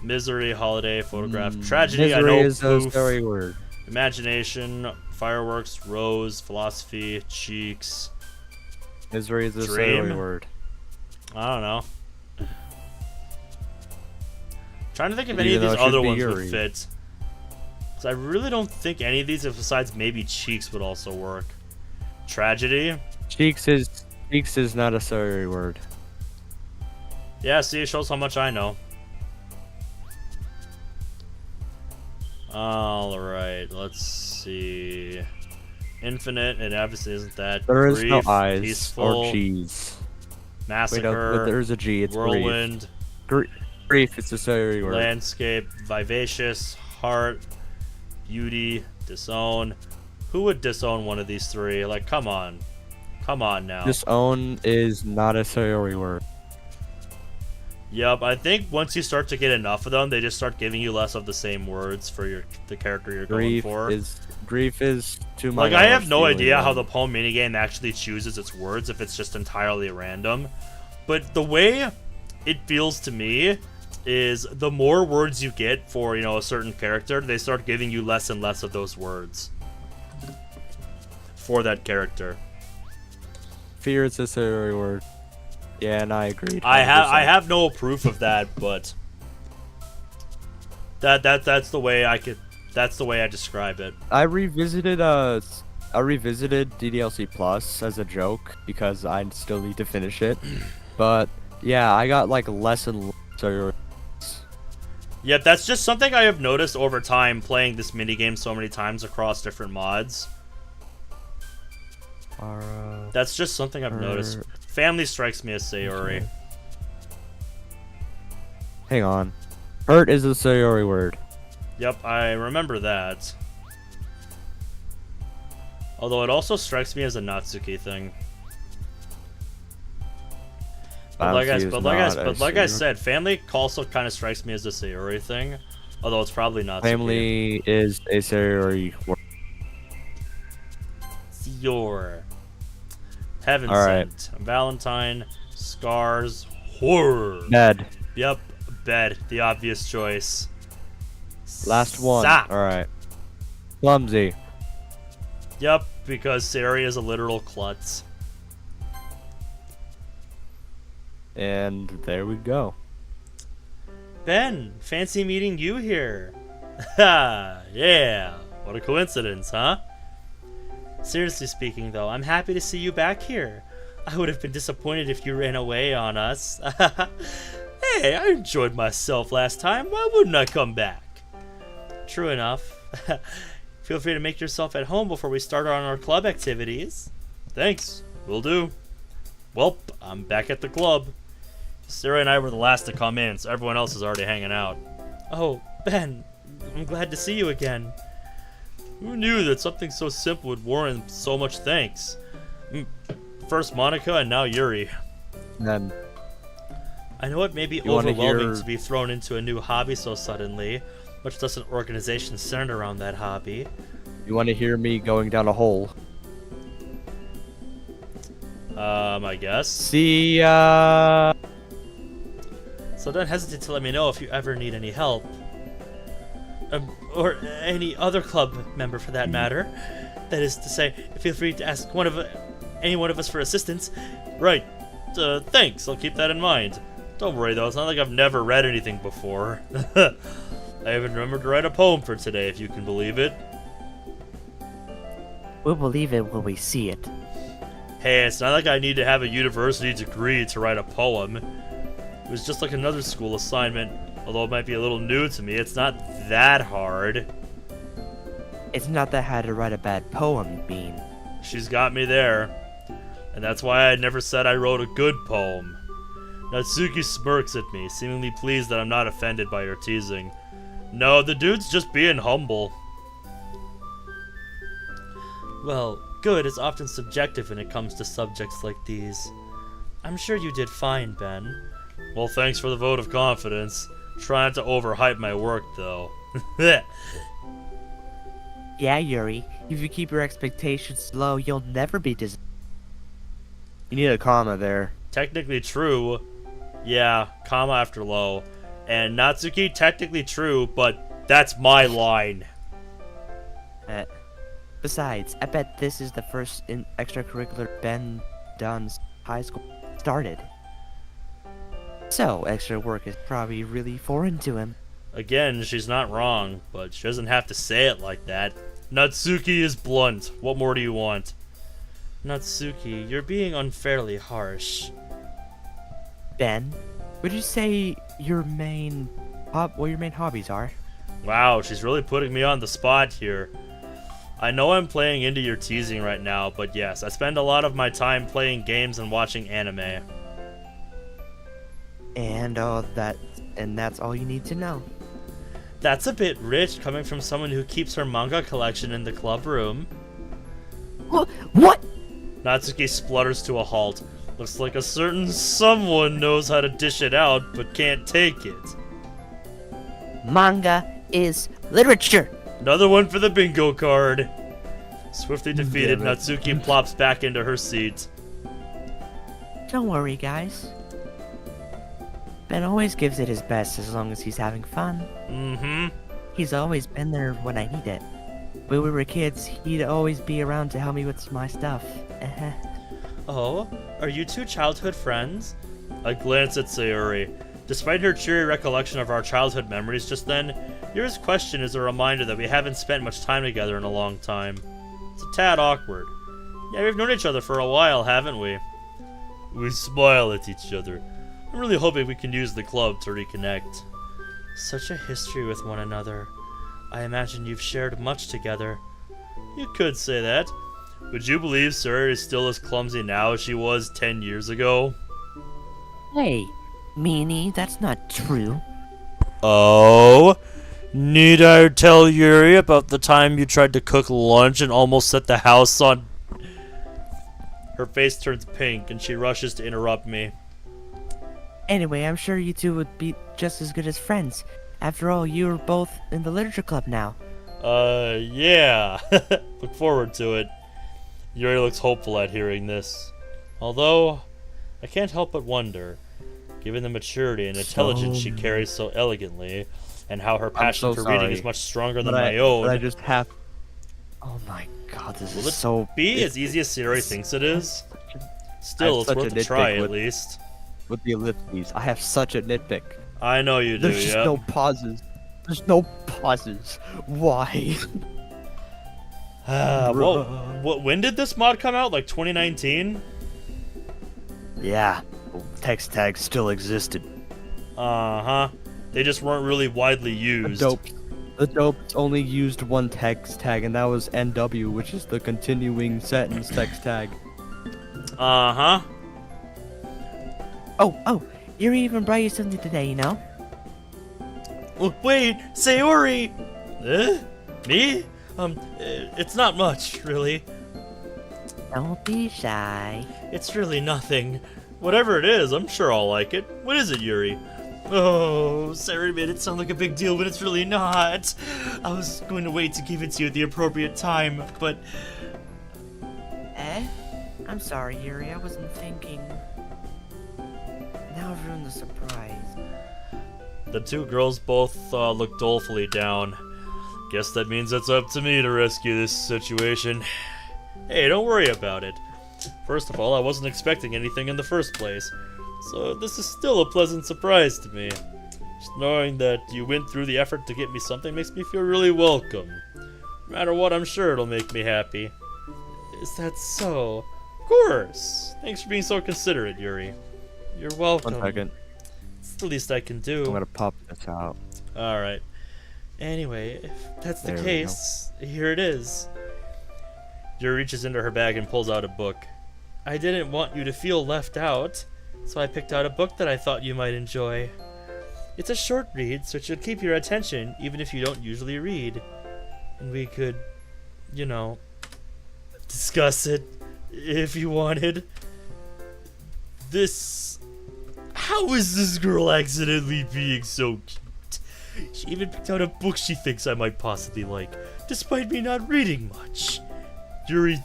Misery, Holiday, Photograph, Tragedy, Misery I know, is a Poof, Sayori word. Imagination, Fireworks, Rose, Philosophy, Cheeks. Misery is a Dream. Sayori word. I don't know. Trying to think if any Even of though these it should other be ones Yuri. would fit. Because I really don't think any of these, besides maybe Cheeks, would also work. Tragedy. Cheeks is not a Sayori word. Yeah, see, it shows how much I know. Alright, let's see. Infinite, it obviously isn't that. There is no Grief, eyes Peaceful, or G's. Wait, Massacre, no, there's a G. It's Whirlwind, Grief is a Sayori word. Landscape, Vivacious, Heart, Beauty, Disown. Who would disown one of these three? Like, come on. Come on now. Disown is not a Sayori word. Yep, I think once you start to get enough of them, they just start giving you less of the same words for the character you're going for. Grief is too much. Like, I have no idea how the poem minigame actually chooses its words, if it's just entirely random. But the way it feels to me is the more words you get for, a certain character, they start giving you less and less of those words for that character. Fear is a Sayori word. Yeah, and I agreed. I 100%. have no proof of that, but that's the way I describe it. I revisited DDLC Plus as a joke because I still need to finish it. But yeah, I got like less and less Sayori. Yep, that's just something I have noticed over time playing this minigame so many times across different mods. That's just something I've noticed. Family strikes me as Sayori. Hang on. Hurt is a Sayori word. Yep, I remember that. Although it also strikes me as a Natsuki thing. But like I said, family also kind of strikes me as a Sayori thing. Although it's probably Natsuki. Family is a Sayori word. Sayori. Heaven Alright. Sent. Valentine. Scars. Horror. Bed. Yep, bed. The obvious choice. Last one. Sap. Alright. Clumsy. Yep, because Sayori is a literal klutz. And there we go. Ben, fancy meeting you here. Ha, yeah. What a coincidence, huh? Seriously speaking, though, I'm happy to see you back here. I would have been disappointed if you ran away on us. Hey, I enjoyed myself last time. Why wouldn't I come back? True enough. Feel free to make yourself at home before we start on our club activities. Thanks. Will do. Welp, I'm back at the club. Sarah and I were the last to come in, so everyone else is already hanging out. Oh, Ben, I'm glad to see you again. Who knew that something so simple would warrant so much thanks? First Monica and now Yuri. Then I know it may be wanna overwhelming hear- to be thrown into a new hobby so suddenly, much less an organization centered around that hobby. you want to hear me going down a hole? I guess. See ya. So don't hesitate to let me know if you ever need any help. Or any other club member for that matter. That is to say, feel free to ask any one of us for assistance. Right. Thanks, I'll keep that in mind. Don't worry though, it's not like I've never read anything before. I even remembered to write a poem for today, if you can believe it. We'll believe it when we see it. Hey, it's not like I need to have a university degree to write a poem. It was just like another school assignment, although it might be a little new to me. It's not that hard. It's not that hard to write a bad poem, you mean. She's got me there. And that's why I never said I wrote a good poem. Natsuki smirks at me, seemingly pleased that I'm not offended by her teasing. No, the dude's just being humble. Well, good is often subjective when it comes to subjects like these. I'm sure you did fine, Ben. Well, thanks for the vote of confidence. Try not to overhype my work, though. Yeah, Yuri. If you keep your expectations low, you'll never be disappointed. You need a comma there. Technically true. Yeah, comma after low. And Natsuki, technically true, but that's my line. Besides, I bet this is the first extracurricular Ben Dunn's high school started. So, extra work is probably really foreign to him. Again, she's not wrong, but she doesn't have to say it like that. Natsuki is blunt. What more do you want? Natsuki, you're being unfairly harsh. Ben, would you say your main what your main hobbies are? Wow, she's really putting me on the spot here. I know I'm playing into your teasing right now, but yes, I spend a lot of my time playing games and watching anime. And that's all you need to know. That's a bit rich coming from someone who keeps her manga collection in the club room. What? Natsuki splutters to a halt. Looks like a certain someone knows how to dish it out, but can't take it. Manga is literature. Another one for the bingo card. Swiftly defeated, Damn it. Natsuki plops back into her seat. Don't worry, guys. Ben always gives it his best as long as he's having fun. Mm-hmm. He's always been there when I need it. When we were kids, he'd always be around to help me with my stuff. Oh, are you two childhood friends? I glance at Sayori. Despite her cheery recollection of our childhood memories just then, Yuri's question is a reminder that we haven't spent much time together in a long time. It's a tad awkward. Yeah, we've known each other for a while, haven't we? We smile at each other. I'm really hoping we can use the club to reconnect. Such a history with one another. I imagine you've shared much together. You could say that. Would you believe Sayori is still as clumsy now as she was 10 years ago? Hey, meanie, that's not true. Oh? Need I tell Yuri about the time you tried to cook lunch and almost set the house on... Her face turns pink and she rushes to interrupt me. Anyway, I'm sure you two would be just as good as friends. After all, you're both in the literature club now. Yeah. Look forward to it. Yuri looks hopeful at hearing this. Although, I can't help but wonder, given the maturity and intelligence she carries so elegantly, and how her passion for reading is much stronger than my own. But I just have... Oh my god, this Will is it so... be as easy as Sayori thinks it is? Still, it's such worth a a try nitpick at with- least. With the ellipses, I have such a nitpick. I know you do, There's just yeah. no pauses. There's no pauses. Why? When did this mod come out? Like 2019? Yeah, text tags still existed. Uh-huh. They just weren't really widely used. Dope. The dopes only used one text tag, and that was NW, which is the continuing sentence text tag. Uh-huh. Oh, Yuri even brought you something today, you know? Oh, wait, Sayori! Me? It's not much, really. Don't be shy. It's really nothing. Whatever it is, I'm sure I'll like it. What is it, Yuri? Oh, Sayori made it sound like a big deal, but it's really not. I was going to wait to give it to you at the appropriate time, but... I'm sorry, Yuri, I wasn't thinking. Now I've ruined the surprise. The two girls both look dolefully down. Guess that means it's up to me to rescue this situation. Hey, don't worry about it. First of all, I wasn't expecting anything in the first place, so this is still a pleasant surprise to me. Just knowing that you went through the effort to get me something makes me feel really welcome. No matter what, I'm sure it'll make me happy. Is that so? Of course! Thanks for being so considerate, Yuri. You're welcome. 1 second. It's the least I can do. I'm gonna pop this out. Alright. Anyway, if that's the There we case, here it is. Yuri reaches into her bag and pulls out a book. I didn't want you to feel left out, so I picked out a book that I thought you might enjoy. It's a short read, so it should keep your attention, even if you don't usually read. And we could, you know, discuss it, if you wanted. How is this girl accidentally being so cute? She even picked out a book she thinks I might possibly like, despite me not reading much. Yuri,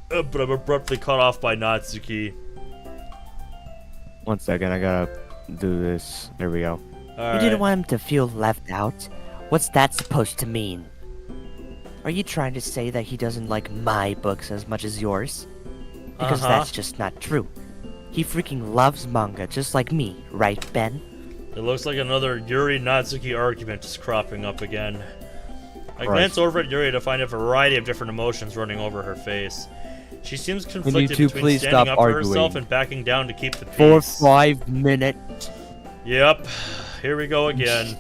but I'm abruptly cut off by Natsuki. 1 second, I gotta do this. There we go. You didn't want him to feel left out? What's that supposed to mean? Are you trying to say that he doesn't like my books as much as yours? Because that's just not true. He freaking loves manga just like me, right, Ben? It looks like another Yuri-Natsuki argument is cropping up again. I glance over at Yuri to find a variety of different emotions running over her face. She seems conflicted two between please standing stop up for herself arguing? and backing down to keep the peace. For 5 minutes. Yep, here we go again.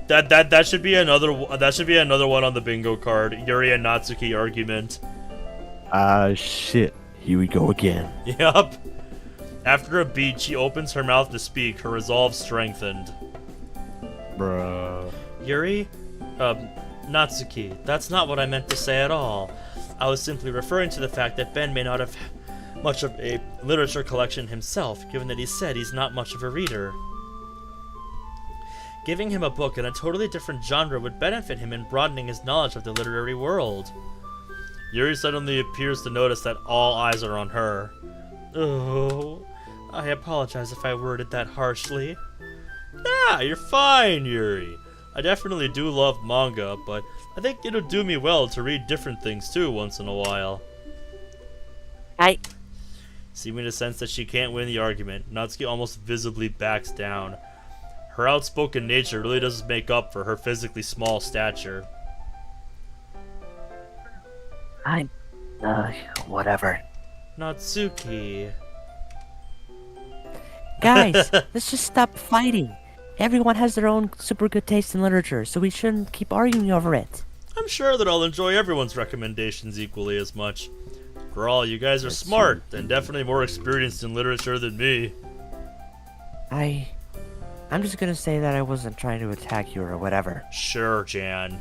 That should be another one on the bingo card. Yuri and Natsuki argument. Shit. Here we go again. Yep. After a beat, she opens her mouth to speak, her resolve strengthened. Bruh. Yuri? Natsuki, that's not what I meant to say at all. I was simply referring to the fact that Ben may not have much of a literature collection himself, given that he said he's not much of a reader. Giving him a book in a totally different genre would benefit him in broadening his knowledge of the literary world. Yuri suddenly appears to notice that all eyes are on her. Oh, I apologize if I worded that harshly. Nah, you're fine, Yuri. I definitely do love manga, but I think it'll do me well to read different things too once in a while. Seeming to sense that she can't win the argument, Natsuki almost visibly backs down. Her outspoken nature really does make up for her physically small stature. Whatever. Natsuki. Guys, let's just stop fighting. Everyone has their own super good taste in literature, so we shouldn't keep arguing over it. I'm sure that I'll enjoy everyone's recommendations equally as much. For all, you guys are smart and definitely more experienced in literature than me. I'm just gonna say that I wasn't trying to attack you or whatever. Sure, Jan.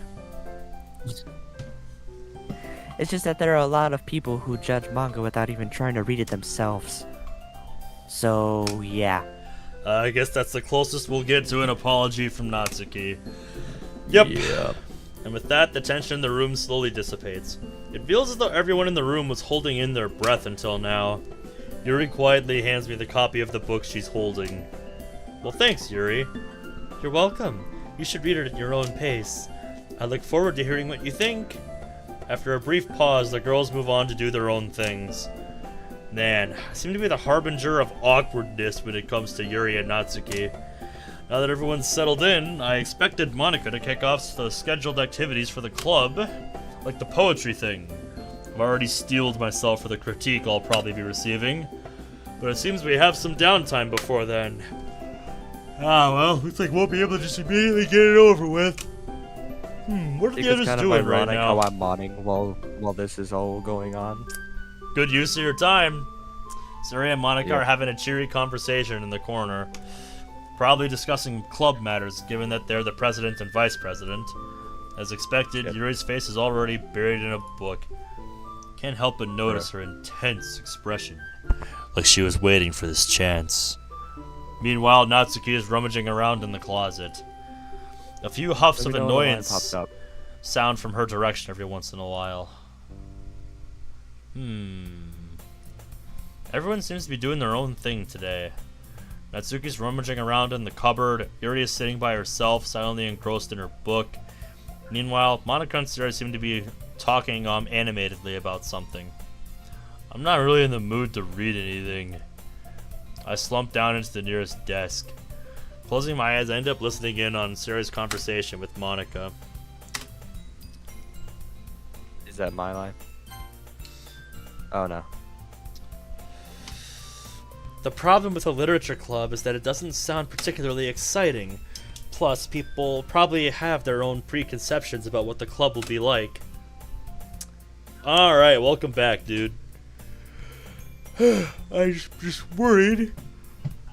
It's just that there are a lot of people who judge manga without even trying to read it themselves. So, yeah. I guess that's the closest we'll get to an apology from Natsuki. Yep. And with that, the tension in the room slowly dissipates. It feels as though everyone in the room was holding in their breath until now. Yuri quietly hands me the copy of the book she's holding. Well, thanks, Yuri. You're welcome. You should read it at your own pace. I look forward to hearing what you think. After a brief pause, the girls move on to do their own things. Man, I seem to be the harbinger of awkwardness when it comes to Yuri and Natsuki. Now that everyone's settled in, I expected Monica to kick off the scheduled activities for the club, like the poetry thing. I've already steeled myself for the critique I'll probably be receiving, but it seems we have some downtime before then. Ah, well, looks like we'll be able to just immediately get it over with. What are think the it's others kind of doing right ironic now? how I'm modding while this is all going on. Good use of your time. Sayori and Monica Yeah. are having a cheery conversation in the corner, probably discussing club matters, given that they're the president and vice president. As expected, Yep. Yuri's face is already buried in a book. Can't help but notice her intense expression, like she was waiting for this chance. Meanwhile, Natsuki is rummaging around in the closet. A few huffs of Let me know when the line annoyance pops up. sound from her direction every once in a while. Everyone seems to be doing their own thing today. Natsuki's rummaging around in the cupboard. Yuri is sitting by herself, silently engrossed in her book. Meanwhile, Monica and Sayori seem to be talking animatedly about something. I'm not really in the mood to read anything. I slump down into the nearest desk. Closing my eyes, I end up listening in on Sayori's conversation with Monica. Is that my line? Oh no. The problem with a literature club is that it doesn't sound particularly exciting. Plus, people probably have their own preconceptions about what the club will be like. Alright, welcome back, dude. I'm just worried.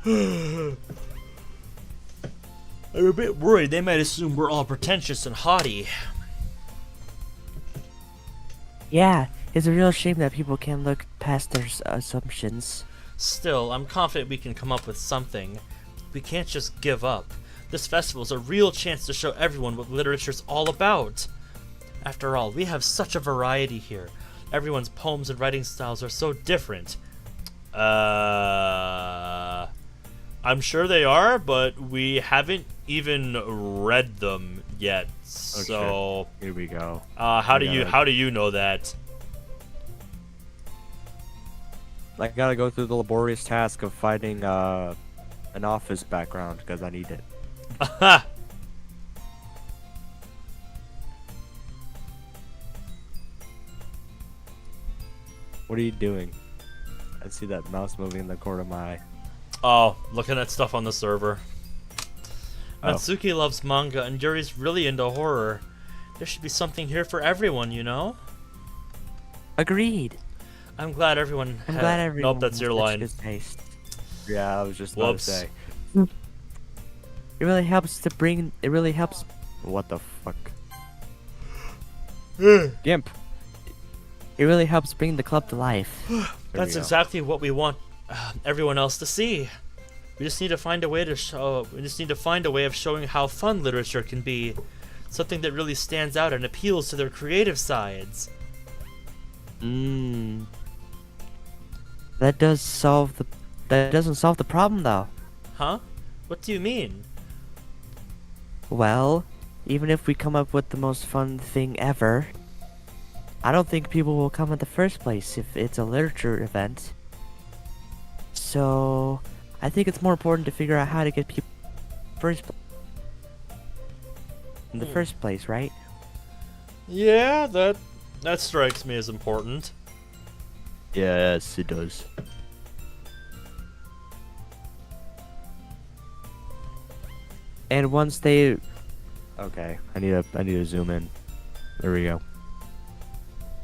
I'm a bit worried they might assume we're all pretentious and haughty. Yeah, it's a real shame that people can't look past their assumptions. Still, I'm confident we can come up with something. We can't just give up. This festival is a real chance to show everyone what literature's all about. After all, we have such a variety here. Everyone's poems and writing styles are so different. I'm sure they are, but we haven't even read them yet. So, Here we go. how do you know that? I gotta go through the laborious task of finding an office background because I need it. Aha! What are you doing? I see that mouse moving in the corner of my eye. Oh, looking at stuff on the server. Oh. Natsuki loves manga and Yuri's really into horror. There should be something here for everyone, you know? Agreed. I'm glad everyone. I'm glad everyone. Nope, that's your has such line. good taste. Yeah, I was just about to Whoops. say. It really helps to bring. It really helps. What the fuck? Gimp. It really helps bring the club to life. That's exactly what we want everyone else to see. We just need to find a way to show. We just need to find a way of showing how fun literature can be, something that really stands out and appeals to their creative sides. That does solve the. That doesn't solve the problem though. Huh? What do you mean? Well, even if we come up with the most fun thing ever, I don't think people will come in the first place if it's a literature event. So, I think it's more important to figure out how to get people in the first place, right? Yeah, that strikes me as important. Yes, it does. And once they, Okay, I need to zoom in. There we go.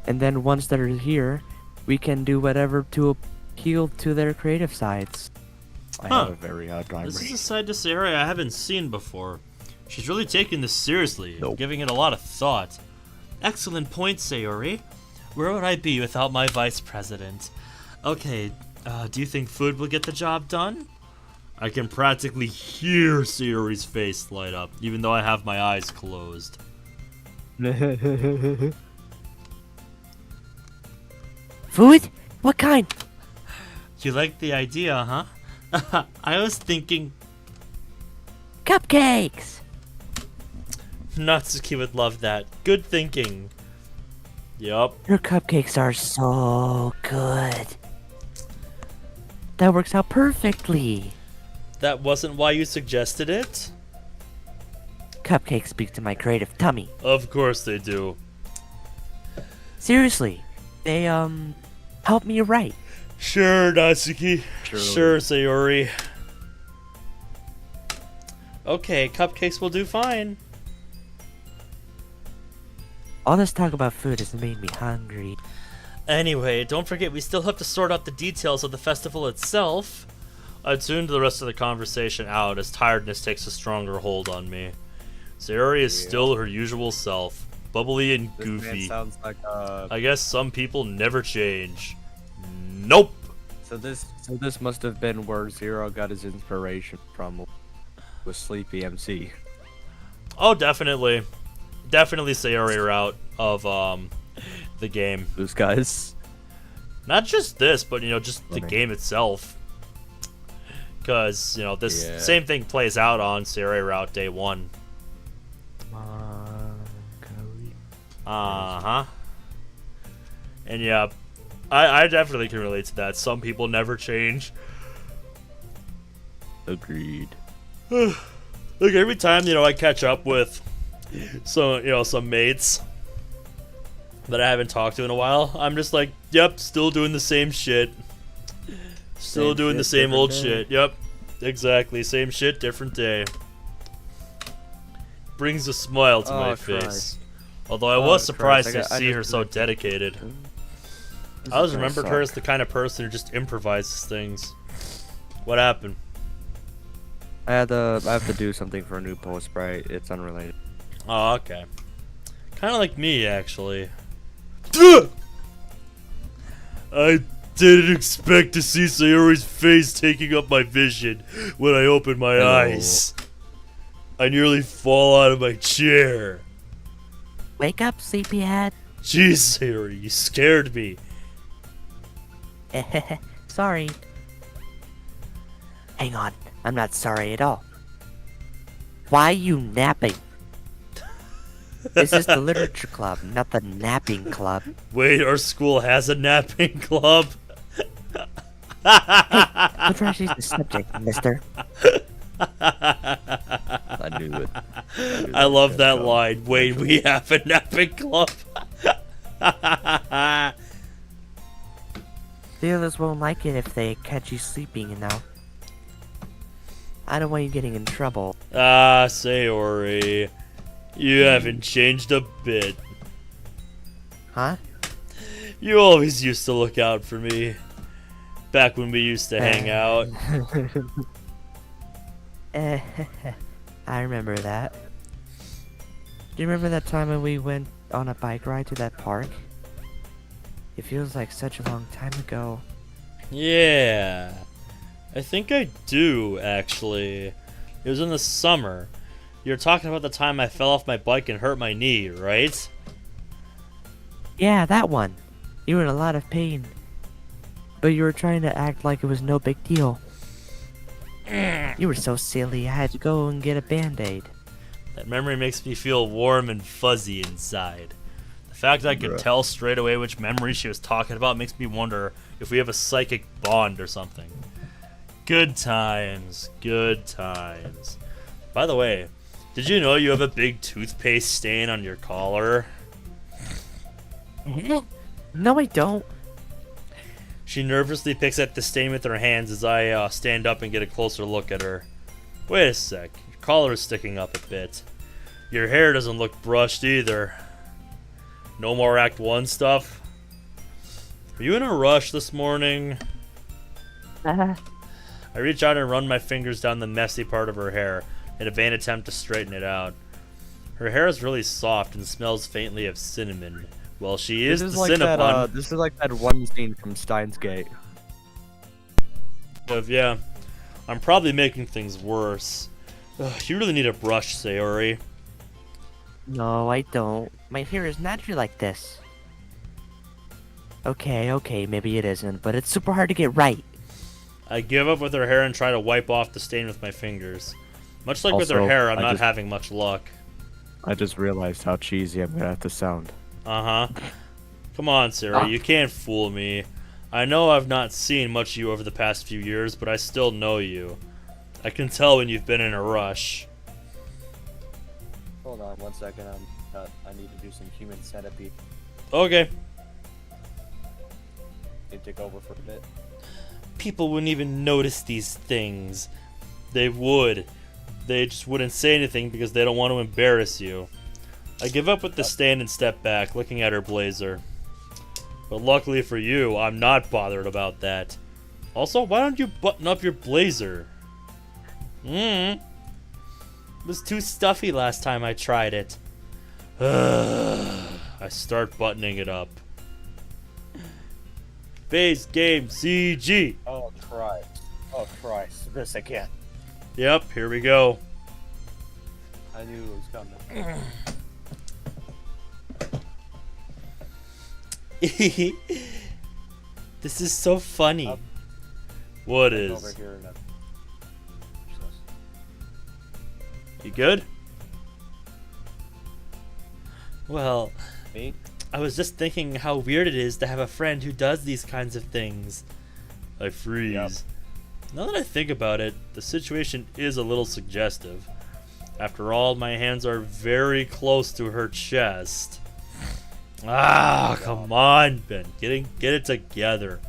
and then once they're here, we can do whatever to appeal to their creative sides. I Huh. have a very hard time This is reading. a side to Sayori I haven't seen before. She's really taking this seriously, Nope. giving it a lot of thought. Excellent point, Sayori. Where would I be without my vice president? Okay, do you think food will get the job done? I can practically hear Sayori's face light up, even though I have my eyes closed. Food? What kind? You like the idea, huh? I was thinking Cupcakes! Natsuki would love that. Good thinking. Yup. Your cupcakes are so good. That works out perfectly. That wasn't why you suggested it? Cupcakes speak to my creative tummy. Of course they do. Seriously, they help me write. Sure, Natsuki. Surely. Sure, Sayori. Okay, cupcakes will do fine. All this talk about food has made me hungry. Anyway, don't forget we still have to sort out the details of the festival itself. I tuned the rest of the conversation out as tiredness takes a stronger hold on me. Sayori is still her usual self, bubbly and This man goofy. sounds like I guess some people never change. Nope. So this must have been where Zero got his inspiration from, with Sleepy MC. Oh, definitely. Definitely Sayori route of the game. Those guys. Not just this, but just the Okay. game itself. Because, this Yeah. same thing plays out on Sayori Route Day 1. Uh-huh. And yeah, I definitely can relate to that. Some people never change. Agreed. Like every time, I catch up with some mates that I haven't talked to in a while, I'm just like, yep, still doing the same shit. Still Same doing shit, the same different old day. shit. Yep. Exactly. Same shit, different day. Brings a smile to my Oh, face. Christ. Although I Oh, was surprised Christ, to I see her just so like- dedicated. This I always is gonna remembered her as suck. the kind of person who just improvises things. What happened? I have to do something for a new post, right? It's unrelated. Oh, okay. Kind of like me, actually. I didn't expect to see Sayori's face taking up my vision when I opened my Hello. eyes. I nearly fall out of my chair. Wake up, sleepyhead. Jeez, Sayori, you scared me. Sorry. Hang on, I'm not sorry at all. Why you napping? This is the literature club, not the napping club. Wait, our school has a napping club? What change the subject, mister? I knew it. I love that line. Wait, we have a napping club? The others won't like it if they catch you sleeping, I don't want you getting in trouble. Ah, Sayori. You haven't changed a bit. Huh? You always used to look out for me. Back when we used to hang out. I remember that. Do you remember that time when we went on a bike ride to that park? It feels like such a long time ago. Yeah. I think I do, actually. It was in the summer. You're talking about the time I fell off my bike and hurt my knee, right? Yeah, that one. You were in a lot of pain. But you were trying to act like it was no big deal. You were so silly, I had to go and get a band-aid. That memory makes me feel warm and fuzzy inside. The fact I could tell straight away which memory she was talking about makes me wonder if we have a psychic bond or something. Good times, good times. By the way, did you know you have a big toothpaste stain on your collar? No, I don't. She nervously picks at the stain with her hands as I stand up and get a closer look at her. Wait a sec, your collar is sticking up a bit. Your hair doesn't look brushed either. No more Act 1 stuff? Were you in a rush this morning? I reach out and run my fingers down the messy part of her hair in a vain attempt to straighten it out. Her hair is really soft and smells faintly of cinnamon. Well, she is the Cinnabon. This is like that one scene from Steins Gate. But yeah, I'm probably making things worse. Ugh, you really need a brush, Sayori. No, I don't. My hair is naturally like this. Okay, maybe it isn't, but it's super hard to get right. I give up with her hair and try to wipe off the stain with my fingers. Much like with her Also, hair, I'm I not just- having much luck. I just realized how cheesy I'm gonna have to sound. Uh-huh. Come on, Sarah, you can't fool me. I know I've not seen much of you over the past few years, but I still know you. I can tell when you've been in a rush. Hold on 1 second. I need to do some human centipede. Okay. Need to take over for a bit. People wouldn't even notice these things. They would. They just wouldn't say anything because they don't want to embarrass you. I give up with the stand and step back, looking at her blazer. But luckily for you, I'm not bothered about that. Also, why don't you button up your blazer? It was too stuffy last time I tried it. I start buttoning it up. Base game CG. Oh Christ. Oh Christ. This again. Yep, here we go. I knew it was coming. This is so funny. What is? Over here and up. You good? Well, Me? I was just thinking how weird it is to have a friend who does these kinds of things. I freeze. Yep. Now that I think about it, the situation is a little suggestive. After all, my hands are very close to her chest. Ah, come on, Ben. Get it together.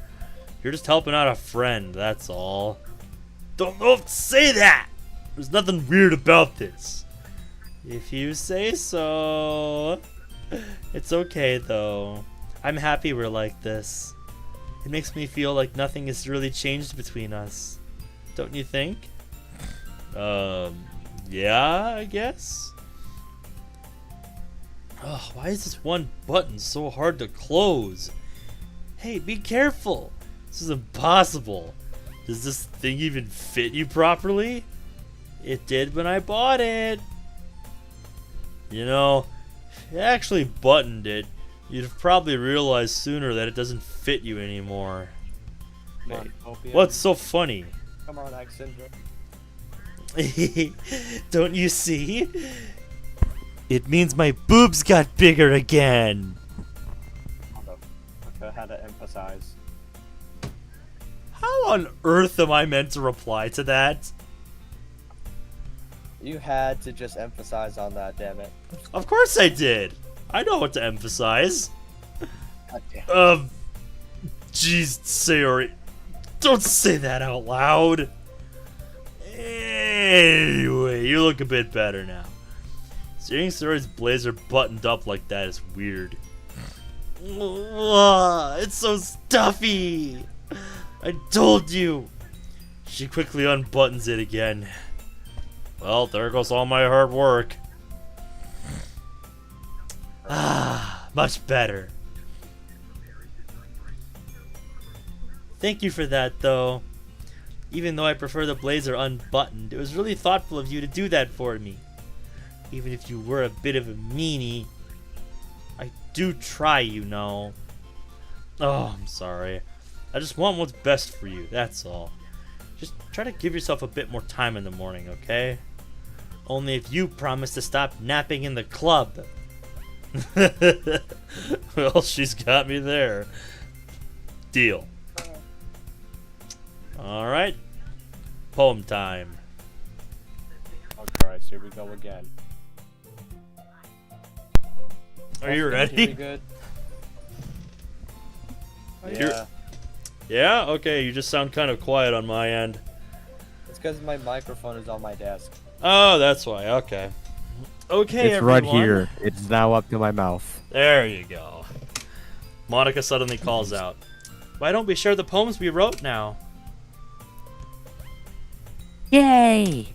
You're just helping out a friend, that's all. Don't say that! There's nothing weird about this. If you say so. It's okay, though. I'm happy we're like this. It makes me feel like nothing has really changed between us. Don't you think? Yeah, I guess. Oh, why is this one button so hard to close? Hey, be careful. This is impossible. Does this thing even fit you properly? It did when I bought it. You know, if you actually buttoned it, you'd have probably realized sooner that it doesn't fit you anymore. Come on, Opium. What's so funny? Come on, X Syndrome. Don't you see? It means my boobs got bigger again. I had to emphasize. How on earth am I meant to reply to that? You had to just emphasize on that, damn it. Of course I did. I know what to emphasize. God damn. Jeez, Sayori. Don't say that out loud. Anyway, you look a bit better now. Seeing Sayori's blazer buttoned up like that is weird. Ugh, it's so stuffy. I told you. She quickly unbuttons it again. Well, there goes all my hard work. Ah, much better. Thank you for that, though. Even though I prefer the blazer unbuttoned, it was really thoughtful of you to do that for me. Even if you were a bit of a meanie, I do try, you know. Oh, I'm sorry. I just want what's best for you, that's all. Just try to give yourself a bit more time in the morning, okay? Only if you promise to stop napping in the club. Well, she's got me there. Deal. Alright. Poem time. Oh Christ, here we go again. Are you Pretty ready? good. Yeah. Yeah? Okay, you just sound kind of quiet on my end. It's because my microphone is on my desk. Oh, that's why. Okay. Okay, It's everyone. right here. It's now up to my mouth. There you go. Monica suddenly calls out. Why don't we share the poems we wrote now? Yay!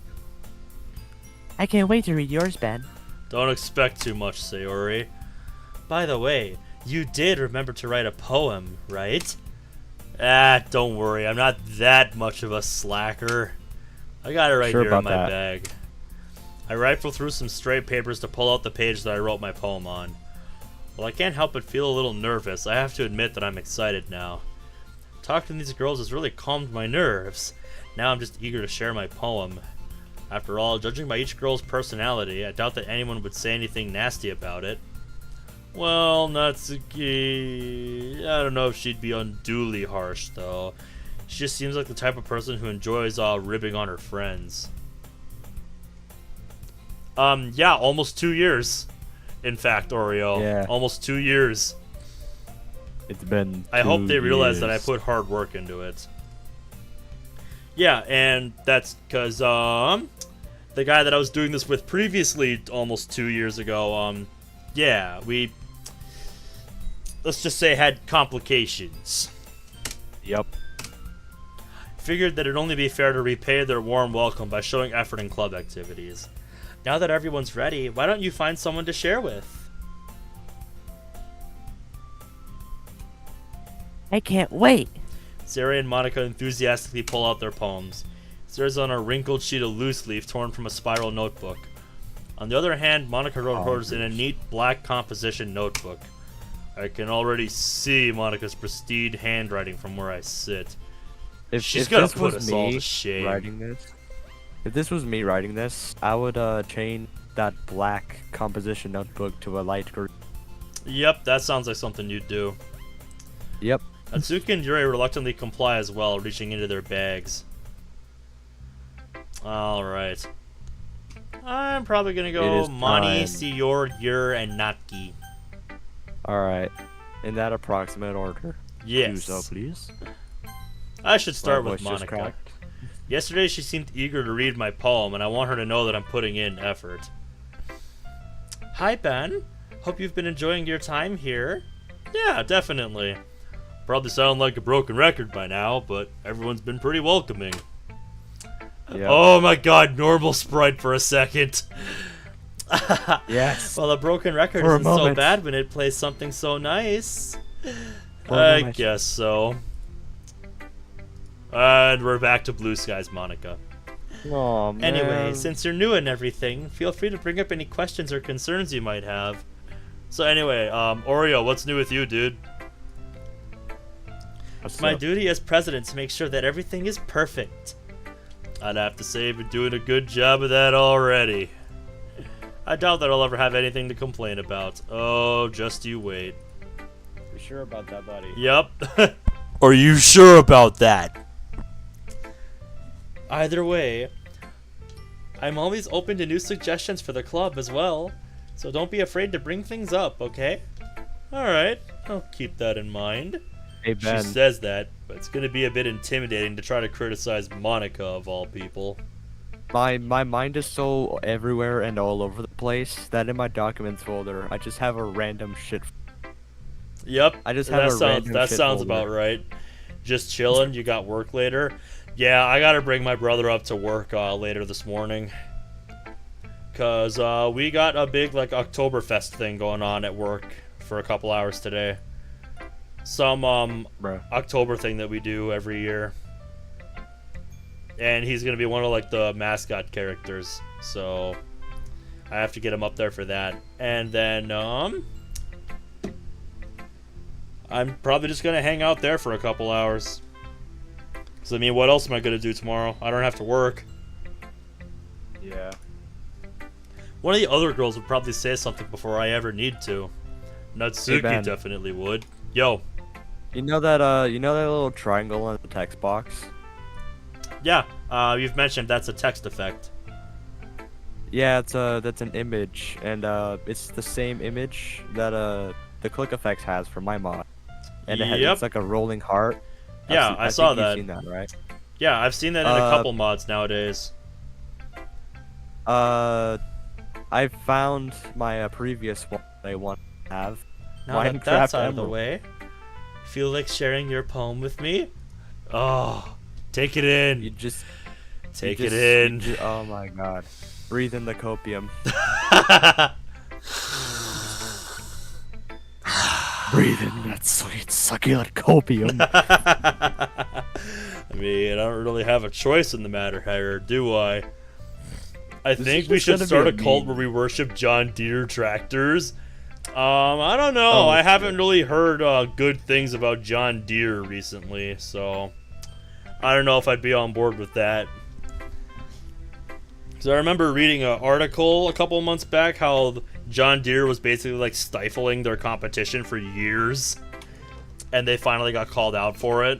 I can't wait to read yours, Ben. Don't expect too much, Sayori. By the way, you did remember to write a poem, right? Ah, don't worry. I'm not that much of a slacker. I got it right Sure here in about my that. bag. I rifle through some stray papers to pull out the page that I wrote my poem on. Well, I can't help but feel a little nervous. I have to admit that I'm excited now. Talking to these girls has really calmed my nerves. Now I'm just eager to share my poem. After all, judging by each girl's personality, I doubt that anyone would say anything nasty about it. Well, Natsuki... I don't know if she'd be unduly harsh, though. She just seems like the type of person who enjoys ribbing on her friends. Yeah, almost 2 years. In fact, Oreo. Yeah. Almost 2 years. It's been. I hope they realize that I years. put hard work into it. Yeah, and that's because, the guy that I was doing this with previously, almost 2 years ago, yeah, we, let's just say, had complications. Yep. Figured that it'd only be fair to repay their warm welcome by showing effort in club activities. Now that everyone's ready, why don't you find someone to share with? I can't wait. Sayori and Monica enthusiastically pull out their poems. Stares on a wrinkled sheet of loose leaf torn from a spiral notebook. On the other hand, Monica wrote hers in a neat black composition notebook. I can already see Monica's pristine handwriting from where I sit. She's gonna put us all to shame. If this was me writing this, I would change that black composition notebook to a light green. Yep, that sounds like something you'd do. Yep. Atsuki and Yuri reluctantly comply as well, reaching into their bags. Alright. I'm probably gonna go Mani, Sayori, Yur, and Natki. Alright. In that approximate order. Yes. Do so, please. I should start My with voice just Monica. cracked. Yesterday she seemed eager to read my poem, and I want her to know that I'm putting in effort. Hi, Ben. Hope you've been enjoying your time here. Yeah, definitely. Probably sound like a broken record by now, but everyone's been pretty welcoming. Yeah. Oh my god, normal sprite for a second. Yes. Well, a broken record For a isn't so moment. bad when it plays something so nice. For a I moment. guess so. And we're back to Blue Skies, Monica. Aw, man. Anyway, since you're new and everything, feel free to bring up any questions or concerns you might have. So anyway, Oreo, what's new with you, dude? What's My up? duty as president to make sure that everything is perfect. I'd have to say you've been doing a good job of that already. I doubt that I'll ever have anything to complain about. Oh, just you wait. You sure about that, buddy? Yep. Are you sure about that? Either way, I'm always open to new suggestions for the club as well, so don't be afraid to bring things up, okay? Alright, I'll keep that in mind. Hey, Ben. She says that, but it's gonna be a bit intimidating to try to criticize Monica of all people. My mind is so everywhere and all over the place that in my documents folder, I just have a random shit. Yep, I just have that sounds about right. Just chilling, you got work later? Yeah, I gotta bring my brother up to work later this morning. Cause we got a big like Oktoberfest thing going on at work for a couple hours today. Some October thing that we do every year. And he's gonna be one of like the mascot characters, so I have to get him up there for that. And then I'm probably just gonna hang out there for a couple hours. Cause I mean, what else am I gonna do tomorrow? I don't have to work. Yeah. One of the other girls would probably say something before I ever need to. Natsuki Ben. definitely would. Yo. You know that little triangle on the text box? Yeah, you've mentioned that's a text effect. Yeah, that's an image, and it's the same image that the click effects has for my mod, and Yep. it's like a rolling heart. Yeah, I saw think that. You've seen that, right? Yeah, I've seen that in a couple mods nowadays. I found my previous one that I want to have. Now that Minecraft that's out of the Emerald. way, feel like sharing your poem with me? Oh, take it in. You just Take you it just- in. you ju- oh my god. Breathe in the copium. Breathe in that sweet succulent copium. I mean, I don't really have a choice in the matter here, do I? I think we just should gonna be start a a cult meme. where we worship John Deere tractors. I don't know. Oh, I haven't shit. really heard good things about John Deere recently, so I don't know if I'd be on board with that. Because I remember reading an article a couple months back how John Deere was basically like stifling their competition for years, and they finally got called out for it.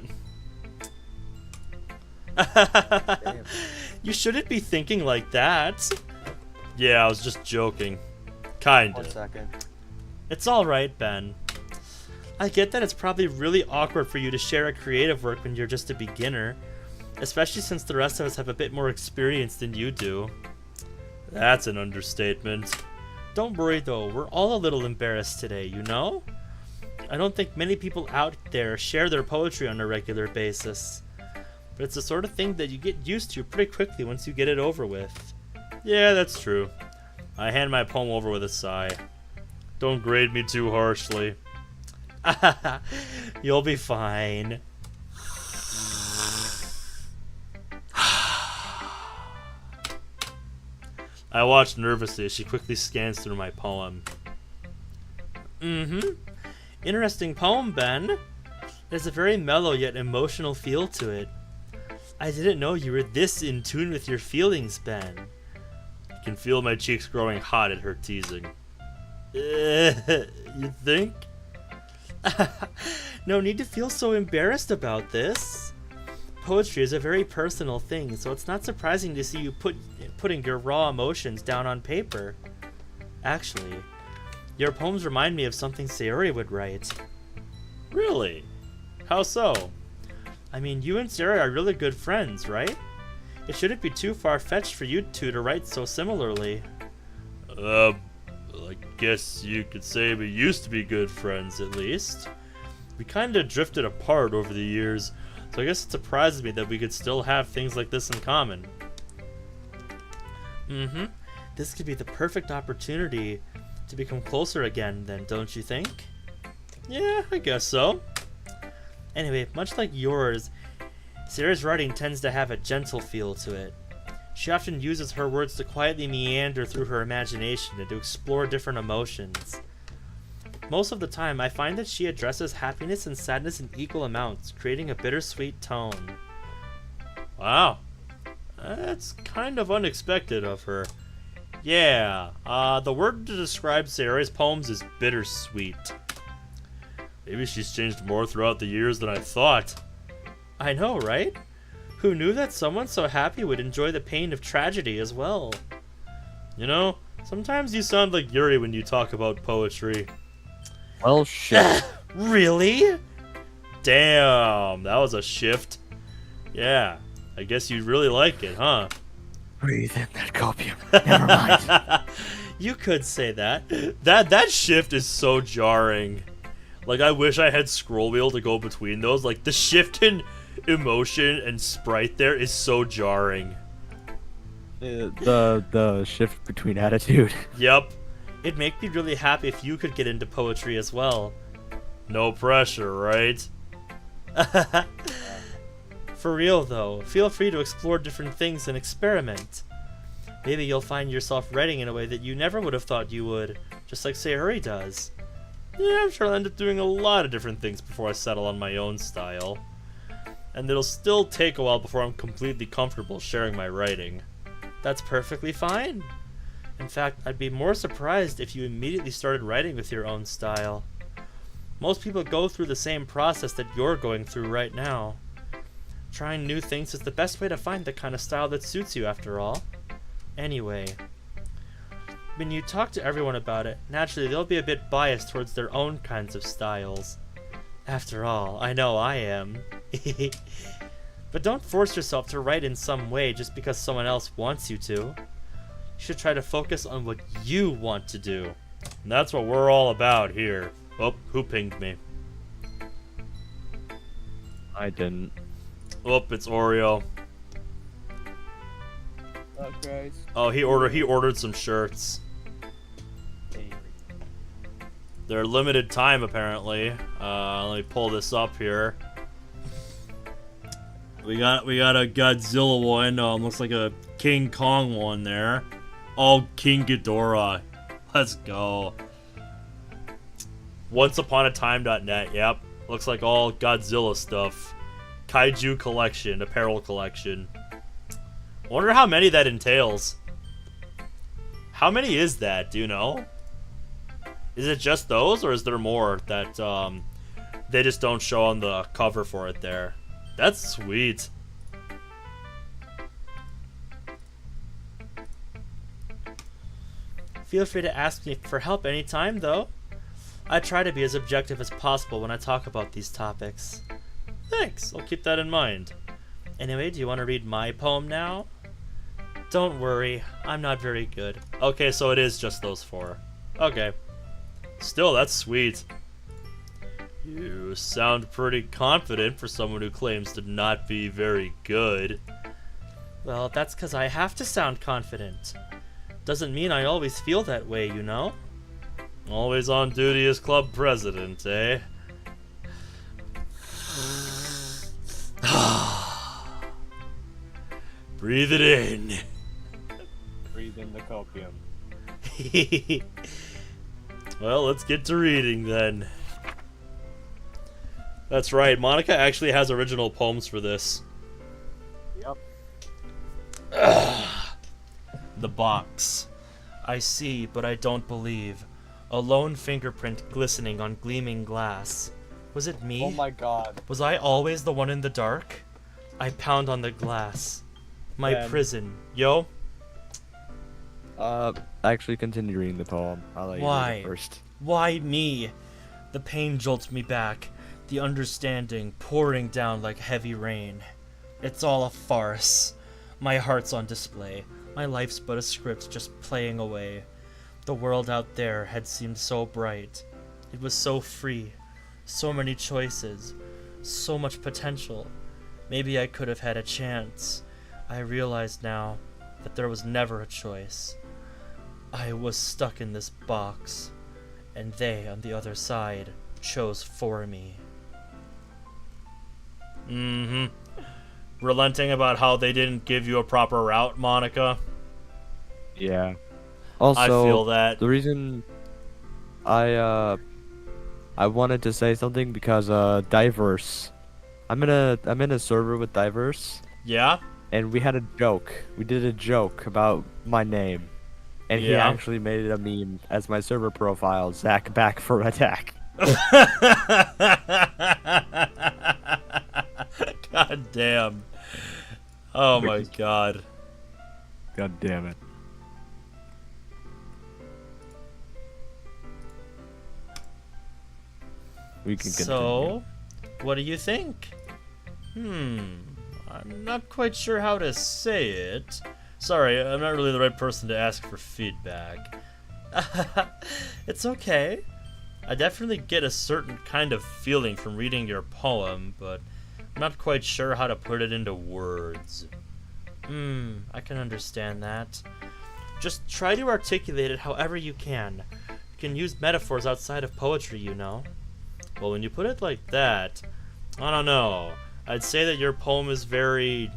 You shouldn't be thinking like that. Yeah, I was just joking. Kinda. 1 second. It's alright, Ben. I get that it's probably really awkward for you to share a creative work when you're just a beginner, especially since the rest of us have a bit more experience than you do. That's an understatement. Don't worry though, we're all a little embarrassed today, you know? I don't think many people out there share their poetry on a regular basis. But it's the sort of thing that you get used to pretty quickly once you get it over with. Yeah, that's true. I hand my poem over with a sigh. Don't grade me too harshly. You'll be fine. I watch nervously as she quickly scans through my poem. Interesting poem, Ben. There's a very mellow yet emotional feel to it. I didn't know you were this in tune with your feelings, Ben. You can feel my cheeks growing hot at her teasing. You think? No need to feel so embarrassed about this. Poetry is a very personal thing, so it's not surprising to see you putting your raw emotions down on paper. Actually, your poems remind me of something Sayori would write. Really? How so? I mean, you and Sayori are really good friends, right? It shouldn't be too far-fetched for you two to write so similarly. I guess you could say we used to be good friends, at least. We kinda drifted apart over the years, so I guess it surprises me that we could still have things like this in common. This could be the perfect opportunity to become closer again, then, don't you think? Yeah, I guess so. Anyway, much like yours, Sarah's writing tends to have a gentle feel to it. She often uses her words to quietly meander through her imagination and to explore different emotions. Most of the time, I find that she addresses happiness and sadness in equal amounts, creating a bittersweet tone. Wow. That's kind of unexpected of her. Yeah, the word to describe Sayori's poems is bittersweet. Maybe she's changed more throughout the years than I thought. I know, right? Who knew that someone so happy would enjoy the pain of tragedy as well? You know, sometimes you sound like Yuri when you talk about poetry. Well, shit. Really? Damn, that was a shift. Yeah, I guess you really like it, huh? Breathe in that copium. Never mind. You could say that. That shift is so jarring. Like, I wish I had scroll wheel to go between those. Like, the shift in emotion and sprite there is so jarring. The shift between attitude. Yep. It'd make me really happy if you could get into poetry as well. No pressure, right? For real though, feel free to explore different things and experiment. Maybe you'll find yourself writing in a way that you never would have thought you would, just like Sayori does. Yeah, I'm sure I'll end up doing a lot of different things before I settle on my own style. And it'll still take a while before I'm completely comfortable sharing my writing. That's perfectly fine. In fact, I'd be more surprised if you immediately started writing with your own style. Most people go through the same process that you're going through right now. Trying new things is the best way to find the kind of style that suits you, after all. Anyway, when you talk to everyone about it, naturally they'll be a bit biased towards their own kinds of styles. After all, I know I am. But don't force yourself to write in some way just because someone else wants you to. You should try to focus on what you want to do. And that's what we're all about here. Oh, who pinged me? I didn't. Oh, it's Oreo. Oh, Christ. Oh, he ordered some shirts. They're limited time apparently. Let me pull this up here. We got a Godzilla one. Looks like a King Kong one there. Oh, King Ghidorah. Let's go. OnceUponATime.net. Yep. Looks like all Godzilla stuff. Kaiju collection, apparel collection. Wonder how many that entails. How many is that? Do you know? Is it just those, or is there more that they just don't show on the cover for it there? That's sweet. Feel free to ask me for help anytime, though. I try to be as objective as possible when I talk about these topics. Thanks, I'll keep that in mind. Anyway, do you want to read my poem now? Don't worry, I'm not very good. Okay, so it is just those 4. Okay. Still, that's sweet. You sound pretty confident for someone who claims to not be very good. Well, that's because I have to sound confident. Doesn't mean I always feel that way, you know? Always on duty as club president, eh? Breathe it in. Breathe in the copium. Well, let's get to reading then. That's right, Monica actually has original poems for this. Yep. The box. I see, but I don't believe. A lone fingerprint glistening on gleaming glass. Was it me? Oh my god. Was I always the one in the dark? I pound on the glass. My Ben. prison. Yo? Actually continue reading the poem. I'll let you Why? read it first. Why me? The pain jolts me back. The understanding pouring down like heavy rain. It's all a farce. My heart's on display. My life's but a script just playing away. The world out there had seemed so bright. It was so free. So many choices. So much potential. Maybe I could have had a chance. I realize now that there was never a choice. I was stuck in this box, and they, on the other side, chose for me. Relenting about how they didn't give you a proper route, Monica? Yeah. Also, I feel that. the reason I wanted to say something because Diverse. I'm in a server with Diverse, Yeah? and we had a joke. We did a joke about my name, and he Yeah. actually made it a meme as my server profile. Zach back for attack. God damn. Oh my god. God damn it. We can continue. So, what do you think? I'm not quite sure how to say it. Sorry, I'm not really the right person to ask for feedback. It's okay. I definitely get a certain kind of feeling from reading your poem, but I'm not quite sure how to put it into words. I can understand that. Just try to articulate it however you can. You can use metaphors outside of poetry, you know. Well, when you put it like that, I don't know. I'd say that your poem is very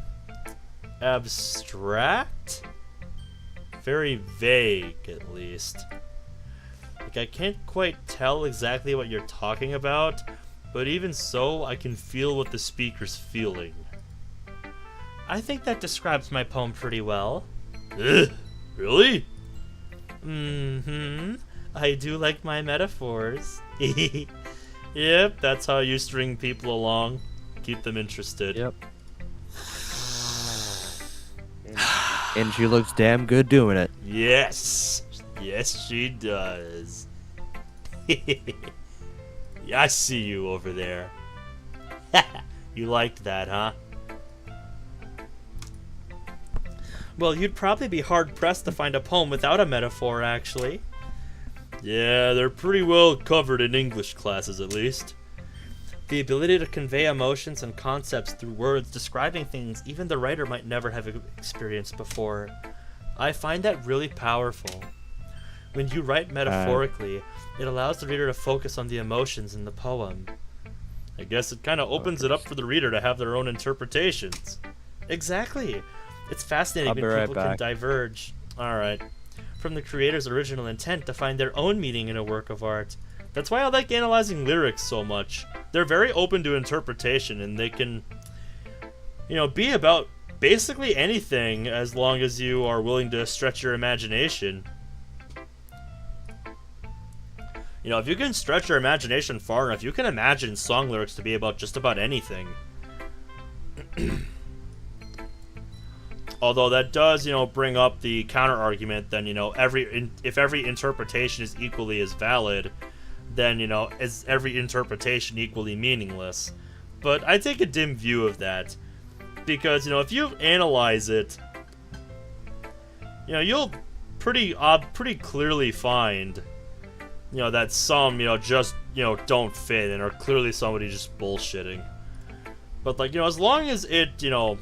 abstract? Very vague, at least. Like, I can't quite tell exactly what you're talking about, but even so, I can feel what the speaker's feeling. I think that describes my poem pretty well. Ugh, really? I do like my metaphors. Yep, that's how you string people along. Keep them interested. Yep. And she looks damn good doing it. Yes. Yes, she does. I see you over there. You liked that, huh? Well, you'd probably be hard-pressed to find a poem without a metaphor, actually. Yeah, they're pretty well covered in English classes, at least. The ability to convey emotions and concepts through words describing things even the writer might never have experienced before. I find that really powerful. When you write metaphorically, it allows the reader to focus on the emotions in the poem. I guess it kind of opens it up for the reader to have their own interpretations. Exactly. It's fascinating I'll when be right people can back. diverge. Alright. From the creator's original intent to find their own meaning in a work of art. That's why I like analyzing lyrics so much. They're very open to interpretation, and they can, be about basically anything as long as you are willing to stretch your imagination. If you can stretch your imagination far enough, you can imagine song lyrics to be about just about anything. Although that does, bring up the counter-argument, then, if every interpretation is equally as valid, then, is every interpretation equally meaningless? But I take a dim view of that. Because, if you analyze it, you know, you'll pretty clearly find, you know, that some, you know, just, you know, don't fit and are clearly somebody just bullshitting. But, like, you know, as long as it, you know,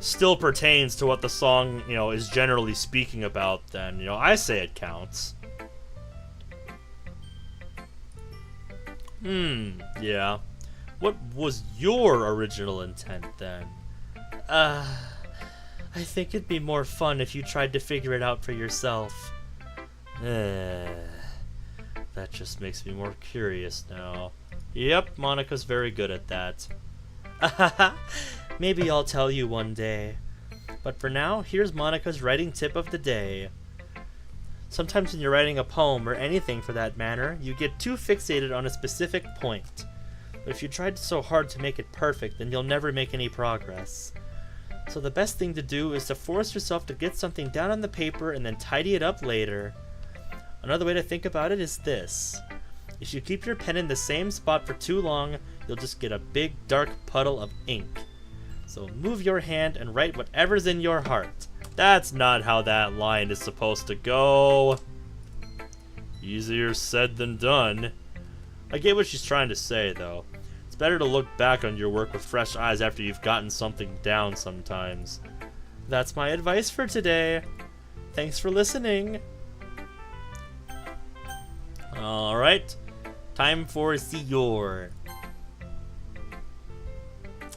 still pertains to what the song, you know, is generally speaking about, then, you know, I say it counts. Yeah. What was your original intent, then? I think it'd be more fun if you tried to figure it out for yourself. That just makes me more curious now. Yep, Monica's very good at that. Maybe I'll tell you one day. But for now, here's Monica's writing tip of the day. Sometimes when you're writing a poem, or anything for that matter, you get too fixated on a specific point. But if you tried so hard to make it perfect, then you'll never make any progress. So the best thing to do is to force yourself to get something down on the paper and then tidy it up later. Another way to think about it is this. If you keep your pen in the same spot for too long, you'll just get a big dark puddle of ink. So move your hand and write whatever's in your heart. That's not how that line is supposed to go. Easier said than done. I get what she's trying to say, though. It's better to look back on your work with fresh eyes after you've gotten something down sometimes. That's my advice for today. Thanks for listening. Alright, time for Sayori.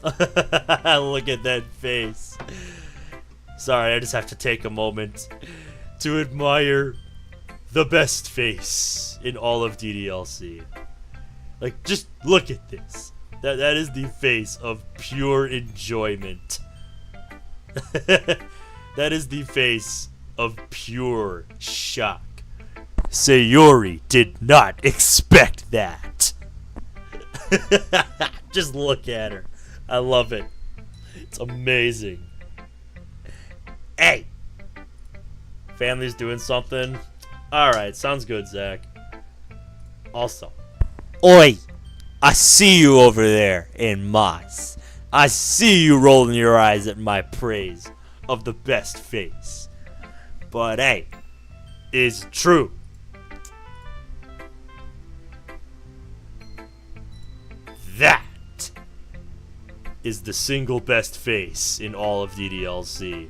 Look at that face. Sorry, I just have to take a moment to admire the best face in all of DDLC. Like, just look at this. That is the face of pure enjoyment. That is the face of pure shock. Sayori did not expect that. Just look at her. I love it. It's amazing. Hey! Family's doing something. Alright, sounds good, Zach. Also, oi! I see you over there in Moss. I see you rolling your eyes at my praise of the best face. But hey, it's true. That is the single best face in all of DDLC.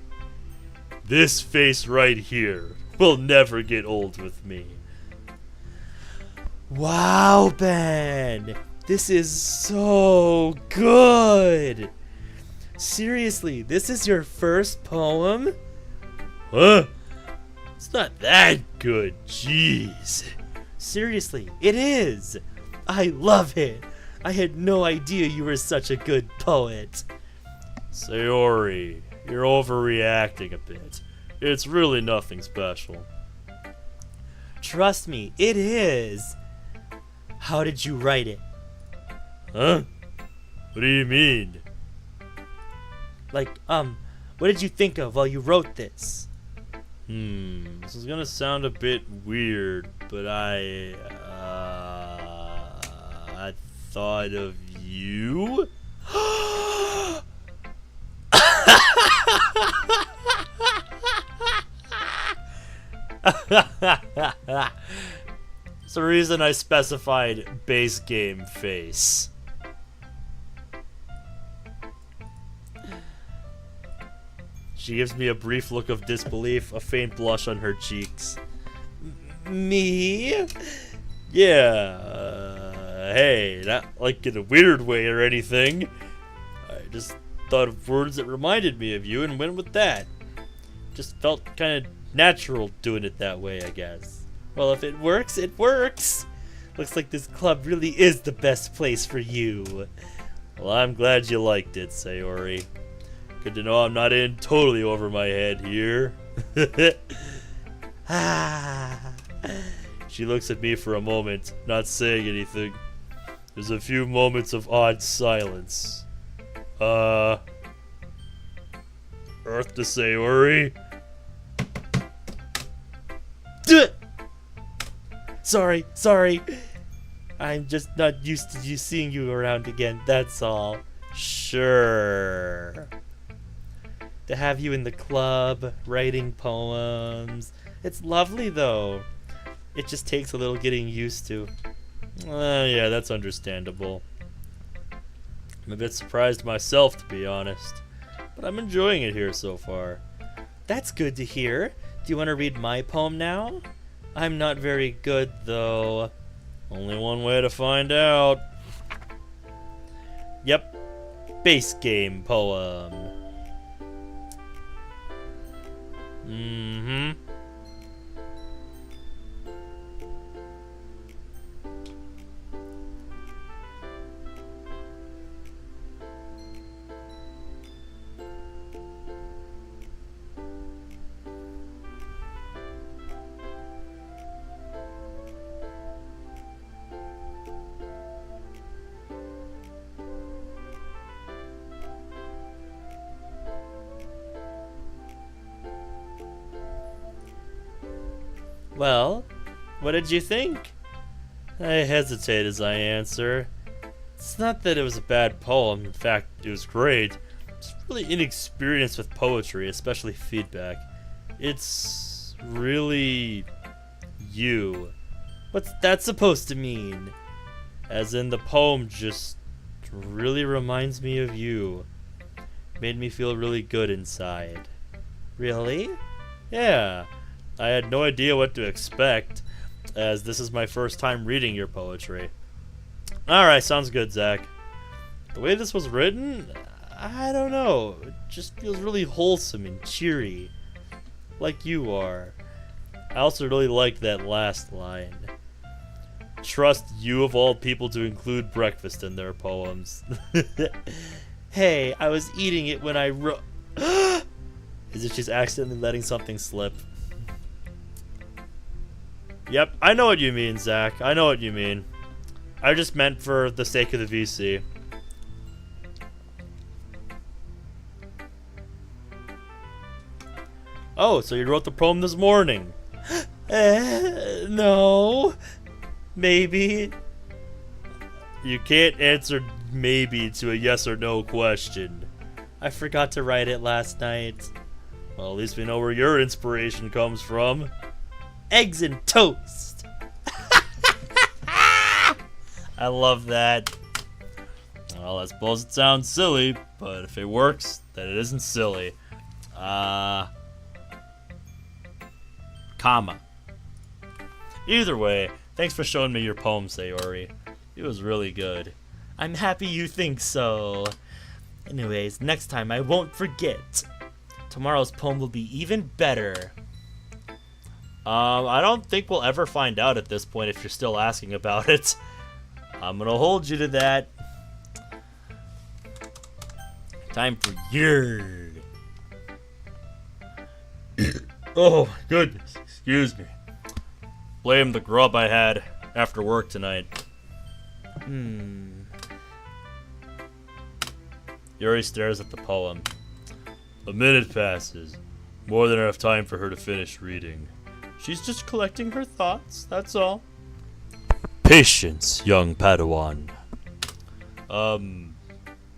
This face right here will never get old with me. Wow, Ben! This is so good! Seriously, this is your first poem? Huh? It's not that good, jeez. Seriously, it is! I love it! I had no idea you were such a good poet. Sayori, you're overreacting a bit. It's really nothing special. Trust me, it is. How did you write it? Huh? What do you mean? Like, what did you think of while you wrote this? This is gonna sound a bit weird, but I thought of you? It's the reason I specified base game face. She gives me a brief look of disbelief, a faint blush on her cheeks. Me? Yeah, hey, not like in a weird way or anything. I just thought of words that reminded me of you and went with that. Just felt kind of natural doing it that way, I guess. Well, if it works, it works. Looks like this club really is the best place for you. Well, I'm glad you liked it, Sayori. Good to know I'm not in totally over my head here. She looks at me for a moment, not saying anything. There's a few moments of odd silence. Earth to Sayori? Sorry. I'm just not used to seeing you around again, that's all. Sure. to have you in the club, writing poems. It's lovely, though. It just takes a little getting used to. Yeah, that's understandable. I'm a bit surprised myself, to be honest. But I'm enjoying it here so far. That's good to hear. Do you want to read my poem now? I'm not very good, though. Only one way to find out. Yep. Base game poem. Mm-hmm. Well, what did you think? I hesitate as I answer. It's not that it was a bad poem. In fact, it was great. Just really inexperienced with poetry, especially feedback. It's really you. What's that supposed to mean? As in, the poem just really reminds me of you. Made me feel really good inside. Really? Yeah. I had no idea what to expect, as this is my first time reading your poetry. Alright, sounds good, Zach. The way this was written, I don't know. It just feels really wholesome and cheery. Like you are. I also really like that last line. Trust you of all people to include breakfast in their poems. Hey, I was eating it when I wrote... As if she's accidentally letting something slip. Yep, I know what you mean, Zach. I know what you mean. I just meant for the sake of the VC. Oh, so you wrote the poem this morning? No. Maybe. You can't answer maybe to a yes or no question. I forgot to write it last night. Well, at least we know where your inspiration comes from. Eggs and toast. I love that. Well, I suppose it sounds silly, but if it works, then it isn't silly. Comma. Either way, thanks for showing me your poem, Sayori. It was really good. I'm happy you think so. Anyways, next time I won't forget. Tomorrow's poem will be even better. I don't think we'll ever find out at this point if you're still asking about it. I'm gonna hold you to that. Time for your... Oh, my goodness. Excuse me. Blame the grub I had after work tonight. Yuri stares at the poem. A minute passes. More than enough time for her to finish reading. She's just collecting her thoughts, that's all. Patience, young Padawan.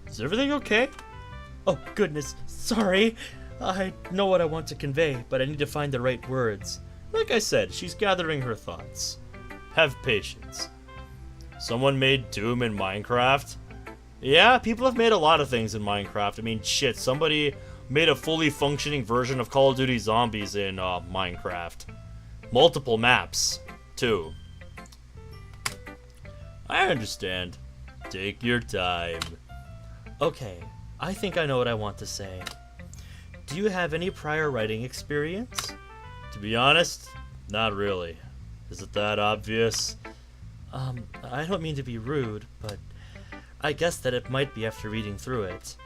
Is everything okay? Oh, goodness, sorry. I know what I want to convey, but I need to find the right words. Like I said, she's gathering her thoughts. Have patience. Someone made Doom in Minecraft? Yeah, people have made a lot of things in Minecraft. I mean, shit, somebody made a fully functioning version of Call of Duty Zombies in Minecraft. Multiple maps, too. I understand. Take your time. Okay, I think I know what I want to say. Do you have any prior writing experience? To be honest, not really. Is it that obvious? I don't mean to be rude, but I guess that it might be after reading through it.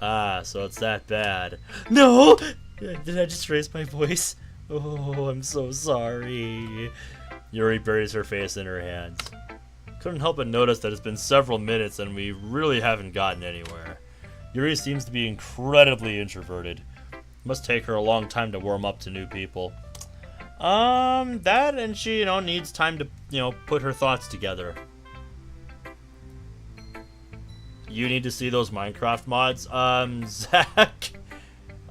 Ah, so it's that bad. No! Did I just raise my voice? Oh, I'm so sorry. Yuri buries her face in her hands. Couldn't help but notice that it's been several minutes and we really haven't gotten anywhere. Yuri seems to be incredibly introverted. Must take her a long time to warm up to new people. That and she, needs time to, put her thoughts together. You need to see those Minecraft mods. Zach,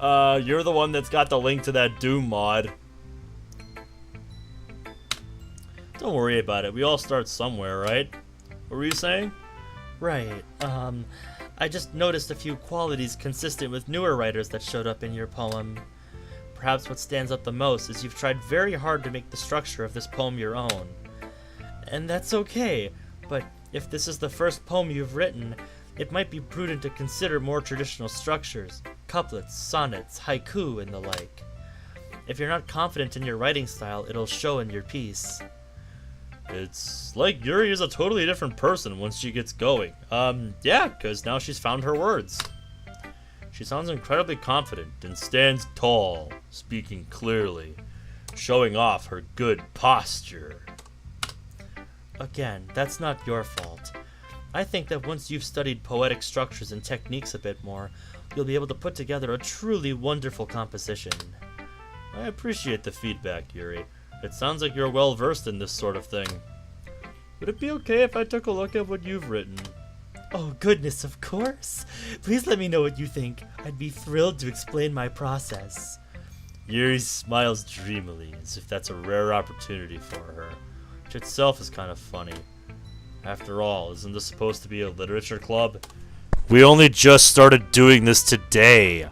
You're the one that's got the link to that Doom mod. Don't worry about it. We all start somewhere, right? What were you saying? Right, I just noticed a few qualities consistent with newer writers that showed up in your poem. Perhaps what stands out the most is you've tried very hard to make the structure of this poem your own. And that's okay, but if this is the first poem you've written, it might be prudent to consider more traditional structures, couplets, sonnets, haiku, and the like. If you're not confident in your writing style, it'll show in your piece. It's like Yuri is a totally different person once she gets going. Yeah, because now she's found her words. She sounds incredibly confident and stands tall, speaking clearly, showing off her good posture. Again, that's not your fault. I think that once you've studied poetic structures and techniques a bit more, you'll be able to put together a truly wonderful composition. I appreciate the feedback, Yuri. It sounds like you're well versed in this sort of thing. Would it be okay if I took a look at what you've written? Oh goodness, of course! Please let me know what you think. I'd be thrilled to explain my process. Yuri smiles dreamily, as if that's a rare opportunity for her, which itself is kind of funny. After all, isn't this supposed to be a literature club? We only just started doing this today!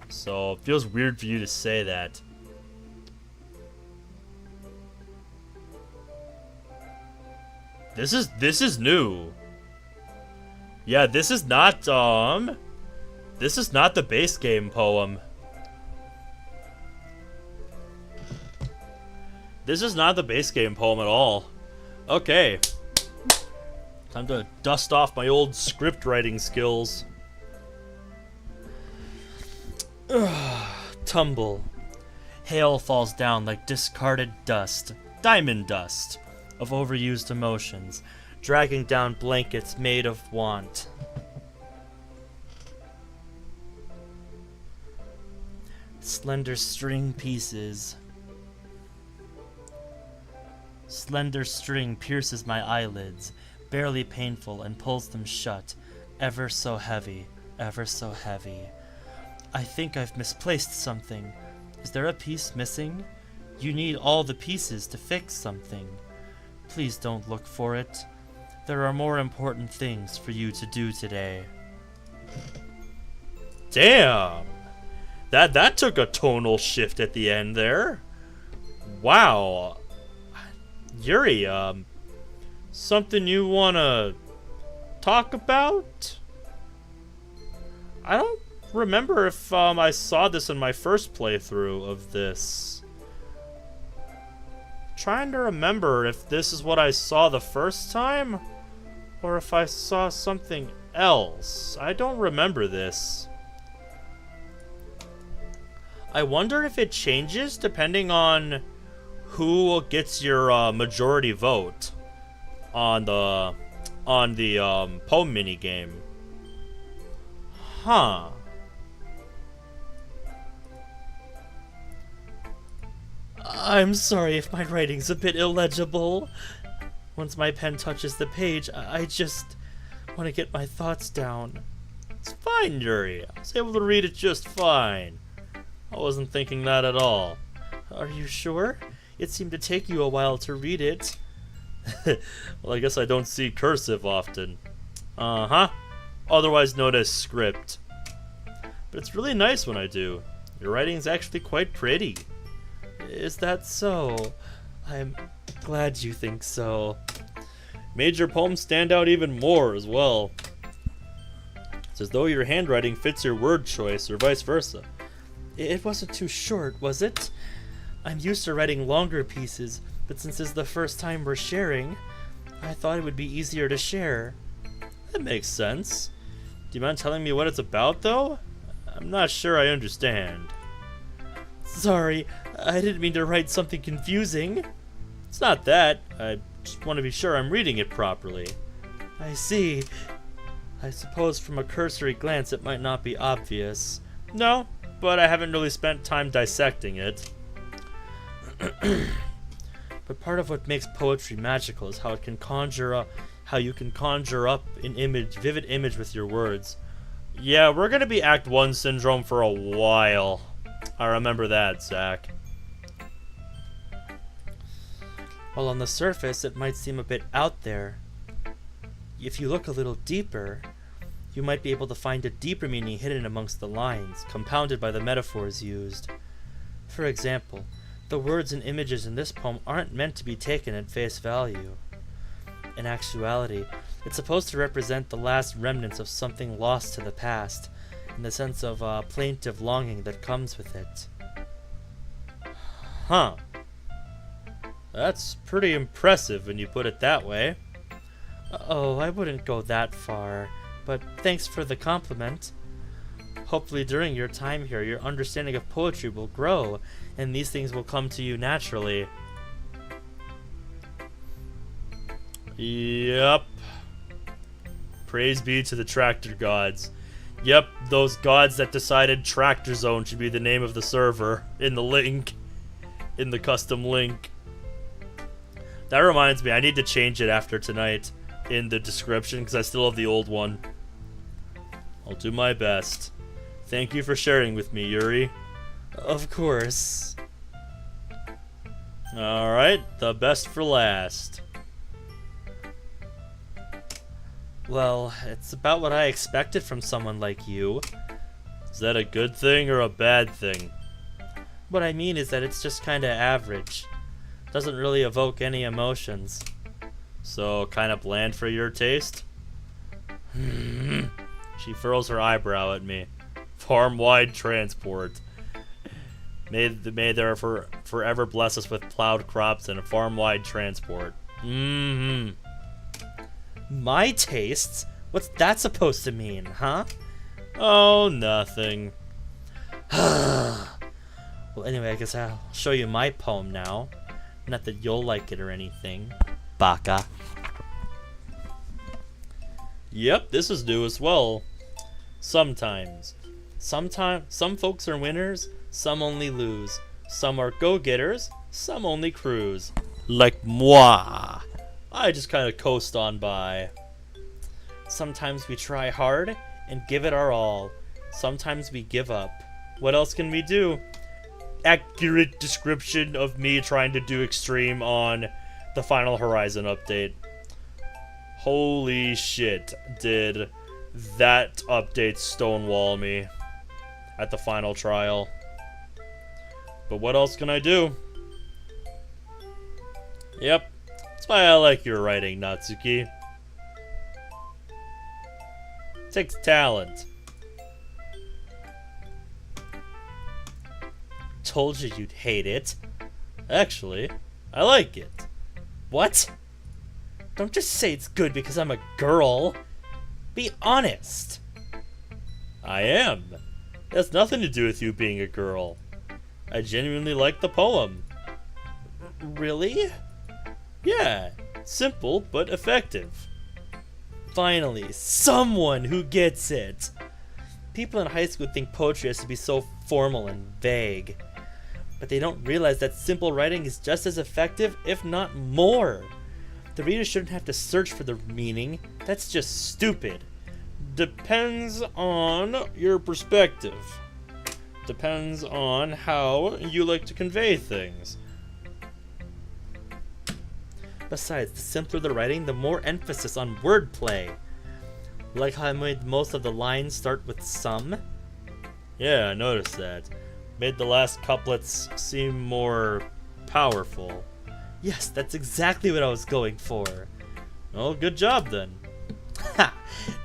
So, it feels weird for you to say that. This is new. Yeah, this is not the base game poem. This is not the base game poem at all. Okay. Time to dust off my old script writing skills. Tumble. Hail falls down like discarded dust. Diamond dust. Of overused emotions, dragging down blankets made of want. Slender string pieces. Slender string pierces my eyelids, barely painful, and pulls them shut, ever so heavy, ever so heavy. I think I've misplaced something. Is there a piece missing? You need all the pieces to fix something. Please don't look for it. There are more important things for you to do today. Damn! That took a tonal shift at the end there. Wow. Yuri, something you wanna talk about? I don't remember if I saw this in my first playthrough of this. Trying to remember if this is what I saw the first time, or if I saw something else. I don't remember this. I wonder if it changes depending on who gets your majority vote on the poem minigame. Huh. I'm sorry if my writing's a bit illegible. Once my pen touches the page, I just want to get my thoughts down. It's fine, Yuri. I was able to read it just fine. I wasn't thinking that at all. Are you sure? It seemed to take you a while to read it. Well, I guess I don't see cursive often. Uh-huh. Otherwise known as script. But it's really nice when I do. Your writing's actually quite pretty. Is that so? I'm glad you think so. Made your poem stand out even more as well. It's as though your handwriting fits your word choice or vice versa. It wasn't too short, was it? I'm used to writing longer pieces, but since it's the first time we're sharing, I thought it would be easier to share. That makes sense. Do you mind telling me what it's about, though? I'm not sure I understand. Sorry, I didn't mean to write something confusing. It's not that. I just want to be sure I'm reading it properly. I see. I suppose from a cursory glance it might not be obvious. No, but I haven't really spent time dissecting it. But part of what makes poetry magical is how you can conjure up an image, vivid image with your words. Yeah, we're gonna be Act 1 syndrome for a while. I remember that, Zach. While on the surface, it might seem a bit out there. If you look a little deeper, you might be able to find a deeper meaning hidden amongst the lines, compounded by the metaphors used. For example, the words and images in this poem aren't meant to be taken at face value. In actuality, it's supposed to represent the last remnants of something lost to the past, in the sense of plaintive longing that comes with it. Huh. That's pretty impressive when you put it that way. Oh, I wouldn't go that far, but thanks for the compliment. Hopefully during your time here, your understanding of poetry will grow, and these things will come to you naturally. Yep. Praise be to the tractor gods. Yep, those gods that decided Tractor Zone should be the name of the server in the link. In the custom link. That reminds me, I need to change it after tonight in the description because I still have the old one. I'll do my best. Thank you for sharing with me, Yuri. Of course. Alright, the best for last. Well, it's about what I expected from someone like you. Is that a good thing or a bad thing? What I mean is that it's just kinda average. Doesn't really evoke any emotions. So, kinda bland for your taste? She furrows her eyebrow at me. Farm-wide transport. May there forever bless us with plowed crops and a farm-wide transport. My tastes? What's that supposed to mean, huh? Oh, nothing. Well, anyway, I guess I'll show you my poem now. Not that you'll like it or anything. Baka. Yep, this is new as well. Sometimes. Some folks are winners, some only lose. Some are go-getters, some only cruise. Like moi. I just kind of coast on by. Sometimes we try hard and give it our all. Sometimes we give up. What else can we do? Accurate description of me trying to do extreme on the Final Horizon update. Holy shit, did that update stonewall me at the final trial. But what else can I do? Yep, that's why I like your writing, Natsuki. Takes talent. Told you you'd hate it. Actually, I like it. What? Don't just say it's good because I'm a girl. Be honest. I am. It has nothing to do with you being a girl. I genuinely like the poem. Really? Yeah, simple but effective. Finally, someone who gets it. People in high school think poetry has to be so formal and vague. But they don't realize that simple writing is just as effective, if not more. The reader shouldn't have to search for the meaning. That's just stupid. Depends on your perspective. Depends on how you like to convey things. Besides, the simpler the writing, the more emphasis on wordplay. Like how I made most of the lines start with some? Yeah, I noticed that. Made the last couplets seem more powerful. Yes, that's exactly what I was going for. Well, good job then. Ha!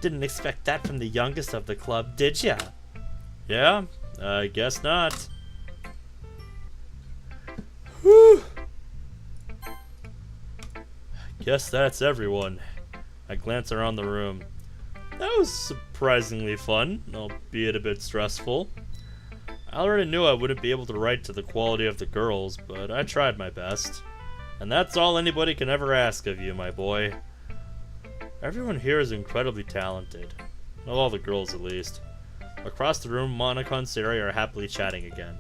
Didn't expect that from the youngest of the club, did ya? Yeah, I guess not. Whew! Guess that's everyone. I glance around the room. That was surprisingly fun, albeit a bit stressful. I already knew I wouldn't be able to write to the quality of the girls, but I tried my best. And that's all anybody can ever ask of you, my boy. Everyone here is incredibly talented. Well, all the girls at least. Across the room, Monica and Sayori are happily chatting again.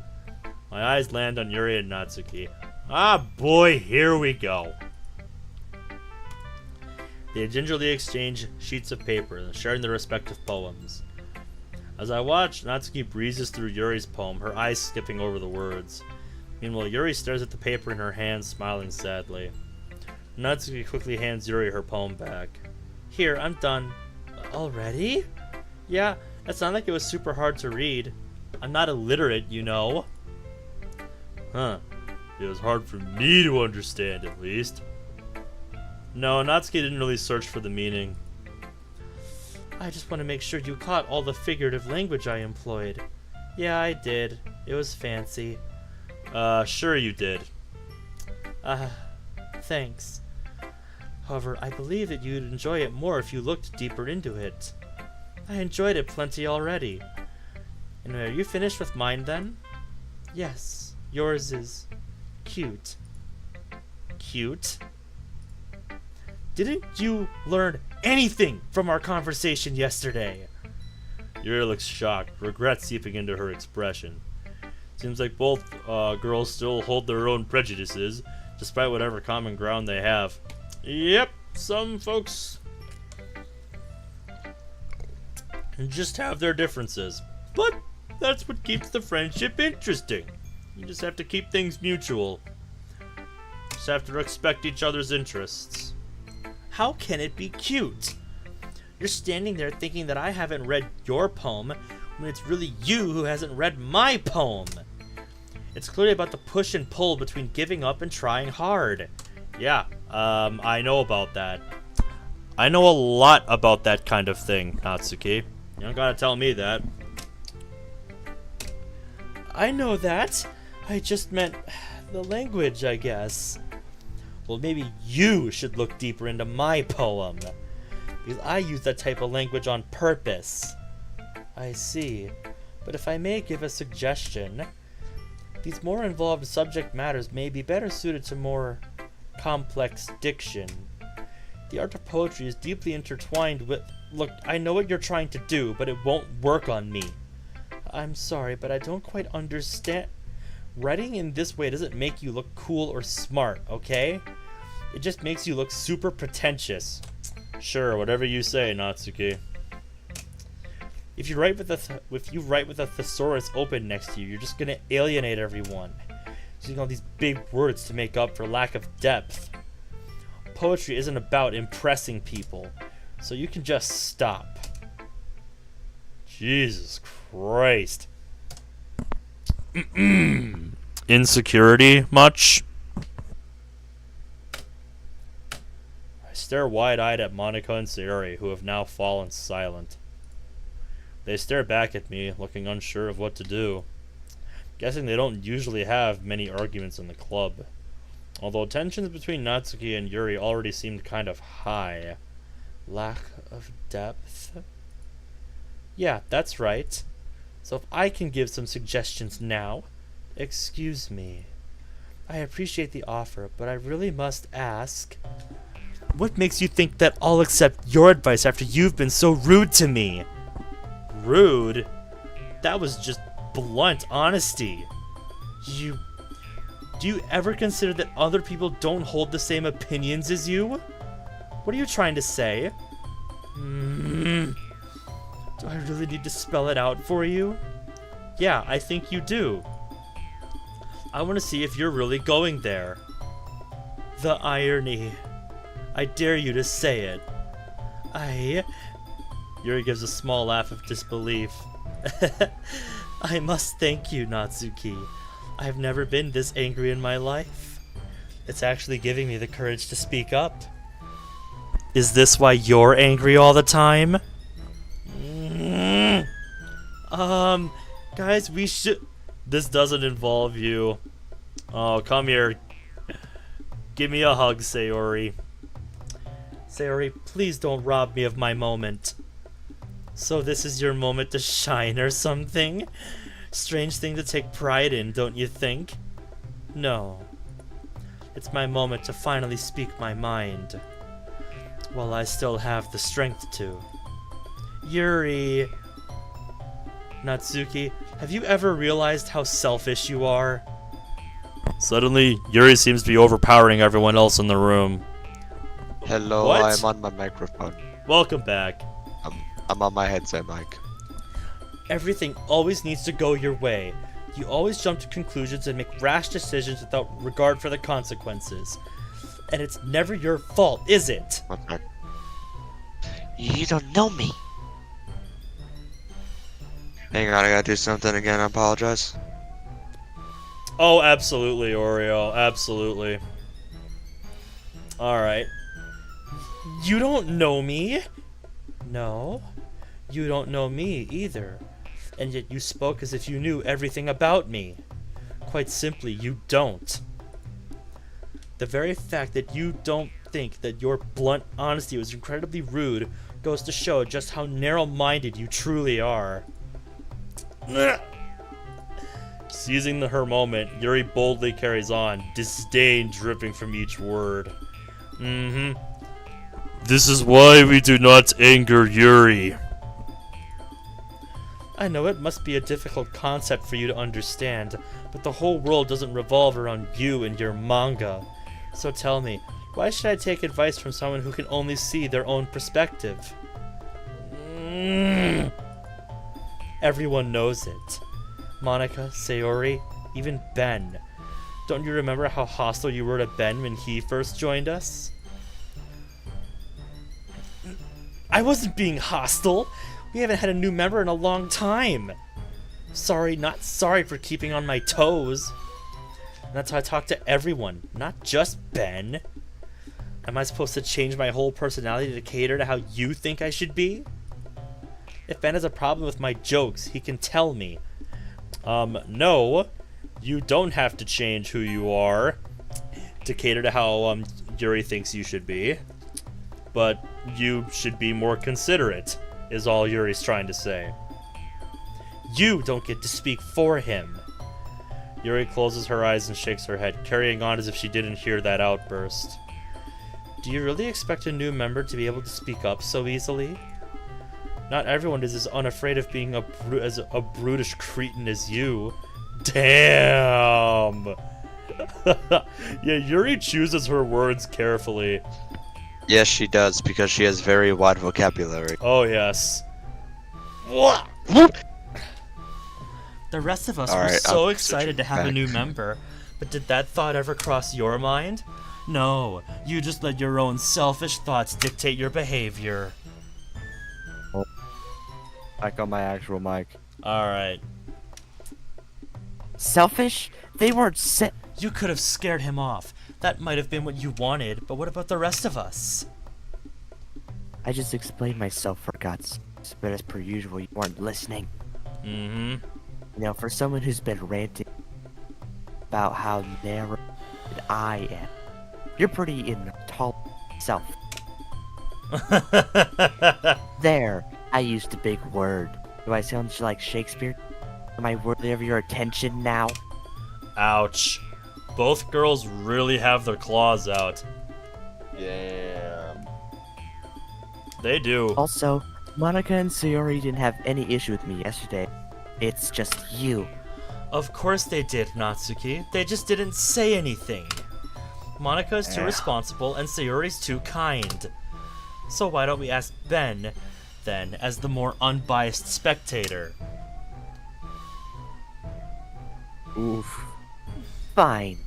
My eyes land on Yuri and Natsuki. Ah boy, here we go. They gingerly exchange sheets of paper, sharing their respective poems. As I watch, Natsuki breezes through Yuri's poem, her eyes skipping over the words. Meanwhile, Yuri stares at the paper in her hand, smiling sadly. Natsuki quickly hands Yuri her poem back. Here, I'm done. Already? Yeah, it's not like it was super hard to read. I'm not illiterate, you know. Huh. It was hard for me to understand, at least. No, Natsuki didn't really search for the meaning. I just want to make sure you caught all the figurative language I employed. Yeah, I did. It was fancy. Sure you did. Thanks. However, I believe that you'd enjoy it more if you looked deeper into it. I enjoyed it plenty already. And are you finished with mine then? Yes, yours is cute. Cute? Didn't you learn anything from our conversation yesterday? Yuri looks shocked, regret seeping into her expression. Seems like both girls still hold their own prejudices, despite whatever common ground they have. Yep, some folks just have their differences. But that's what keeps the friendship interesting. You just have to keep things mutual. Just have to respect each other's interests. How can it be cute? You're standing there thinking that I haven't read your poem when it's really you who hasn't read my poem. It's clearly about the push and pull between giving up and trying hard. Yeah, I know about that. I know a lot about that kind of thing, Natsuki. You don't gotta tell me that. I know that. I just meant the language, I guess. Well, maybe you should look deeper into my poem. Because I use that type of language on purpose. I see. But if I may give a suggestion, these more involved subject matters may be better suited to more complex diction. The art of poetry is deeply intertwined with... Look, I know what you're trying to do, but it won't work on me. I'm sorry, but I don't quite understand... Writing in this way doesn't make you look cool or smart, okay? It just makes you look super pretentious. Sure, whatever you say, Natsuki. If you write with a thesaurus open next to you, you're just gonna alienate everyone. Using all these big words to make up for lack of depth. Poetry isn't about impressing people, so you can just stop. Jesus Christ. Insecurity much? I stare wide-eyed at Monica and Sayori, who have now fallen silent. They stare back at me, looking unsure of what to do. Guessing they don't usually have many arguments in the club. Although tensions between Natsuki and Yuri already seemed kind of high. Lack of depth? Yeah, that's right. So if I can give some suggestions now... Excuse me. I appreciate the offer, but I really must ask... What makes you think that I'll accept your advice after you've been so rude to me? Rude? That was just blunt honesty. Do you ever consider that other people don't hold the same opinions as you? What are you trying to say? Do I really need to spell it out for you? Yeah, I think you do. I want to see if you're really going there. The irony. I dare you to say it. Yuri gives a small laugh of disbelief. I must thank you, Natsuki. I've never been this angry in my life. It's actually giving me the courage to speak up. Is this why you're angry all the time? Guys, we should... This doesn't involve you. Oh, come here. Give me a hug, Sayori. Sayori, please don't rob me of my moment. So this is your moment to shine or something? Strange thing to take pride in, don't you think? No. It's my moment to finally speak my mind. While I still have the strength to. Yuri... Natsuki, have you ever realized how selfish you are? Suddenly, Yuri seems to be overpowering everyone else in the room. Hello, What? I'm on my microphone. Welcome back. I'm on my headset mic. Everything always needs to go your way. You always jump to conclusions and make rash decisions without regard for the consequences. And it's never your fault, is it? Okay. You don't know me. Hang on, I gotta do something again. I apologize. Oh, absolutely, Oreo. Absolutely. Alright. You don't know me? No. You don't know me either. And yet you spoke as if you knew everything about me. Quite simply, you don't. The very fact that you don't think that your blunt honesty was incredibly rude goes to show just how narrow-minded you truly are. Seizing her moment, Yuri boldly carries on, disdain dripping from each word. This is why we do not anger Yuri. I know it must be a difficult concept for you to understand, but the whole world doesn't revolve around you and your manga. So tell me, why should I take advice from someone who can only see their own perspective? Everyone knows it. Monica, Sayori, even Ben. Don't you remember how hostile you were to Ben when he first joined us? I wasn't being hostile. We haven't had a new member in a long time. Sorry, not sorry for keeping on my toes. And that's how I talk to everyone, not just Ben. Am I supposed to change my whole personality to cater to how you think I should be? If Ben has a problem with my jokes, he can tell me. No. You don't have to change who you are to cater to how, Yuri thinks you should be. But you should be more considerate, is all Yuri's trying to say. You don't get to speak for him. Yuri closes her eyes and shakes her head, carrying on as if she didn't hear that outburst. Do you really expect a new member to be able to speak up so easily? Not everyone is as unafraid of being as a brutish cretin as you. Damn! Yeah, Yuri chooses her words carefully. Yes, she does, because she has very wide vocabulary. Oh, yes. The rest of us All were right, so I'm excited to have a back. new member, but did that thought ever cross your mind? No, you just let your own selfish thoughts dictate your behavior. Back on my actual mic. Alright. Selfish? They weren't You could have scared him off. That might have been what you wanted, but what about the rest of us? I just explained myself for God's sakes, but as per usual, you weren't listening. Mm-hmm. You know, for someone who's been ranting about how narrow I am, you're pretty in tall self. There, I used a big word. Do I sound like Shakespeare? Am I worthy of your attention now? Ouch. Both girls really have their claws out. Yeah. They do. Also, Monica and Sayori didn't have any issue with me yesterday. It's just you. Of course they did, Natsuki. They just didn't say anything. Monika's too responsible and Sayori's too kind. So why don't we ask Ben, then, as the more unbiased spectator? Oof. Fine.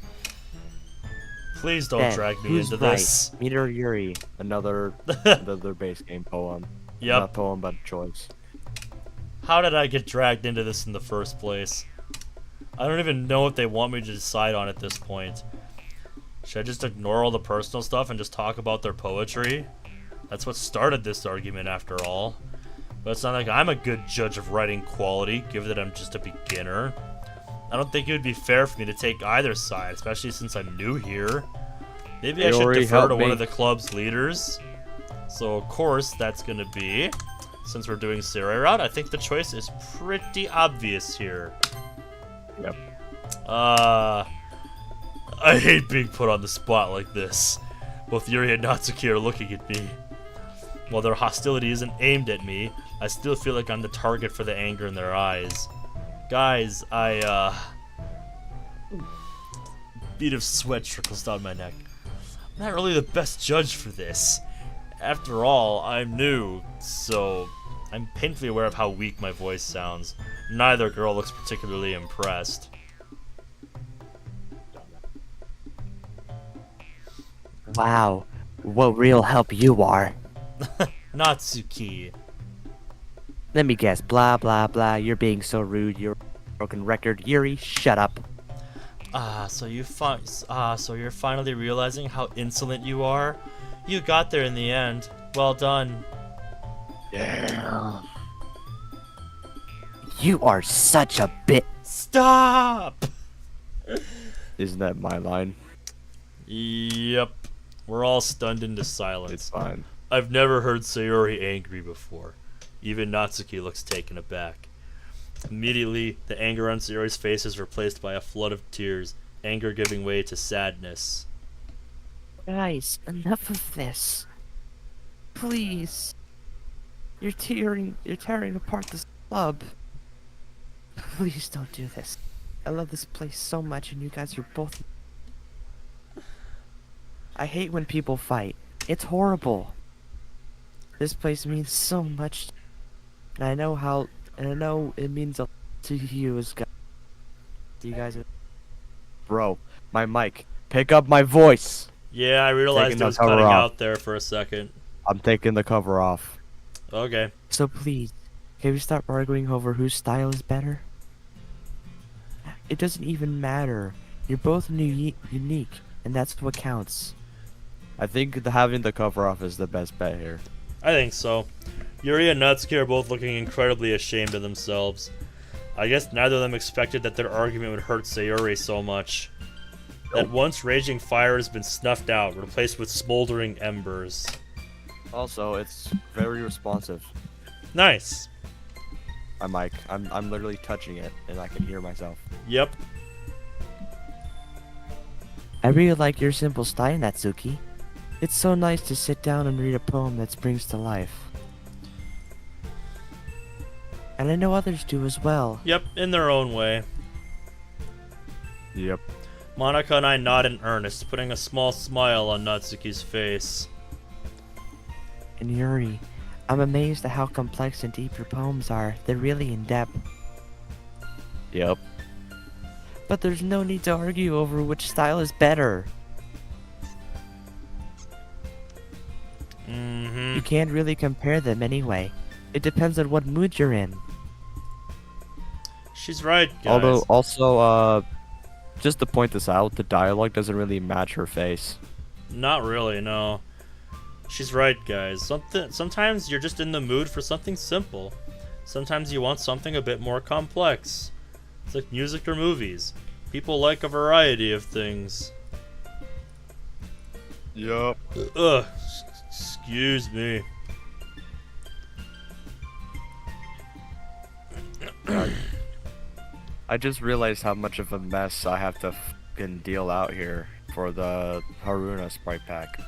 Please don't Ben, drag me who's into right? this. Me or Yuri, another base game poem. Yep. Not poem, but choice. How did I get dragged into this in the first place? I don't even know what they want me to decide on at this point. Should I just ignore all the personal stuff and just talk about their poetry? That's what started this argument, after all. But it's not like I'm a good judge of writing quality, given that I'm just a beginner. I don't think it would be fair for me to take either side, especially since I'm new here. Maybe I should Sayori, defer help to one me. of the club's leaders. So, of course, that's gonna be... Since we're doing Sayori route, I think the choice is pretty obvious here. Yep. I hate being put on the spot like this. Both Yuri and Natsuki are looking at me. While their hostility isn't aimed at me, I still feel like I'm the target for the anger in their eyes. Guys, bead of sweat trickles down my neck. I'm not really the best judge for this. After all, I'm new, so I'm painfully aware of how weak my voice sounds. Neither girl looks particularly impressed. Wow, what real help you are. Natsuki. Let me guess, blah blah blah, you're being so rude, you're a broken record. Yuri, shut up. So you're finally realizing how insolent you are? You got there in the end. Well done. Yeah. You are such a bit. Stop! Isn't that my line? Yep. We're all stunned into silence. It's fine. I've never heard Sayori angry before. Even Natsuki looks taken aback. Immediately, the anger on Sayori's face is replaced by a flood of tears, anger giving way to sadness. Guys, enough of this. Please. You're tearing apart this club. Please don't do this. I love this place so much and you guys are both... I hate when people fight. It's horrible. This place means so much. And I know it means a lot to you as guys. You guys are... Bro, my mic. Pick up my voice. Yeah, I realized Taking it was the cover cutting off. out there for a second. I'm taking the cover off. Okay. So please, can we stop arguing over whose style is better? It doesn't even matter. You're both unique, and that's what counts. I think having the cover off is the best bet here. I think so. Yuri and Natsuki are both looking incredibly ashamed of themselves. I guess neither of them expected that their argument would hurt Sayori so much. That once raging fire has been snuffed out, replaced with smoldering embers. Also, it's very responsive. Nice. My mic. I'm literally touching it, and I can hear myself. Yep. I really like your simple style, Natsuki. It's so nice to sit down and read a poem that springs to life. And I know others do as well. Yep, in their own way. Yep. Monica and I nod in earnest, putting a small smile on Natsuki's face. And Yuri, I'm amazed at how complex and deep your poems are. They're really in depth. Yep. But there's no need to argue over which style is better. Mm-hmm. You can't really compare them anyway. It depends on what mood you're in. She's right, guys. Although, also, just to point this out, the dialogue doesn't really match her face. Not really, no. She's right, guys. Sometimes you're just in the mood for something simple. Sometimes you want something a bit more complex. It's like music or movies. People like a variety of things. Yup. Ugh. Excuse me. I just realized how much of a mess I have to fucking deal out here for the Haruna sprite pack.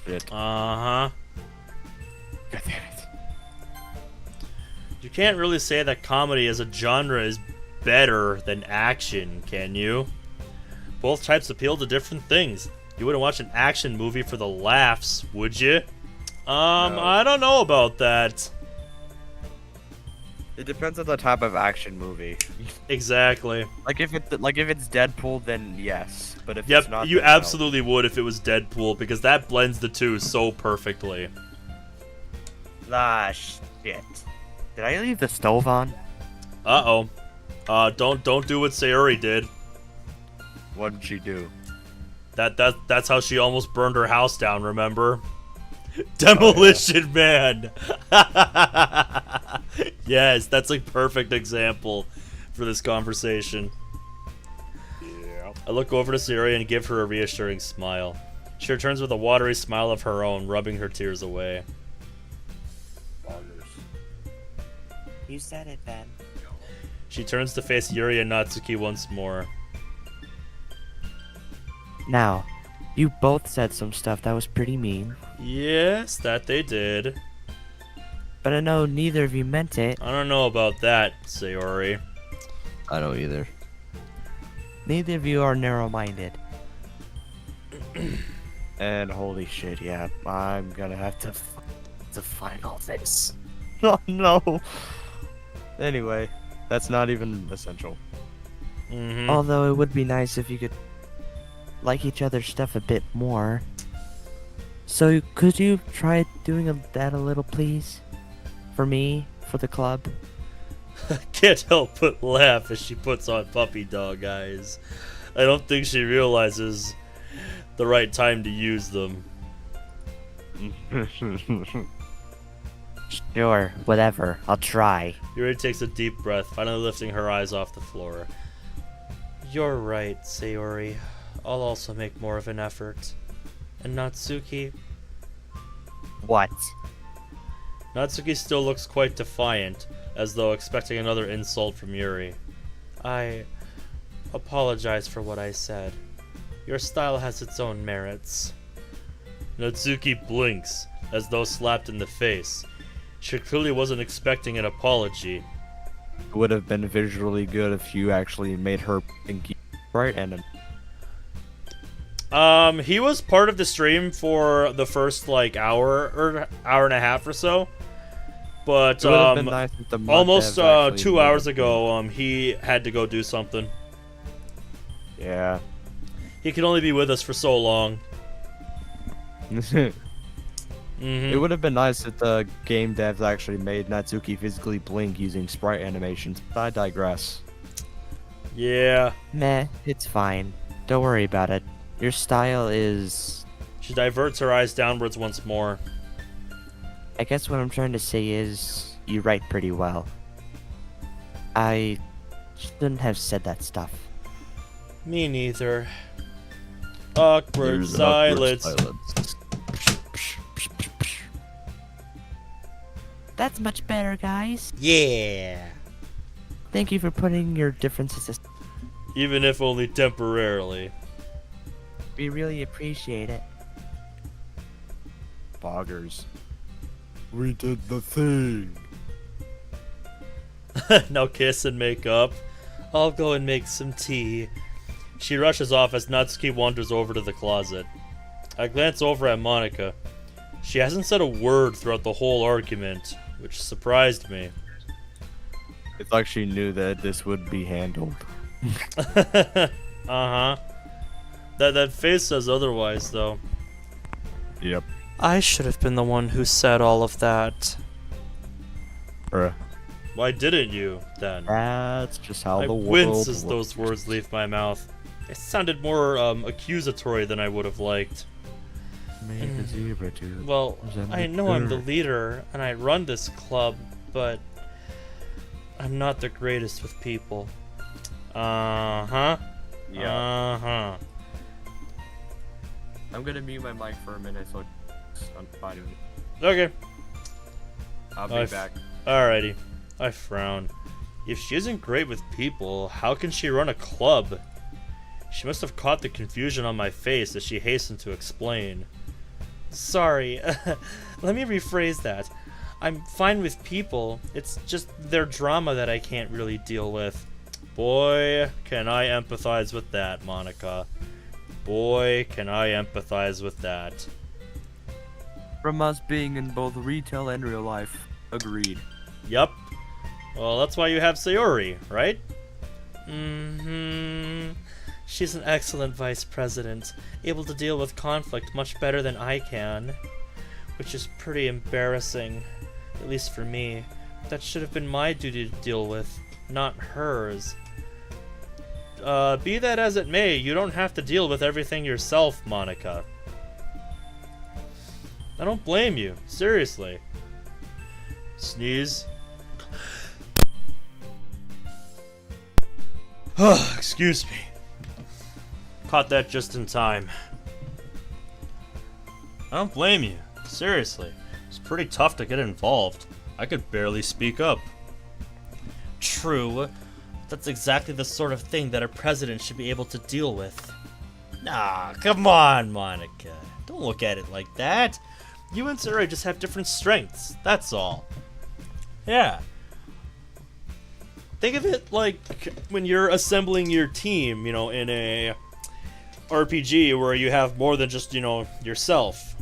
Shit. Uh-huh. God damn it. You can't really say that comedy as a genre is better than action, can you? Both types appeal to different things. You wouldn't watch an action movie for the laughs, would you? No. I don't know about that. It depends on the type of action movie. Exactly. Like if it's Deadpool, then yes. But if Yep, it's not, you then no. absolutely would if it was Deadpool, because that blends the two so perfectly. Ah, shit. Did I leave the stove on? Uh-oh. Don't do what Sayori did. What did she do? That's how she almost burned her house down, remember? Demolition Man! Yes, that's a perfect example for this conversation. Yeah. I look over to Sayori and give her a reassuring smile. She returns with a watery smile of her own, rubbing her tears away. You said it, Ben. She turns to face Yuri and Natsuki once more. Now, you both said some stuff that was pretty mean. Yes, that they did. But I know neither of you meant it. I don't know about that, Sayori. I don't either. Neither of you are narrow-minded. And holy shit, yeah, I'm gonna have to find all this. Oh no. Anyway, that's not even essential. Mm-hmm. Although it would be nice if you could like each other's stuff a bit more. So could you try doing that a little, please? For me, for the club. Can't help but laugh as she puts on puppy dog eyes. I don't think she realizes the right time to use them. Sure, whatever. I'll try. Yuri takes a deep breath, finally lifting her eyes off the floor. You're right, Sayori. I'll also make more of an effort. And Natsuki? What? Natsuki still looks quite defiant, as though expecting another insult from Yuri. I apologize for what I said. Your style has its own merits. Natsuki blinks, as though slapped in the face. She clearly wasn't expecting an apology. It would have been visually good if you actually made her pinky right and He was part of the stream for the first, like, hour and a half or so. But, it would have been nice if the mod almost devs actually 2 made hours it ago, he had to go do something. Yeah. He could only be with us for so long. Mm-hmm. It would have been nice if the game devs actually made Natsuki physically blink using sprite animations, but I digress. Yeah. Meh, it's fine. Don't worry about it. Your style is... She diverts her eyes downwards once more. I guess what I'm trying to say is, you write pretty well. I shouldn't have said that stuff. Me neither. Awkward silence. That's much better, guys. Yeah! Thank you for putting your differences aside. Even if only temporarily. We really appreciate it. Boggers. We did the thing. Now kiss and make up. I'll go and make some tea. She rushes off as Natsuki wanders over to the closet. I glance over at Monica. She hasn't said a word throughout the whole argument, which surprised me. It's like she knew that this would be handled. Uh-huh. That face says otherwise, though. Yep. I should have been the one who said all of that. Bruh. Why didn't you, then? That's just how I the world wince as works. those words leave my mouth. It sounded more accusatory than I would have liked. Well, I know I'm the leader and I run this club, but I'm not the greatest with people. Uh-huh. Yeah. Uh-huh. I'm gonna mute my mic for a minute so I'm fine. Okay. I'll be back. Alrighty. I frown. If she isn't great with people, how can she run a club? She must have caught the confusion on my face as she hastened to explain. Sorry, let me rephrase that. I'm fine with people, it's just their drama that I can't really deal with. Boy, can I empathize with that, Monica. Boy, can I empathize with that. From us being in both retail and real life. Agreed. Yup. Well, that's why you have Sayori, right? Mm-hmm. She's an excellent vice president, able to deal with conflict much better than I can. Which is pretty embarrassing, at least for me. That should have been my duty to deal with, not hers. Be that as it may, you don't have to deal with everything yourself, Monica. I don't blame you, seriously. Sneeze. Excuse me. Caught that just in time. I don't blame you, seriously. It's pretty tough to get involved. I could barely speak up. True. That's exactly the sort of thing that a president should be able to deal with. Nah, come on, Monica. Don't look at it like that. You and Sayori just have different strengths, that's all. Yeah. Think of it like when you're assembling your team, you know, in a RPG where you have more than just, you know, yourself.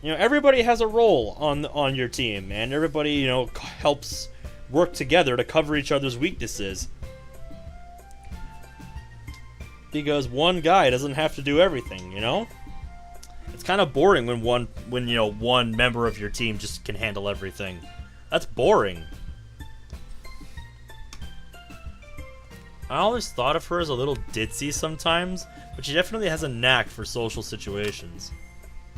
You know, everybody has a role on your team, and everybody, you know, helps work together to cover each other's weaknesses. Because one guy doesn't have to do everything, you know? It's kind of boring when one member of your team just can handle everything. That's boring. I always thought of her as a little ditzy sometimes, but she definitely has a knack for social situations.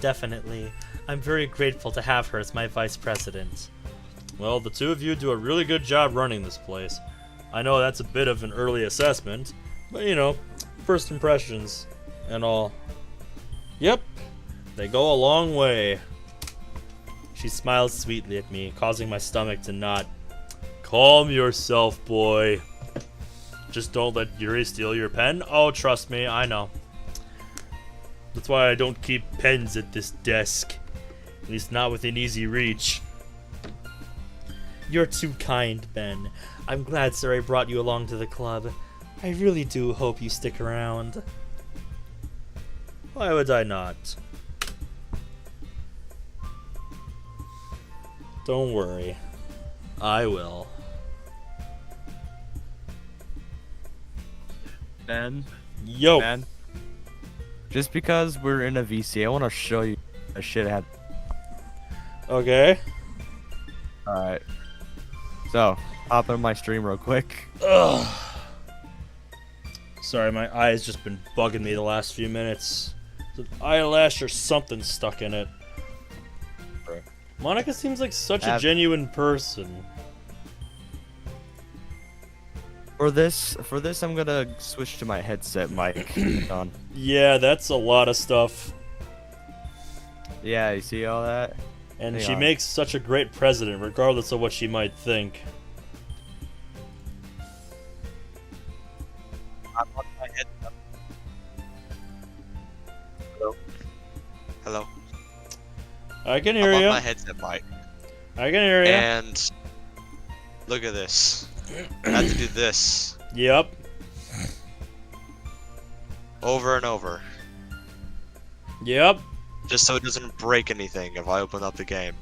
Definitely. I'm very grateful to have her as my vice president. Well, the two of you do a really good job running this place. I know that's a bit of an early assessment, but you know, first impressions and all. Yep, they go a long way. She smiles sweetly at me, causing my stomach to knot. Calm yourself, boy. Just don't let Yuri steal your pen. Oh, trust me, I know. That's why I don't keep pens at this desk. At least not within easy reach. You're too kind, Ben. I'm glad Sayori brought you along to the club. I really do hope you stick around. Why would I not? Don't worry. I will. Ben? Yo! Ben? Just because we're in a VC, I want to show you a shit I had. Okay. Alright. So, hop in my stream real quick. Ugh. Sorry, my eye's just been bugging me the last few minutes. There's an eyelash or something stuck in it. Monica seems like such a genuine person. For this, I'm gonna switch to my headset mic. on. Yeah, that's a lot of stuff. Yeah, you see all that? And Hang she on. makes such a great president, regardless of what she might think. I'm on my headset. Hello? Hello? I can hear I'm you. on my headset mic. I can hear you. And look at this. I have to do this Yep. over and over, Yep. just so it doesn't break anything if I open up the game.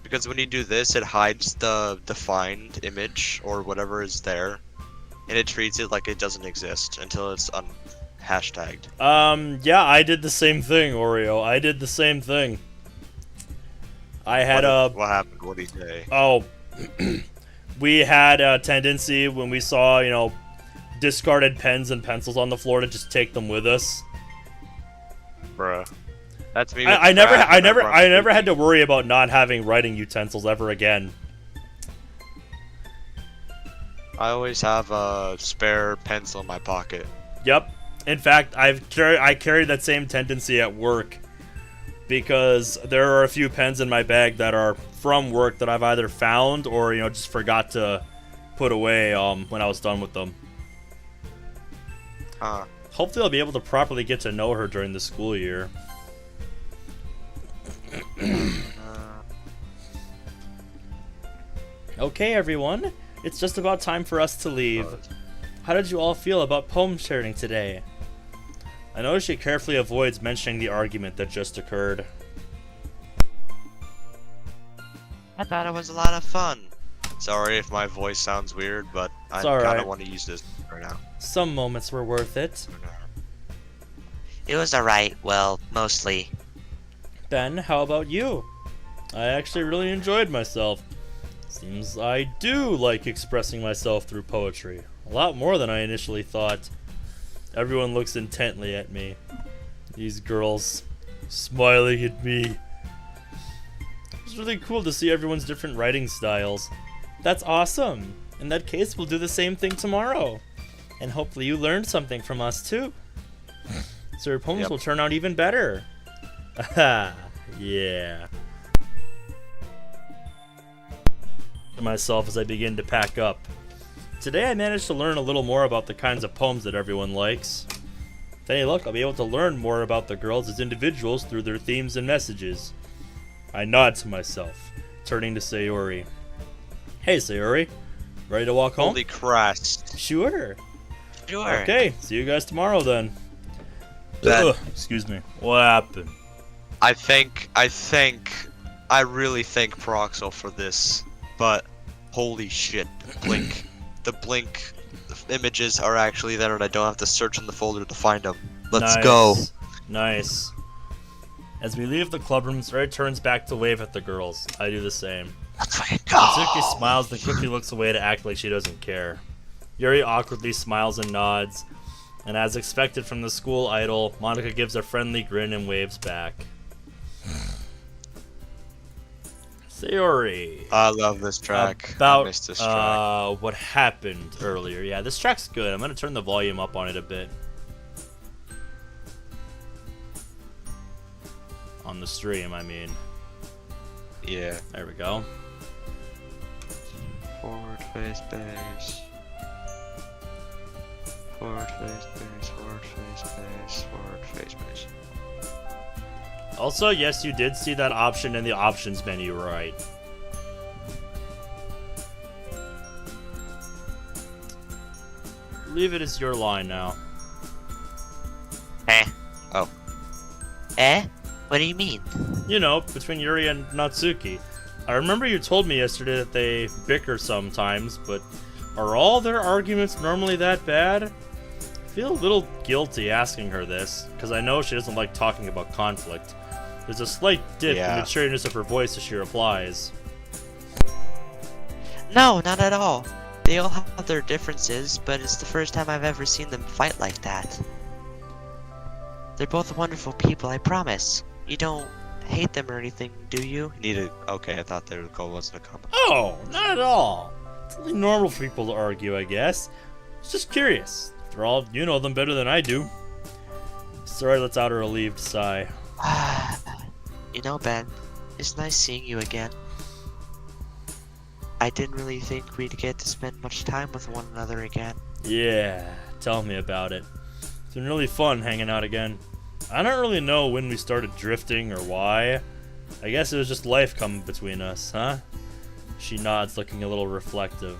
Because when you do this, it hides the defined image or whatever is there, and it treats it like it doesn't exist until it's hashtagged. Yeah, I did the same thing, Oreo. I did the same thing. I had What happened? What did he say? Oh, we had a tendency when we saw, you know, discarded pens and pencils on the floor to just take them with us. Bruh. That's me. I never had to worry about not having writing utensils ever again. I always have a spare pencil in my pocket. Yep. In fact, I carry that same tendency at work, because there are a few pens in my bag that are from work that I've either found or, you know, just forgot to put away when I was done with them. Hopefully I'll be able to properly get to know her during the school year. Okay, everyone. It's just about time for us to leave. How did you all feel about poem sharing today? I notice she carefully avoids mentioning the argument that just occurred. I thought it was a lot of fun. Sorry if my voice sounds weird, but I kind of want to use this right now. Some moments were worth it. It was alright, well, mostly. Ben, how about you? I actually really enjoyed myself. Seems I do like expressing myself through poetry. A lot more than I initially thought. Everyone looks intently at me. These girls smiling at me. It's really cool to see everyone's different writing styles. That's awesome. In that case, we'll do the same thing tomorrow. And hopefully you learned something from us too. So your poems will turn out even better. Aha, yeah. To myself as I begin to pack up. Today I managed to learn a little more about the kinds of poems that everyone likes. With any luck, I'll be able to learn more about the girls as individuals through their themes and messages. I nod to myself, turning to Sayori. Hey Sayori, ready to walk home? Holy Christ. Sure. Sure. Okay, see you guys tomorrow then. That- Ugh, excuse me. What happened? I really thank Peroxo for this, but holy shit, the Blink images are actually there and I don't have to search in the folder to find them. Let's go. Nice. As we leave the clubroom, Sayori turns back to wave at the girls. I do the same. Let's fucking go. Natsuki smiles, then quickly looks away to act like she doesn't care. Yuri awkwardly smiles and nods, and as expected from the school idol, Monica gives a friendly grin and waves back. Sayori. I love this track. About I missed this track. what happened earlier. Yeah, this track's good. I'm gonna turn the volume up on it a bit. On the stream, I mean. Yeah. There we go. Forward face base. Forward face base. Forward face base. Forward face base. Also, yes, you did see that option in the options menu, right? Leave it as your line now. Eh? Oh. Eh? What do you mean? You know, between Yuri and Natsuki. I remember you told me yesterday that they bicker sometimes, but are all their arguments normally that bad? I feel a little guilty asking her this, because I know she doesn't like talking about conflict. There's a slight dip in the cheeriness of her voice as she replies. No, not at all. They all have their differences, but it's the first time I've ever seen them fight like that. They're both wonderful people, I promise. You don't hate them or anything, do you? Okay, I thought their goal wasn't a combo. Oh, not at all. It's only normal for people to argue, I guess. I was just curious. After all, you know them better than I do. Sayori lets out a relieved sigh. You know, Ben, it's nice seeing you again. I didn't really think we'd get to spend much time with one another again. Yeah, tell me about it. It's been really fun hanging out again. I don't really know when we started drifting or why. I guess it was just life coming between us, huh? She nods, looking a little reflective.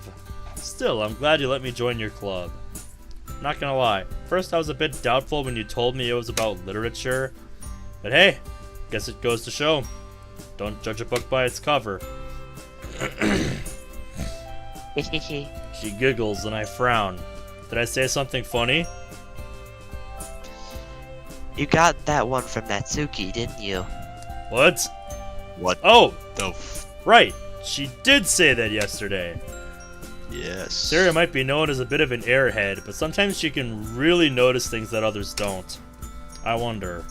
Still, I'm glad you let me join your club. Not gonna lie, first I was a bit doubtful when you told me it was about literature. But hey, guess it goes to show. Don't judge a book by its cover. She giggles and I frown. Did I say something funny? You got that one from Natsuki, didn't you? What? What? Oh! The right! She did say that yesterday. Yes. Sarah might be known as a bit of an airhead, but sometimes she can really notice things that others don't. I wonder,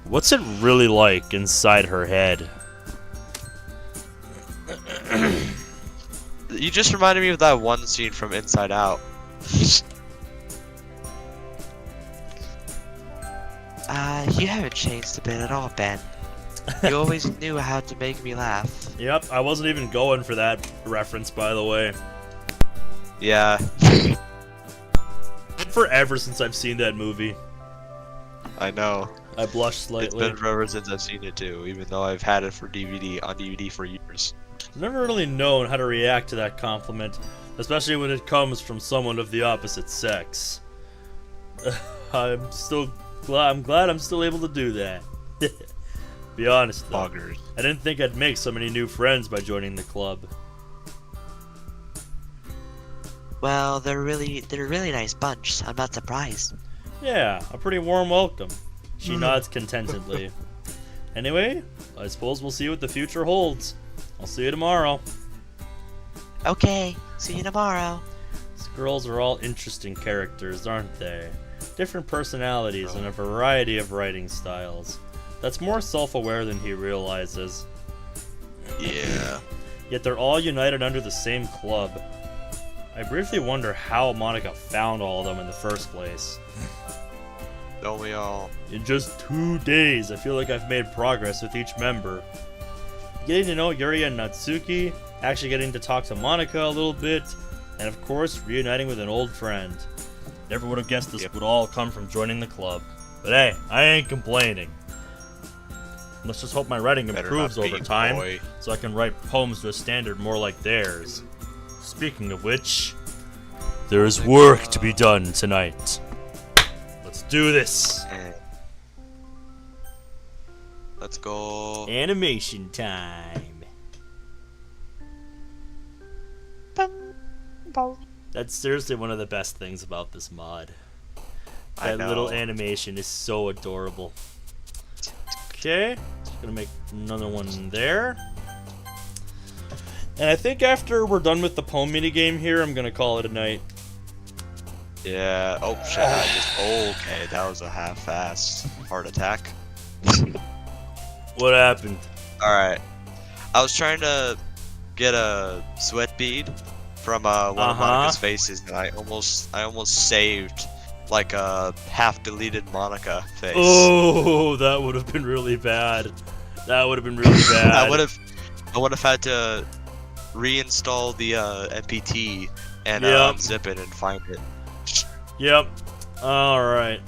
what's it really like inside her head? You just reminded me of that one scene from Inside Out. You haven't changed a bit at all, Ben. You always knew how to make me laugh. Yep, I wasn't even going for that reference, by the way. Yeah. Forever since I've seen that movie. I know. I blushed slightly. It's been forever since I've seen it too, even though I've had it for DVD for years. I've never really known how to react to that compliment, especially when it comes from someone of the opposite sex. I'm glad I'm still able to do that. Be honest though, I didn't think I'd make so many new friends by joining the club. Well, they're a really nice bunch. I'm not surprised. Yeah, a pretty warm welcome. She nods contentedly. Anyway, I suppose we'll see what the future holds. I'll see you tomorrow. Okay, see you tomorrow. These girls are all interesting characters, aren't they? Different personalities and a variety of writing styles. That's more self-aware than he realizes. Yeah. Yet they're all united under the same club. I briefly wonder how Monica found all of them in the first place. Don't we all? In just 2 days, I feel like I've made progress with each member. Getting to know Yuri and Natsuki, actually getting to talk to Monica a little bit, and of course, reuniting with an old friend. Never would have guessed this would all come from joining the club. But hey, I ain't complaining. Let's just hope my writing improves over time, so I can write poems to a standard more like theirs. Speaking of which, there is work to be done tonight. Let's do this! Let's go. Animation time. That's seriously one of the best things about this mod. I That know. little animation is so adorable. Okay, just gonna make another one there. And I think after we're done with the poem minigame here, I'm gonna call it a night. Yeah. Oh shit. Okay, that was a half-assed heart attack. What happened? All right. I was trying to get a sweat bead from one of Monica's faces, and I almost saved like a half-deleted Monica face. Oh, that would have been really bad. That would have been really bad. I would have had to reinstall the MPT and Yep. unzip it and find it. Yep. Alright.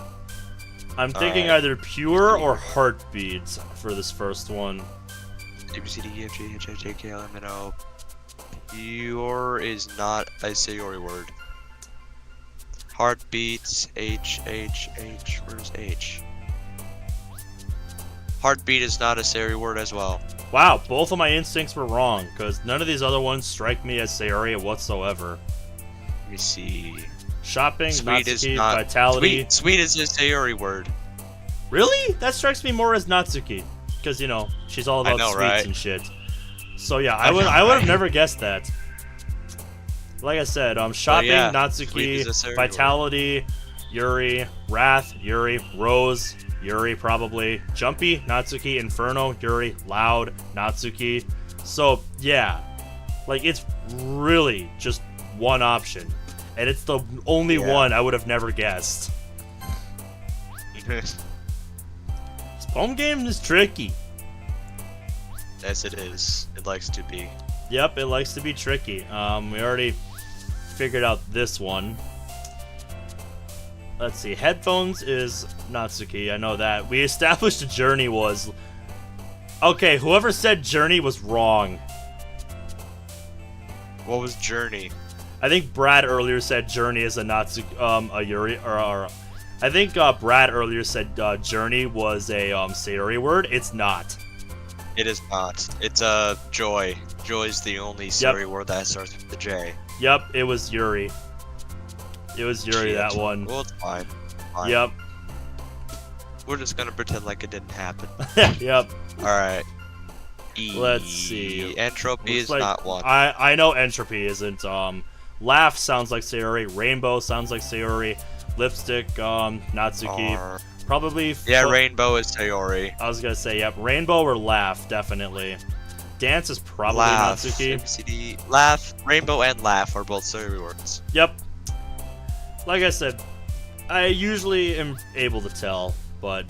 I'm thinking Alright. either pure or heartbeats for this first one. A B C D E F G H I J K L M N O. Pure is not a Sayori word. Heartbeats. H. Where's H? Heartbeat is not a Sayori word as well. Wow, both of my instincts were wrong, because none of these other ones strike me as Sayori whatsoever. Let me see. Shopping, Sweet is Natsuki, not. Vitality. Sweet is a Sayori word. Really? That strikes me more as Natsuki, because you know she's all about know, sweets right? and shit. So yeah, I I would know, have right? never guessed that. Like I said, shopping, yeah, Natsuki, sweet is a Sayori Vitality, Yuri, Wrath, Yuri, Rose, Yuri probably, Jumpy, Natsuki, Inferno, Yuri, Loud, Natsuki. So yeah, like it's really just one option, and it's the only one I would have never guessed. This poem game is tricky. Yes, it is. It likes to be. Yep, it likes to be tricky. We already figured out this one. Let's see. Headphones is Natsuki. I know that. We established Journey was. Okay, whoever said Journey was wrong. What was Journey? I think Brad earlier said Journey is a Natsuki, a Yuri, or I think Brad earlier said Journey was a Sayori word. It's not. It is not. It's Joy. Joy is the only Sayori word that starts with the J. Yep, it was Yuri. It was Yuri, Shit. that one. Well, it's fine. Fine. Yep. We're just gonna pretend like it didn't happen. Yep. Alright. E. Let's see. Entropy Looks is like- not one. I know entropy isn't. Laugh sounds like Sayori. Rainbow sounds like Sayori. Lipstick, Natsuki. R. Probably. Yeah, Rainbow is Sayori. I was gonna say, yep. Rainbow or laugh, definitely. Dance is probably Laugh. Natsuki. ABCD. Laugh. Rainbow and laugh are both Sayori words. Yep. Like I said, I usually am able to tell, but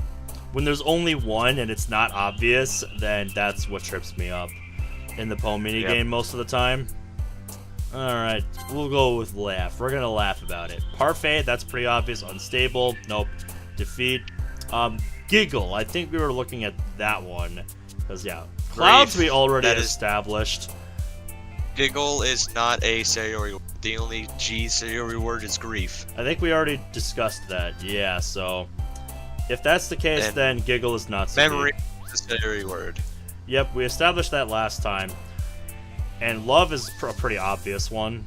when there's only one and it's not obvious, then that's what trips me up in the poem minigame most of the time. Alright, we'll go with laugh. We're gonna laugh about it. Parfait, that's pretty obvious. Unstable, nope. Defeat. Giggle, I think we were looking at that one. Because, yeah. Clouds we already That is- established. Giggle is not a Sayori word. The only G Sayori word is grief. I think we already discussed that. Yeah, so if that's the case, then Giggle is not Natsuki. Memory is a Sayori word. Yep, we established that last time. And love is a pretty obvious one.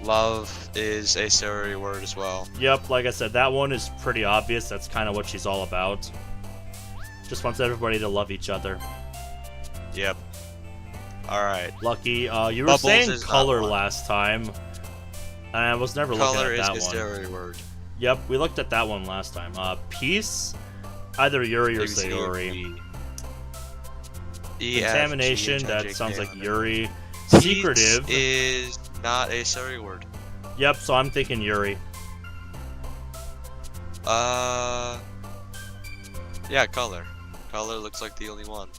Love is a Sayori word as well. Yep, like I said, that one is pretty obvious. That's kind of what she's all about. Just wants everybody to love each other. Yep. Alright. Lucky. You were Bubbles saying is not color one. last time. And I was never looking Color at is that a one. Sayori word. Yep, we looked at that one last time. Peace, either Yuri or ABCD or Sayori. E. E, F, Contamination, G, H, I, J, that K, sounds like L, M, N, O. Yuri. Peace Secretive. is not a Sayori word. Yep, so I'm thinking Yuri. Yeah, color. Color looks like the only one.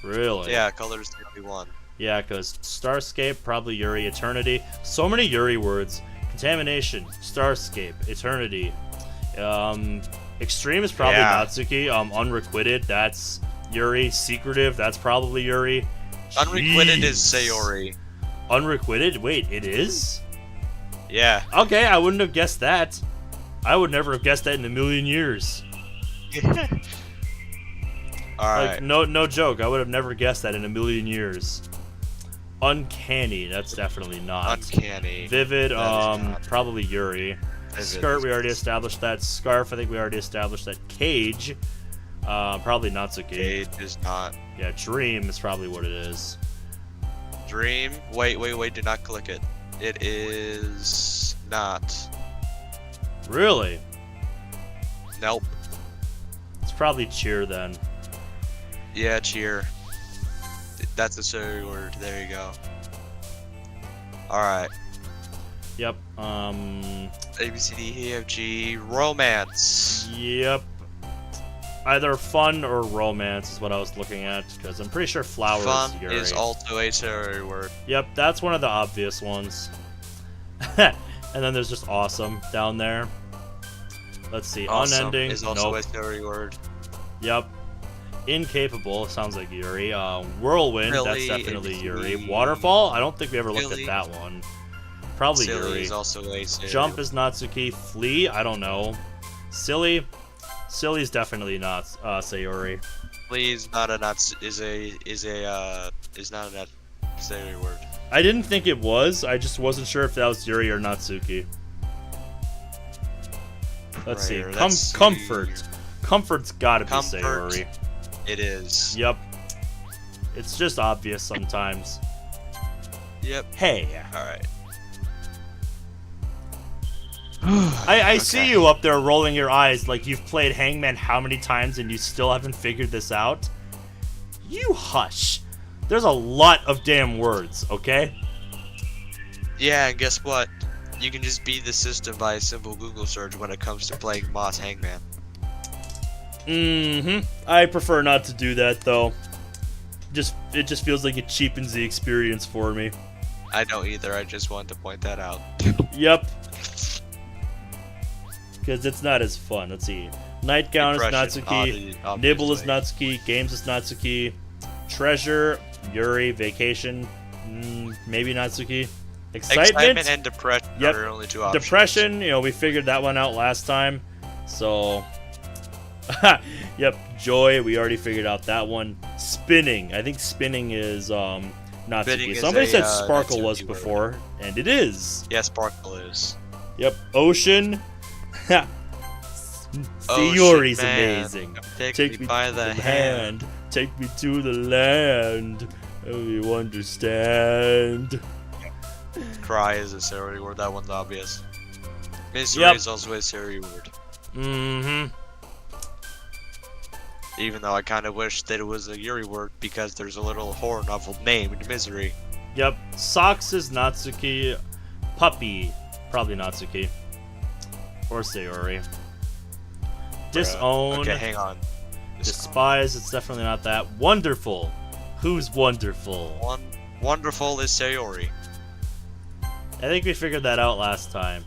Really? Yeah, color is the only one. Yeah, because Starscape, probably Yuri. Eternity. So many Yuri words. Contamination, Starscape, Eternity. Extreme is probably Yeah. Natsuki. Unrequited, that's Yuri. Secretive, that's probably Yuri. Unrequited is Jeez. Sayori. Unrequited? Wait, it is? Yeah. Okay, I wouldn't have guessed that. I would never have guessed that in a million years. Alright. Like, no joke. I would have never guessed that in a million years. Uncanny. That's definitely not. Uncanny. Vivid. That is not. Probably Yuri. Vivid. Skirt. We already established that. Scarf. I think we already established that. Cage. Probably Natsuki. Cage is not. Yeah. Dream is probably what it is. Dream. Wait. Do not click it. It is not. Really? Nope. It's probably Cheer then. Yeah, cheer. That's a silly word. There you go. Alright. Yep. A, B, C, D, E, F, G. Romance. Yep. Either fun or romance is what I was looking at, because I'm pretty sure flower Fun is Yuri. is also a silly word. Yep, that's one of the obvious ones. And then there's just awesome down there. Let's see. Awesome Unending. is also Nope. a silly word. Yep. Incapable sounds like Yuri. Whirlwind, Really? that's definitely Yuri. Waterfall, I don't think we ever looked Really? at that one. Probably Silly Yuri. is also a silly Jump word. is Natsuki. Flee, I don't know. Silly is definitely not Sayori. Please, not a not is not a silly word. I didn't think it was. I just wasn't sure if that was Yuri or Natsuki. Let's see. Prayer, let's see. Comfort. Comfort's gotta be Comfort. Sayori. It is. Yep. It's just obvious sometimes. Yep. Hey. Alright. I see you up there rolling your eyes like you've played Hangman how many times and you still haven't figured this out? You hush. There's a lot of damn words, okay? Yeah, and guess what? You can just beat the system by a simple Google search when it comes to playing Moss Hangman. I prefer not to do that though. It just feels like it cheapens the experience for me. I don't either, I just wanted to point that out. Yep. Because it's not as fun. Let's see. Nightgown is Depression, Natsuki. Nibble is obviously. Natsuki. Games is Natsuki. Treasure, Yuri. Vacation, maybe Natsuki. Excitement and depression Yep. are only two options. Depression, we figured that one out last time. So, yep. Joy, we already figured out that one. Spinning, I think spinning is Natsuki. Spinning is Somebody a, said Sparkle Natsuki was word. before, and it is. Yeah, Sparkle is. Yep. Ocean. Sayori's man. amazing. Take me by the hand. Take me to the land. Oh, you understand. Cry is a silly word, that one's obvious. Misery Yep. is also a silly word. Mm-hmm. Even though I kind of wish that it was a Yuri word because there's a little horror novel named Misery. Yep. Socks is Natsuki. Puppy, probably Natsuki. Or Sayori. Disown. Okay, hang on. Despise, it's definitely not that. Wonderful. Who's wonderful? Wonderful is Sayori. I think we figured that out last time.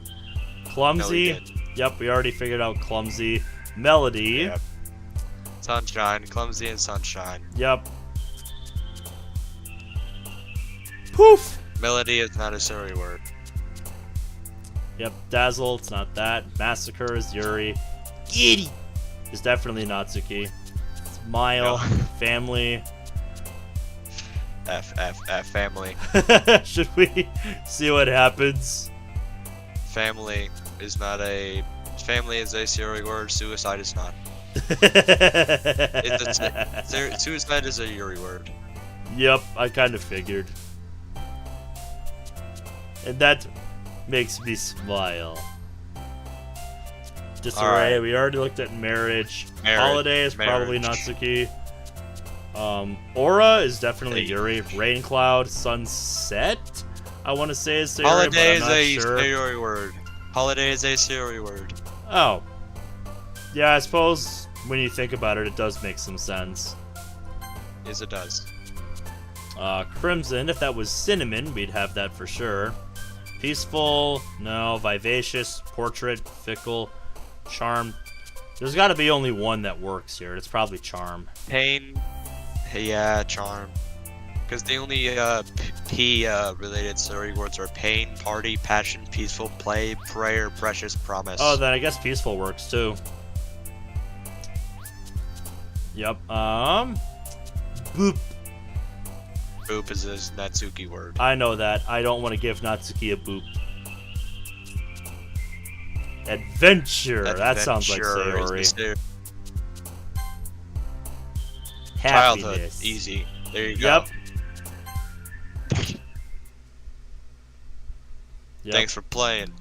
Clumsy. No, we Yep, we already figured out clumsy. Melody. Yep. Sunshine, clumsy and sunshine. Yep. Poof. Melody is not a silly word. Yep. Dazzle, it's not that. Massacre is Yuri. Giddy is definitely Natsuki. Smile. No. Family. F, family. Should we see what happens? Family is not a... Family is a silly word, suicide is not. Suicide is a Yuri word. Yep, I kind of figured. And that makes me smile. Disarray, Alright. we already looked at marriage. Marriage, Holiday is probably marriage. Natsuki. Aura is definitely Hey. Yuri. Rain Cloud, Sunset, I want to say is Sayori, Holiday but I'm is not a sure. Yuri word. Holiday is a Yuri word. Oh. Yeah, I suppose when you think about it, it does make some sense. Yes, it does. Crimson, if that was cinnamon, we'd have that for sure. Peaceful, no. Vivacious, portrait, fickle, charm. There's got to be only one that works here. It's probably charm. Pain. Yeah, charm. Because the only P-related silly words are pain, party, passion, peaceful, play, prayer, precious, promise. Oh, then I guess peaceful works too. Yep. Boop. Boop is his Natsuki word. I know that. I don't want to give Natsuki a boop. Adventure. That sounds like Sayori. Childhood. Happiness. Easy. There you go. Yep. Thanks for playing,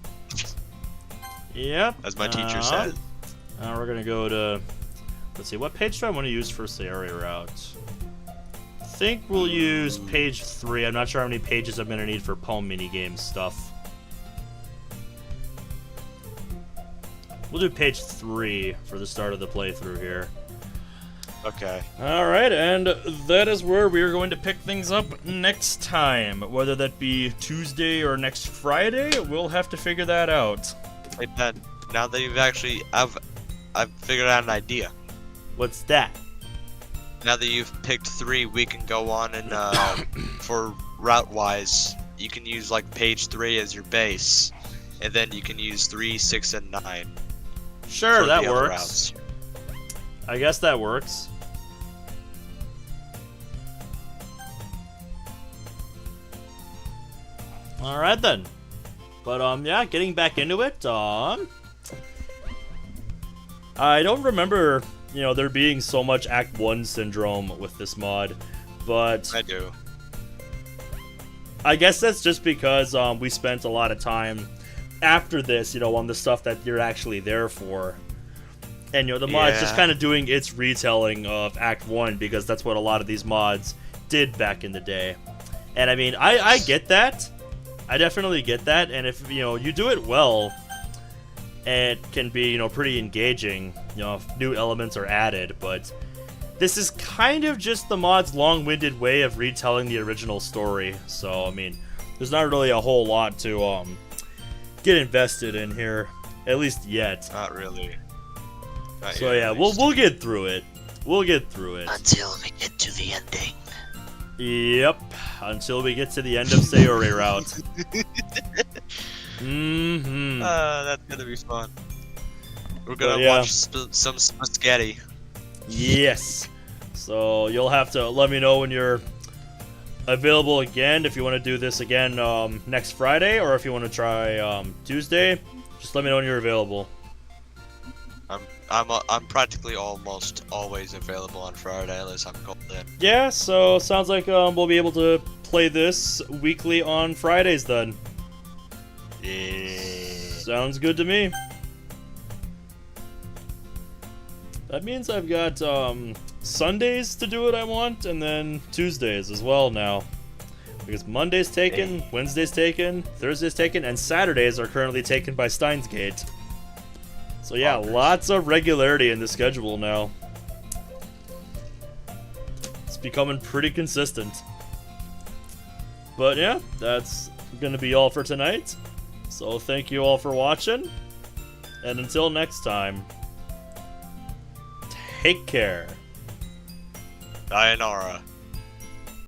Yep. as my teacher said. Now we're gonna go to. Let's see. What page do I want to use for Sayori route? I think we'll use page 3. I'm not sure how many pages I'm gonna need for poem minigame stuff. We'll do page 3 for the start of the playthrough here. Okay. Alright, and that is where we are going to pick things up next time. Whether that be Tuesday or next Friday, we'll have to figure that out. Hey Ben, now that you've actually, I've figured out an idea. What's that? Now that you've picked 3, we can go on and for route-wise, you can use like page 3 as your base, and then you can use 3, 6, and 9. Sure, for that the other works. routes. I guess that works. Alright then. But yeah, getting back into it, I don't remember, there being so much Act 1 syndrome with this mod, but I do. I guess that's just because we spent a lot of time after this, on the stuff that you're actually there for. And, the mod's just kind of doing its retelling of Act 1, because that's what a lot of these mods did back in the day. And, I mean, I get that. I definitely get that. And if, you do it well, it can be, pretty engaging, if new elements are added. But this is kind of just the mod's long-winded way of retelling the original story. So, I mean, there's not really a whole lot to get invested in here, at least yet. Not really. Not So yet, yeah, at least. we'll get through it. We'll get through it. Until we get to the ending. Yep, until we get to the end of Sayori route. Mm-hmm. That's gonna be fun. We're gonna yeah. watch some spaghetti. Yes. So you'll have to let me know when you're available again, if you want to do this again next Friday, or if you want to try Tuesday. Just let me know when you're available. I'm practically almost always available on Friday unless I'm called in. Yeah, so sounds like we'll be able to play this weekly on Fridays then. Yeah. Sounds good to me. That means I've got Sundays to do what I want, and then Tuesdays as well now. Because Monday's taken, Wednesday's taken, Thursday's taken, and Saturdays are currently taken by Steins Gate. So yeah, lots of regularity in the schedule now. It's becoming pretty consistent. But yeah, that's gonna be all for tonight. So thank you all for watching, and until next time, take care. Sayonara.